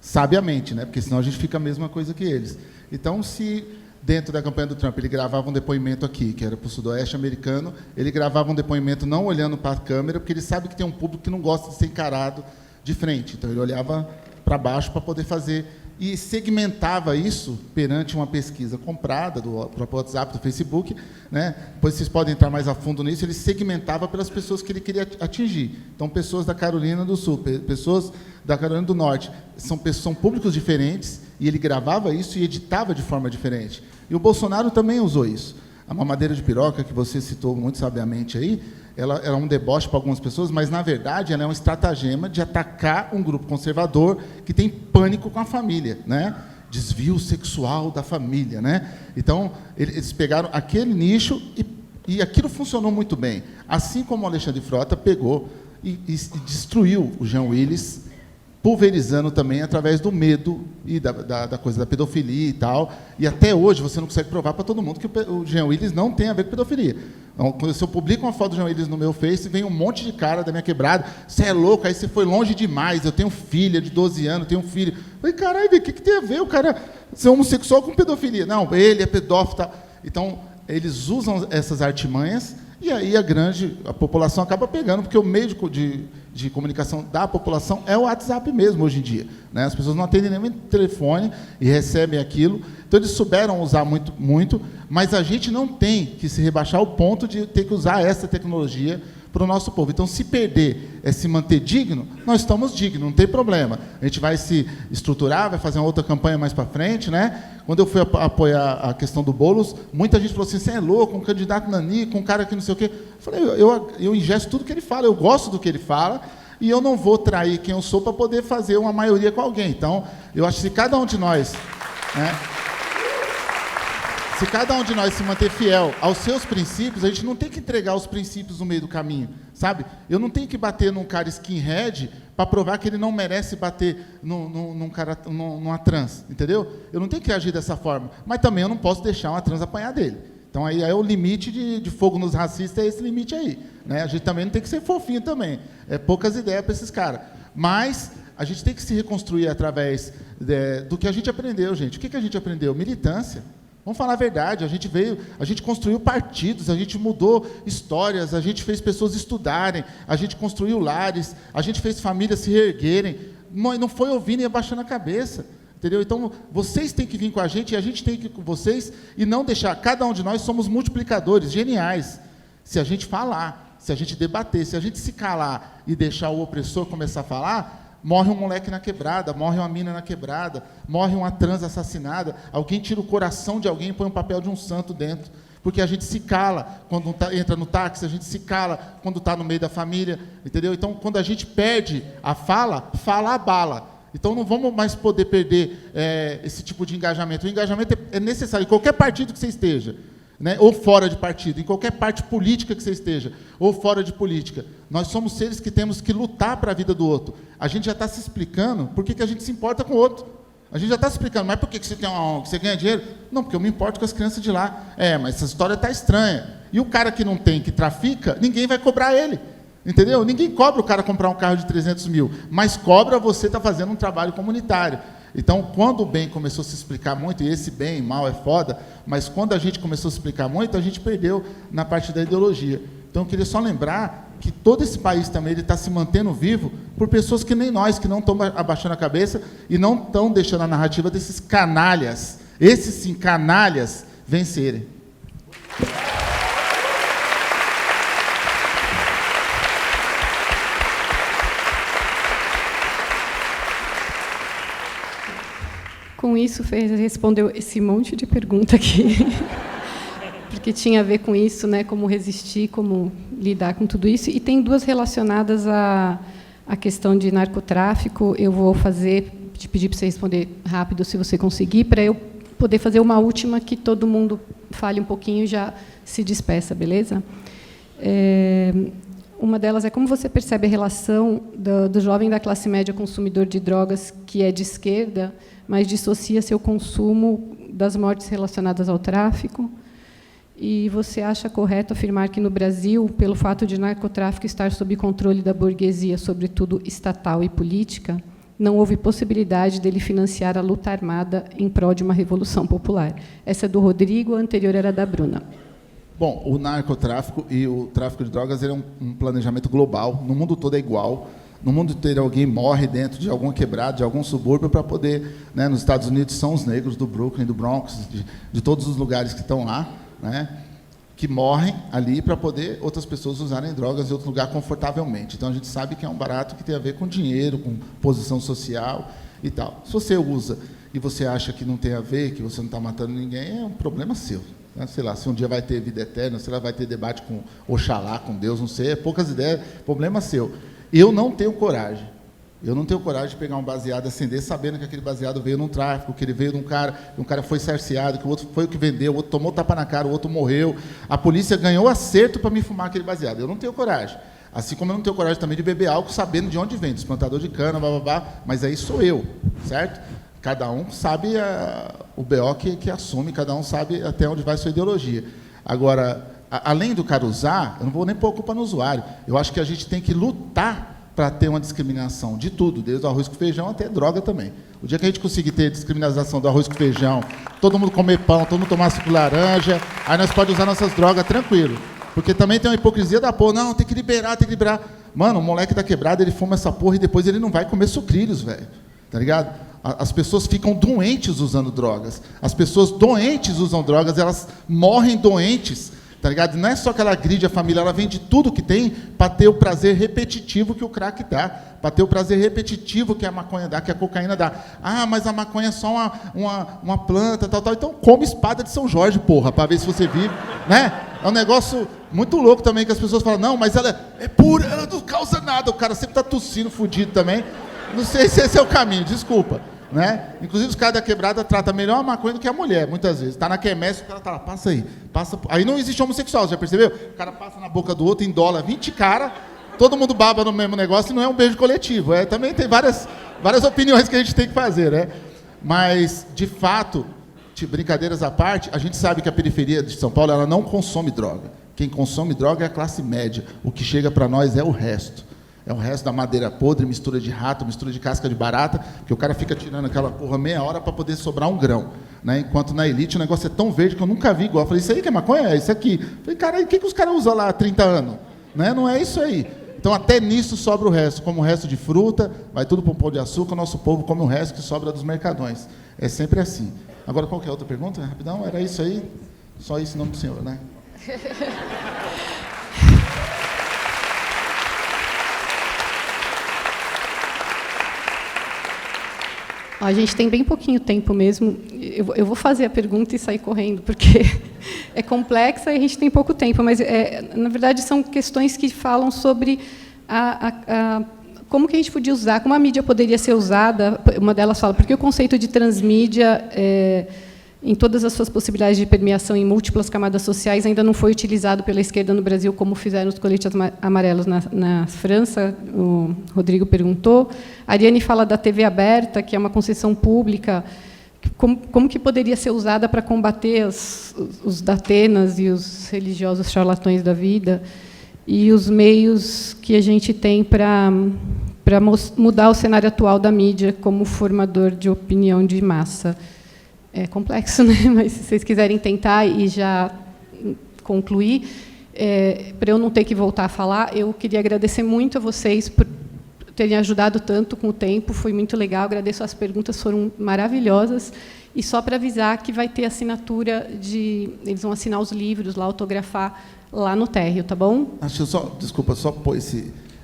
Speaker 4: sabiamente, né? Porque senão a gente fica a mesma coisa que eles. Então, se dentro da campanha do Trump ele gravava um depoimento aqui, que era para o sudoeste americano, ele gravava um depoimento não olhando para a câmera, porque ele sabe que tem um público que não gosta de ser encarado de frente. Então, ele olhava para baixo para poder fazer, e segmentava isso perante uma pesquisa comprada do próprio WhatsApp, do Facebook, né? Depois vocês podem entrar mais a fundo nisso. Ele segmentava pelas pessoas que ele queria atingir. Então, pessoas da Carolina do Sul, pessoas da Carolina do Norte, são públicos diferentes, e ele gravava isso e editava de forma diferente. E o Bolsonaro também usou isso. A mamadeira de piroca, que você citou muito sabiamente aí, ela é um deboche para algumas pessoas, mas, na verdade, ela é um estratagema de atacar um grupo conservador que tem pânico com a família, né? Desvio sexual da família, né? Então, eles pegaram aquele nicho e aquilo funcionou muito bem. Assim como o Alexandre Frota pegou e destruiu o Jean Willis, pulverizando também através do medo e da coisa da pedofilia e tal. E até hoje você não consegue provar para todo mundo que o Jean Willis não tem a ver com pedofilia. Então, se eu publico uma foto do Jean Willis no meu Face, vem um monte de cara da minha quebrada, você é louco, aí você foi longe demais, eu tenho filha de 12 anos, tenho um filho. Eu falei, caralho, o que tem a ver o cara ser homossexual com pedofilia? Não, ele é pedófilo. Tá? Então, eles usam essas artimanhas, e aí a população acaba pegando, porque o meio de comunicação da população é o WhatsApp mesmo, hoje em dia. Né? As pessoas não atendem nem o telefone e recebem aquilo. Então, eles souberam usar muito, muito, mas a gente não tem que se rebaixar ao ponto de ter que usar essa tecnologia para o nosso povo. Então, se perder é se manter digno, nós estamos dignos, não tem problema. A gente vai se estruturar, vai fazer uma outra campanha mais para frente, né? Quando eu fui apoiar a questão do Boulos, muita gente falou assim, você é louco, um candidato nanico, um cara que não sei o quê. Eu falei, eu ingesto tudo que ele fala, eu gosto do que ele fala, e eu não vou trair quem eu sou para poder fazer uma maioria com alguém. Então, eu acho que se cada um de nós... Né, se cada um de nós se manter fiel aos seus princípios, a gente não tem que entregar os princípios no meio do caminho, sabe? Eu não tenho que bater num cara skinhead para provar que ele não merece bater numa trans, entendeu? Eu não tenho que agir dessa forma, mas também eu não posso deixar uma trans apanhar dele. Então, aí é o limite de fogo nos racistas, é esse limite aí. Né? A gente também não tem que ser fofinho também. É poucas ideias para esses caras. Mas a gente tem que se reconstruir através do que a gente aprendeu, gente. O que a gente aprendeu? Militância. Vamos falar a verdade, a gente construiu partidos, a gente mudou histórias, a gente fez pessoas estudarem, a gente construiu lares, a gente fez famílias se reerguerem, não foi ouvindo e abaixando a cabeça, entendeu? Então, vocês têm que vir com a gente, e a gente tem que ir com vocês, e não deixar, cada um de nós somos multiplicadores, geniais, se a gente falar, se a gente debater, se a gente se calar e deixar o opressor começar a falar, morre um moleque na quebrada, morre uma mina na quebrada, morre uma trans assassinada, alguém tira o coração de alguém e põe um papel de um santo dentro, porque a gente se cala quando entra no táxi, a gente se cala quando está no meio da família, entendeu? Então, quando a gente perde a fala abala. Então, não vamos mais poder perder esse tipo de engajamento. O engajamento é necessário em qualquer partido que você esteja. Né, ou fora de partido, em qualquer parte política que você esteja, ou fora de política. Nós somos seres que temos que lutar para a vida do outro. A gente já está se explicando por que a gente se importa com o outro. A gente já está se explicando, mas por que você tem uma ONG, que você ganha dinheiro? Não, porque eu me importo com as crianças de lá. Mas essa história está estranha. E o cara que não tem, que trafica, ninguém vai cobrar ele. Entendeu? Ninguém cobra o cara comprar um carro de 300 mil, mas cobra você estar fazendo um trabalho comunitário. Então, quando o bem começou a se explicar muito, e esse bem e mal é foda, mas quando a gente começou a se explicar muito, a gente perdeu na parte da ideologia. Então, eu queria só lembrar que todo esse país também está se mantendo vivo por pessoas que nem nós, que não estão abaixando a cabeça e não estão deixando a narrativa desses canalhas, esses sim, canalhas, vencerem.
Speaker 1: Com isso, Ferrez respondeu esse monte de pergunta aqui, porque tinha a ver com isso, né, como resistir, como lidar com tudo isso. E tem duas relacionadas à questão de narcotráfico. Eu vou te pedir para você responder rápido, se você conseguir, para eu poder fazer uma última que todo mundo fale um pouquinho e já se despeça, beleza? Uma delas é como você percebe a relação do jovem da classe média consumidor de drogas, que é de esquerda, mas dissocia seu consumo das mortes relacionadas ao tráfico. E você acha correto afirmar que, no Brasil, pelo fato de narcotráfico estar sob controle da burguesia, sobretudo estatal e política, não houve possibilidade dele financiar a luta armada em prol de uma revolução popular? Essa é do Rodrigo, a anterior era da Bruna.
Speaker 4: Bom, o narcotráfico e o tráfico de drogas ele é um planejamento global. No mundo todo é igual. No mundo inteiro alguém morre dentro de alguma quebrada, de algum subúrbio, para poder... Né, nos Estados Unidos são os negros do Brooklyn, do Bronx, de todos os lugares que estão lá, né, que morrem ali para poder outras pessoas usarem drogas em outro lugar confortavelmente. Então, a gente sabe que é um barato que tem a ver com dinheiro, com posição social e tal. Se você usa e você acha que não tem a ver, que você não está matando ninguém, é um problema seu. Sei lá, se um dia vai ter vida eterna, se ela vai ter debate com Oxalá, com Deus, não sei, é poucas ideias, problema seu. Eu não tenho coragem. Eu não tenho coragem de pegar um baseado e acender, sabendo que aquele baseado veio num tráfico, que ele veio de um cara foi cerceado, que o outro foi o que vendeu, o outro tomou tapa na cara, o outro morreu. A polícia ganhou acerto para me fumar aquele baseado. Eu não tenho coragem. Assim como eu não tenho coragem também de beber álcool sabendo de onde vem, dos plantador de cana, mas aí sou eu, certo? Cada um sabe o BO que assume, cada um sabe até onde vai a sua ideologia. Agora, além do cara usar, eu não vou nem pôr a culpa no usuário. Eu acho que a gente tem que lutar para ter uma discriminação de tudo, desde o arroz com feijão até droga também. O dia que a gente conseguir ter discriminação do arroz com feijão, todo mundo comer pão, todo mundo tomar suco de laranja, aí nós podemos usar nossas drogas tranquilo. Porque também tem uma hipocrisia da porra. Não, tem que liberar, tem que liberar. Mano, o moleque da quebrada, ele fuma essa porra e depois ele não vai comer sucrilhos, velho. Tá ligado? As pessoas ficam doentes usando drogas. As pessoas doentes usam drogas, elas morrem doentes, tá ligado? Não é só que ela agride a família, ela vende tudo que tem para ter o prazer repetitivo que o crack dá, para ter o prazer repetitivo que a maconha dá, que a cocaína dá. Ah, mas a maconha é só uma planta, tal. Então come espada de São Jorge, porra, para ver se você vive, né? É um negócio muito louco também, que as pessoas falam, não, mas ela é pura, ela não causa nada. O cara sempre está tossindo, fudido também. Não sei se esse é o caminho, desculpa. Né? Inclusive, os caras da quebrada tratam melhor a maconha do que a mulher, muitas vezes. Está na quermesse, o cara está lá, passa aí. Aí não existe homossexual, já percebeu? O cara passa na boca do outro, endola 20 caras, todo mundo baba no mesmo negócio e não é um beijo coletivo. Também tem várias opiniões que a gente tem que fazer, né? Mas, de fato, brincadeiras à parte, a gente sabe que a periferia de São Paulo ela não consome droga. Quem consome droga é a classe média. O que chega para nós é o resto. É o resto da madeira podre, mistura de rato, mistura de casca de barata, que o cara fica tirando aquela porra meia hora para poder sobrar um grão. Né? Enquanto na elite o negócio é tão verde que eu nunca vi igual. Eu falei, isso aí que é maconha? É isso aqui. Eu falei, cara, o que os caras usam lá há 30 anos? Né? Não é isso aí. Então, até nisso sobra o resto. Como o resto de fruta, vai tudo para um pão de açúcar, o nosso povo come o resto que sobra dos mercadões. É sempre assim. Agora, qual que é a outra pergunta? Rapidão, era isso aí? Só isso em nome do senhor, né?
Speaker 1: A gente tem bem pouquinho tempo mesmo. Eu vou fazer a pergunta e sair correndo, porque é complexa e a gente tem pouco tempo. Mas, na verdade, são questões que falam sobre como que a gente podia usar, como a mídia poderia ser usada. Uma delas fala, porque o conceito de transmídia, em todas as suas possibilidades de permeação em múltiplas camadas sociais, ainda não foi utilizado pela esquerda no Brasil, como fizeram os coletes amarelos na França, o Rodrigo perguntou. A Ariane fala da TV aberta, que é uma concessão pública, como que poderia ser usada para combater os datenas e os religiosos charlatões da vida, e os meios que a gente tem para mudar o cenário atual da mídia como formador de opinião de massa. É complexo, né? Mas se vocês quiserem tentar e já concluir, para eu não ter que voltar a falar, eu queria agradecer muito a vocês por terem ajudado tanto com o tempo, foi muito legal, agradeço, as perguntas foram maravilhosas, e só para avisar que vai ter assinatura eles vão assinar os livros, lá, autografar lá no térreo, tá bom?
Speaker 4: Desculpa, só pôr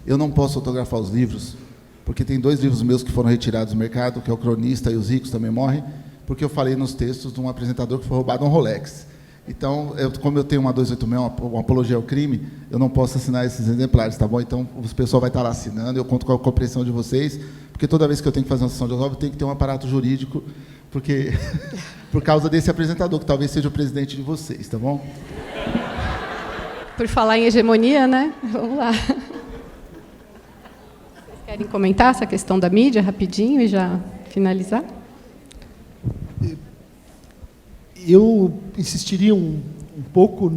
Speaker 4: eu não posso autografar os livros, porque tem 2 livros meus que foram retirados do mercado, que é o Cronista e Os Ricos Também Morrem, porque eu falei nos textos de um apresentador que foi roubado um Rolex. Então, como eu tenho uma 286, uma apologia ao crime, eu não posso assinar esses exemplares, tá bom? Então, o pessoal vai estar lá assinando, eu conto com a compreensão de vocês, porque toda vez que eu tenho que fazer uma sessão de autógrafo, eu tenho que ter um aparato jurídico, porque por causa desse apresentador, que talvez seja o presidente de vocês, tá bom?
Speaker 1: Por falar em hegemonia, né? Vamos lá. Vocês querem comentar essa questão da mídia rapidinho e já finalizar?
Speaker 3: Eu insistiria um pouco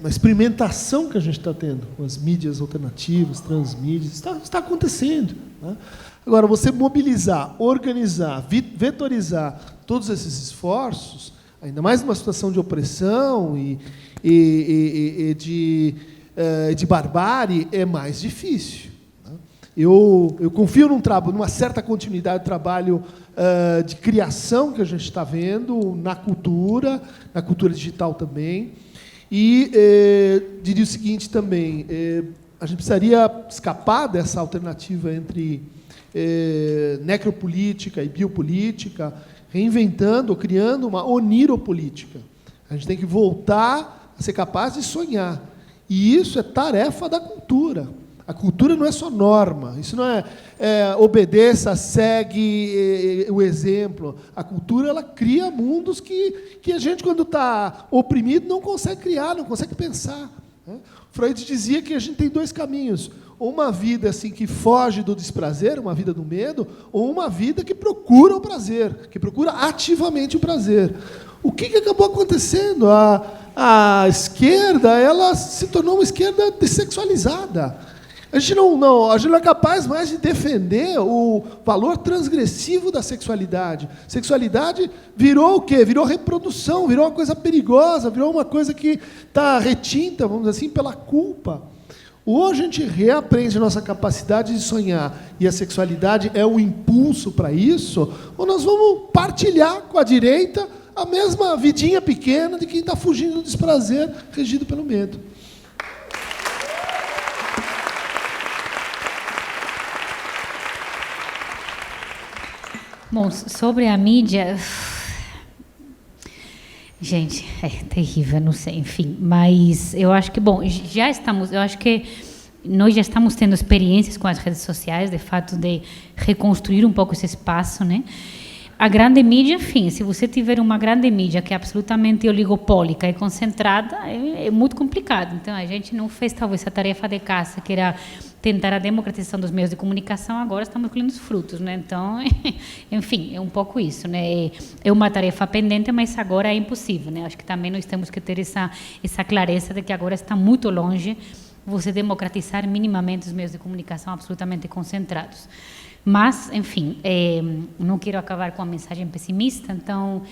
Speaker 3: na experimentação que a gente está tendo com as mídias alternativas, transmídias. Está acontecendo, né? Agora, você mobilizar, organizar, vetorizar todos esses esforços, ainda mais numa situação de opressão e de barbárie, é mais difícil, né? Eu confio numa certa continuidade do trabalho de criação que a gente está vendo na cultura digital também. E diria o seguinte também, a gente precisaria escapar dessa alternativa entre necropolítica e biopolítica, reinventando, criando uma oniropolítica. A gente tem que voltar a ser capaz de sonhar. E isso é tarefa da cultura. A cultura não é só norma, isso não é obedeça, segue o exemplo. A cultura, ela cria mundos que a gente, quando está oprimido, não consegue criar, não consegue pensar, né? Freud dizia que a gente tem dois caminhos: ou uma vida assim que foge do desprazer, uma vida do medo, ou uma vida que procura o prazer, que procura ativamente o prazer. O que acabou acontecendo? A esquerda, ela se tornou uma esquerda dessexualizada. A gente não é capaz mais de defender o valor transgressivo da sexualidade. Sexualidade virou o quê? Virou reprodução, virou uma coisa perigosa, virou uma coisa que está retinta, vamos dizer assim, pela culpa. Ou a gente reaprende a nossa capacidade de sonhar e a sexualidade é o impulso para isso, ou nós vamos partilhar com a direita a mesma vidinha pequena de quem está fugindo do desprazer, regido pelo medo.
Speaker 2: Bom, sobre a mídia, gente, é terrível, não sei, enfim, mas eu acho que, bom, eu acho que nós já estamos tendo experiências com as redes sociais, de fato, de reconstruir um pouco esse espaço, né? A grande mídia, enfim, se você tiver uma grande mídia que é absolutamente oligopólica e concentrada, é muito complicado. Então, a gente não fez, talvez, a tarefa de casa, que era tentar a democratização dos meios de comunicação, agora estamos colhendo os frutos, né? Então, enfim, é um pouco isso, né? É uma tarefa pendente, mas agora é impossível, né? Acho que também nós temos que ter essa clareza de que agora está muito longe você democratizar minimamente os meios de comunicação absolutamente concentrados. Mas, enfim, não quero acabar com a mensagem pessimista, então,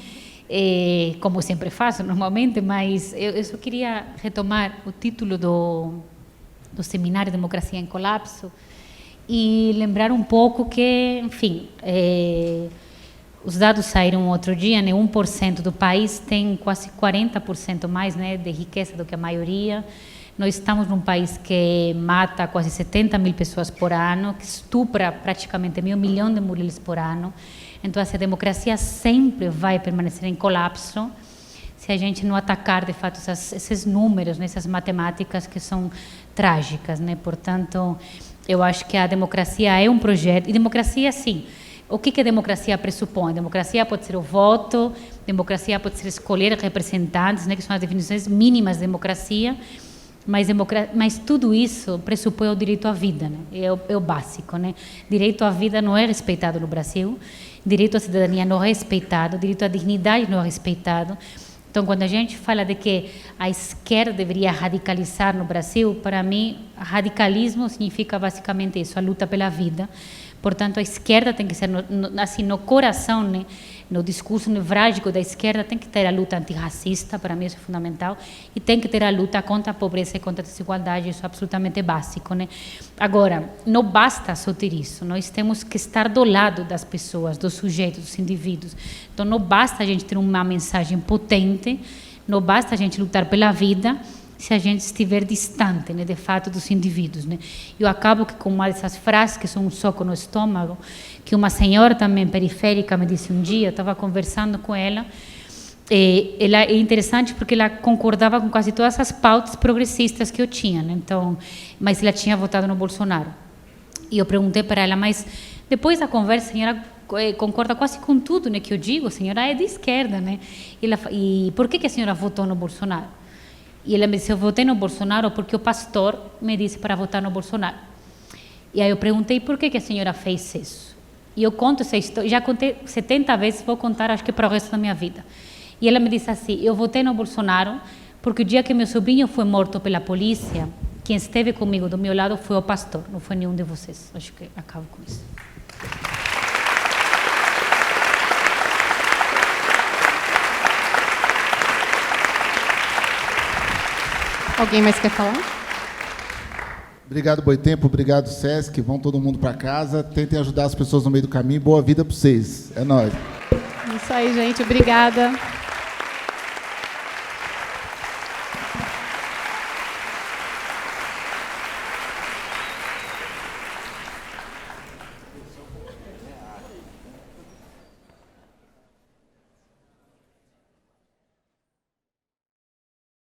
Speaker 2: como sempre faço normalmente, mas eu só queria retomar o título do seminário Democracia em Colapso e lembrar um pouco que, enfim, os dados saíram outro dia, né? 1% do país tem quase 40% mais, né, de riqueza do que a maioria. Nós estamos num país que mata quase 70 mil pessoas por ano, que estupra praticamente 1 milhão de mulheres por ano. Então, essa democracia sempre vai permanecer em colapso se a gente não atacar, de fato, esses números, né, essas matemáticas que são trágicas, né? Portanto, eu acho que a democracia é um projeto. E democracia, sim. O que a democracia pressupõe? Democracia pode ser o voto, democracia pode ser escolher representantes, né, que são as definições mínimas de democracia. Mas tudo isso pressupõe o direito à vida, né? É o básico, né? Direito à vida não é respeitado no Brasil, direito à cidadania não é respeitado, direito à dignidade não é respeitado. Então, quando a gente fala de que a esquerda deveria radicalizar no Brasil, para mim, radicalismo significa basicamente isso, a luta pela vida. Portanto, a esquerda tem que ser, assim, no coração, né, no discurso nevrágico da esquerda, tem que ter a luta antirracista, para mim isso é fundamental, e tem que ter a luta contra a pobreza e contra a desigualdade, isso é absolutamente básico, né? Agora, não basta só ter isso, nós temos que estar do lado das pessoas, dos sujeitos, dos indivíduos. Então, não basta a gente ter uma mensagem potente, não basta a gente lutar pela vida, se a gente estiver distante, né, de fato, dos indivíduos, né? Eu acabo que com uma dessas frases que são um soco no estômago, que uma senhora também periférica me disse um dia, eu estava conversando com ela, ela é interessante porque ela concordava com quase todas as pautas progressistas que eu tinha, né? Então, mas ela tinha votado no Bolsonaro. E eu perguntei para ela, mas depois da conversa, a senhora concorda quase com tudo, né, que eu digo, a senhora é de esquerda, né? E por que a senhora votou no Bolsonaro? E ela me disse, eu votei no Bolsonaro porque o pastor me disse para votar no Bolsonaro. E aí eu perguntei, por que a senhora fez isso? E eu conto essa história, já contei 70 vezes, vou contar acho que para o resto da minha vida. E ela me disse assim, eu votei no Bolsonaro porque o dia que meu sobrinho foi morto pela polícia, quem esteve comigo do meu lado foi o pastor, não foi nenhum de vocês. Acho que acabo com isso.
Speaker 1: Alguém mais quer falar?
Speaker 4: Obrigado, Boitempo. Obrigado, Sesc. Vão todo mundo para casa. Tentem ajudar as pessoas no meio do caminho. Boa vida para vocês. É nóis.
Speaker 1: Isso aí, gente. Obrigada.